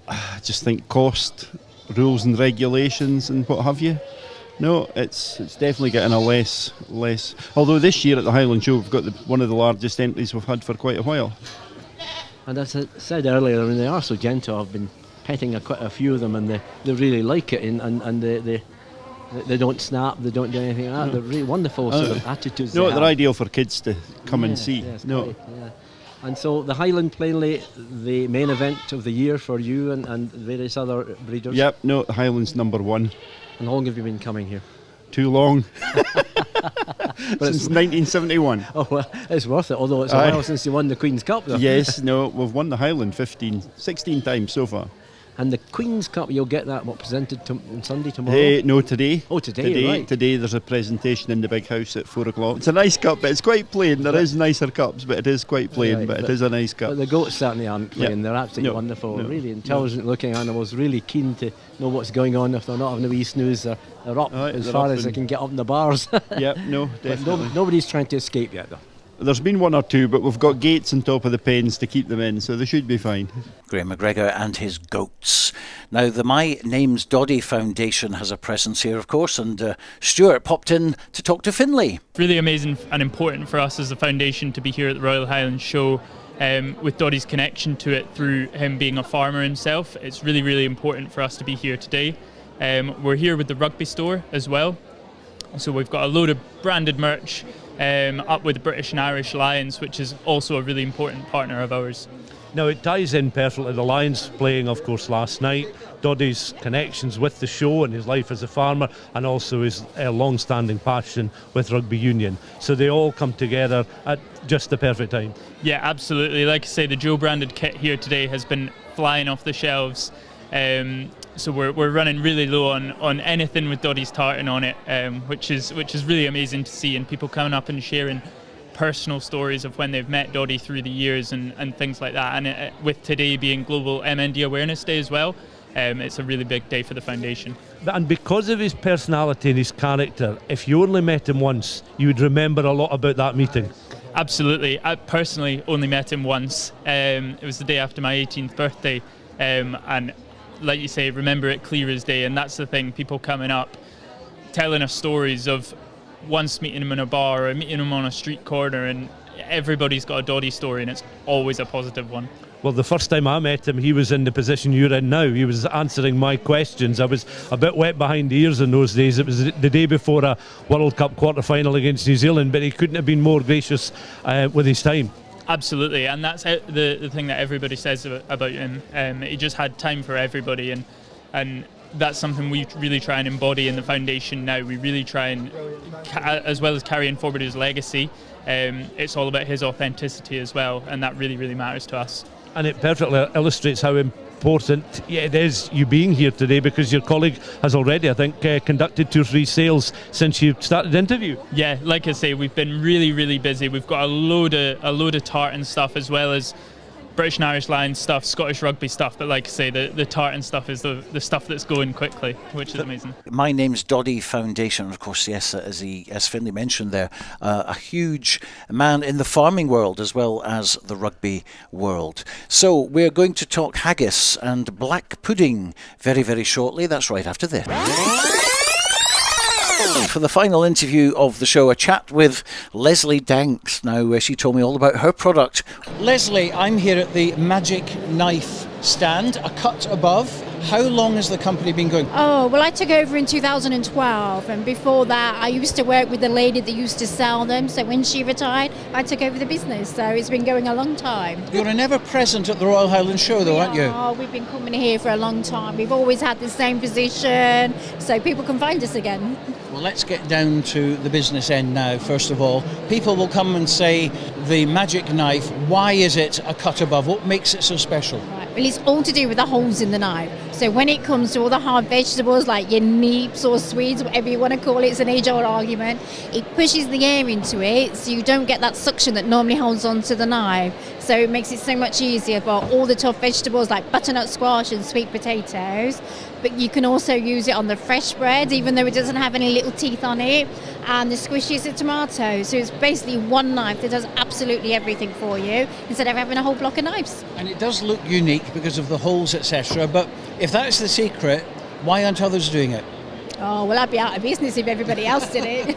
I just think cost, rules and regulations and what have you. No, it's definitely getting a less. Although this year at the Highland Show we've got one of the largest entries we've had for quite a while. And as I said earlier, I mean, they are so gentle. I've been petting quite a few of them, and they really like it, and they don't snap, they don't do anything like that. They're really wonderful sort of attitudes. No, they're ideal for kids to come and see. Yes, quite, yeah. And so the Highland, plainly, the main event of the year for you and various other breeders. Yep, no, the Highland's number one. And how long have you been coming here? Too long. Since 1971. Oh, well, it's worth it, although it's a while since you won the Queen's Cup, though. Yes, no, we've won the Highland 16 times so far. And the Queen's Cup, you'll get that, presented on Sunday tomorrow? No, today. Oh, today, right. Today there's a presentation in the big house at 4 o'clock. It's a nice cup, but it's quite plain. There is nicer cups, but it is quite plain, right, but it is a nice cup. But the goats certainly aren't plain. They're absolutely wonderful, really intelligent-looking animals, really keen to know what's going on. If they're not having a wee snooze, they're up as far as they can get up in the bars. Yep, no, definitely. Nobody's trying to escape yet, though. There's been one or two, but we've got gates on top of the pens to keep them in, so they should be fine. Grahame MacGregor and his goats. Now, the My Name's Doddie Foundation has a presence here, of course, and Stuart popped in to talk to Finlay. Really amazing and important for us as a foundation to be here at the Royal Highland Show. With Doddie's connection to it through him being a farmer himself, it's really, really important for us to be here today. We're here with the rugby store as well, so we've got a load of branded merch up with the British and Irish Lions, which is also a really important partner of ours. Now, it ties in perfectly. The Lions playing, of course, last night. Doddie's connections with the show and his life as a farmer, and also his long-standing passion with rugby union. So they all come together at just the perfect time. Yeah, absolutely. Like I say, the Joe branded kit here today has been flying off the shelves. So we're running really low on anything with Doddie's tartan on it, which is really amazing to see, and people coming up and sharing personal stories of when they've met Doddie through the years and things like that. And with today being Global MND Awareness Day as well, it's a really big day for the foundation. And because of his personality and his character, if you only met him once, you would remember a lot about that meeting. Absolutely. I personally only met him once. It was the day after my 18th birthday, and like you say, remember it clear as day. And that's the thing, people coming up telling us stories of once meeting him in a bar or meeting him on a street corner, and everybody's got a Doddie story, and it's always a positive one. Well, the first time I met him, he was in the position you're in now. He was answering my questions. I was a bit wet behind the ears in those days. It was the day before a World Cup quarter-final against New Zealand, but he couldn't have been more gracious with his time. Absolutely, and that's the thing that everybody says about him. He just had time for everybody, and that's something we really try and embody in the foundation now. We really try and, as well as carrying forward his legacy, it's all about his authenticity as well, and that really, really matters to us. And it perfectly illustrates how important it is you being here today, because your colleague has already, I think, conducted 2 or 3 sales since you started the interview. Yeah, like I say, we've been really, really busy. We've got a load of tartan stuff, as well as British and Irish Lions stuff, Scottish rugby stuff, but like I say, the tartan stuff is the stuff that's going quickly, which is amazing. My name's Doddie Foundation, of course, yes, as Finlay mentioned there, a huge man in the farming world as well as the rugby world. So we're going to talk haggis and black pudding very, very shortly. That's right after this. For the final interview of the show, a chat with Leslie Danks. Now, she told me all about her product. Leslie, I'm here at the Magic Knife stand, a cut above. How long has the company been going? Oh, well, I took over in 2012, and before that I used to work with the lady that used to sell them, so when she retired I took over the business, so it's been going a long time. You're never present at the Royal Highland Show though, aren't you? Oh, we've been coming here for a long time. We've always had the same position, so people can find us again. Well, let's get down to the business end now, first of all. People will come and say, the Magic Knife, why is it a cut above? What makes it so special? Right. Well, it's all to do with the holes in the knife. So when it comes to all the hard vegetables like your neeps or swedes, whatever you want to call it, it's an age-old argument. It pushes the air into it, so you don't get that suction that normally holds onto the knife. So it makes it so much easier for all the tough vegetables like butternut squash and sweet potatoes. But you can also use it on the fresh bread, even though it doesn't have any little teeth on it, and the squishies of tomatoes. So it's basically one knife that does absolutely everything for you, instead of having a whole block of knives. And it does look unique because of the holes, etc. But if that's the secret, why aren't others doing it? Oh, well, I'd be out of business if everybody else did it.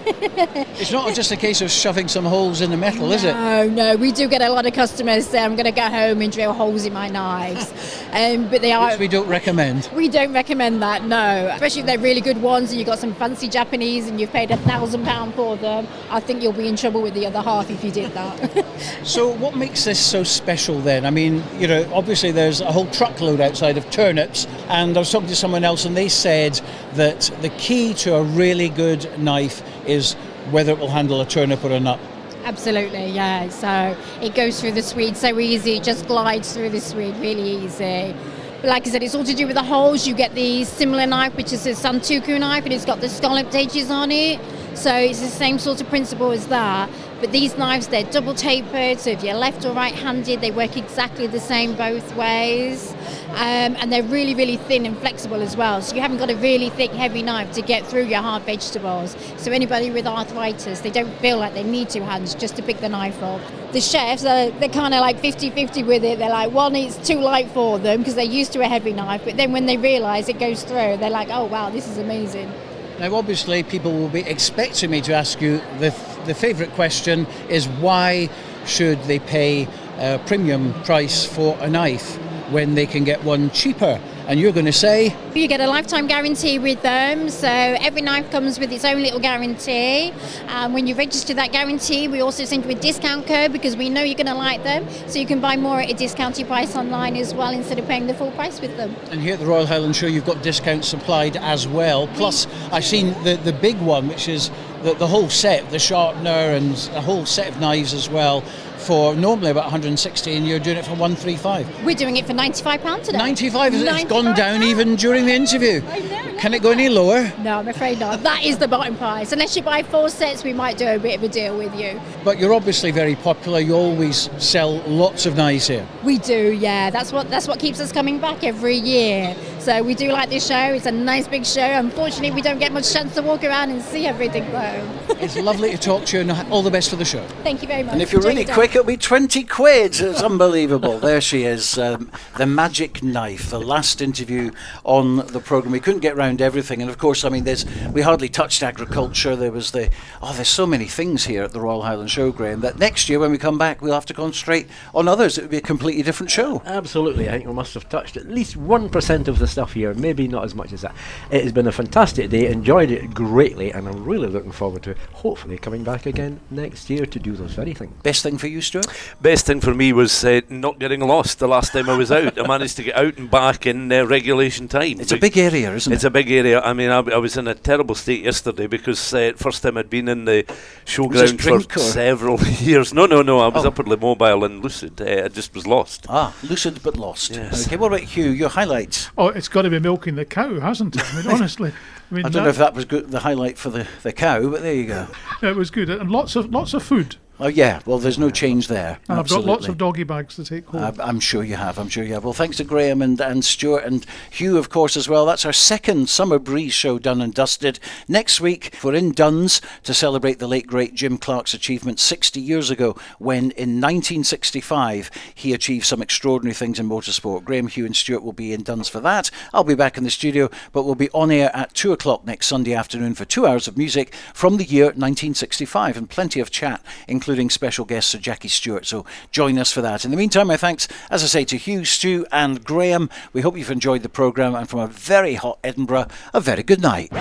It's not just a case of shoving some holes in the metal, is it? No, we do get a lot of customers say, I'm going to go home and drill holes in my knives. But they are. Which we don't recommend. We don't recommend that, no. Especially if they're really good ones and you've got some fancy Japanese and you've paid £1,000 for them. I think you'll be in trouble with the other half if you did that. So what makes this so special then? I mean, you know, obviously there's a whole truckload outside of turnips, and I was talking to someone else and they said that the key to a really good knife is whether it will handle a turnip or a nut. Absolutely, yeah. So it goes through the swede so easy, it just glides through the swede really easy. But like I said, it's all to do with the holes. You get the similar knife, which is a Santoku knife, and it's got the scalloped edges on it. So it's the same sort of principle as that. But these knives, they're double tapered, so if you're left or right-handed, they work exactly the same both ways. And they're really, really thin and flexible as well. So you haven't got a really thick, heavy knife to get through your hard vegetables. So anybody with arthritis, they don't feel like they need two hands just to pick the knife up. The chefs, they're kind of like 50-50 with it. They're like, one, it's too light for them because they're used to a heavy knife. But then when they realise it goes through, they're like, oh, wow, this is amazing. Now, obviously, people will be expecting me to ask you the favourite question is why should they pay a premium price for a knife when they can get one cheaper? And you're going to say? You get a lifetime guarantee with them, so every knife comes with its own little guarantee. When you register that guarantee, we also send you a discount code because we know you're going to like them, so you can buy more at a discounted price online as well instead of paying the full price with them. And here at the Royal Highland Show, you've got discounts applied as well. Plus, I've seen the big one, which is the whole set, the sharpener and a whole set of knives as well, for normally about 160, and you're doing it for 135. We're doing it for £95 today. 95? It's gone down even during the interview. I know. Can it go any lower? No, I'm afraid not. That is the bottom price. Unless you buy 4 sets, we might do a bit of a deal with you. But you're obviously very popular. You always sell lots of knives here. We do, yeah. That's what keeps us coming back every year. So we do like this show. It's a nice big show. Unfortunately, we don't get much chance to walk around and see everything though. It's lovely to talk to you, and all the best for the show. Thank you very much. And if you're really quick, it'll be 20 quid. It's unbelievable. There she is, the magic knife, the last interview on the programme. We couldn't get round everything. And of course, I mean, we hardly touched agriculture. There was there's so many things here at the Royal Highland Show, Grahame, that next year when we come back, we'll have to concentrate on others. It would be a completely different show. Absolutely. I think we must have touched at least 1% of the stuff here, maybe not as much as that. It has been a fantastic day, enjoyed it greatly, and I'm really looking forward to hopefully coming back again next year to do those very things. Best thing for you, Stuart? Best thing for me was not getting lost the last time I was out. I managed to get out and back in regulation time. It's a big area, isn't it? It's a big area. I mean, I was in a terrible state yesterday because first time I'd been in the showground for several years. No. I was upwardly mobile and lucid. I just was lost. Lucid but lost. Yes. Okay, what about Hugh? Your highlights? Oh, it's got to be milking the cow, hasn't it? I mean, honestly. I don't know if that was good, the highlight for the cow, but there you go. Yeah, it was good, and lots of food. Oh yeah, well there's no change there. And Absolutely. I've got lots of doggy bags to take home. I'm sure you have. Well, thanks to Grahame and Stuart and Hugh, of course, as well. That's our second Summer Breeze show done and dusted. Next week, we're in Duns to celebrate the late, great Jim Clark's achievement 60 years ago when, in 1965, he achieved some extraordinary things in motorsport. Grahame, Hugh and Stuart will be in Duns for that. I'll be back in the studio, but we'll be on air at 2 o'clock next Sunday afternoon for 2 hours of music from the year 1965 and plenty of chat, including special guest Sir Jackie Stewart. So join us for that. In the meantime, my thanks, as I say, to Hugh, Stu and Grahame. We hope you've enjoyed the programme, and from a very hot Edinburgh, a very good night.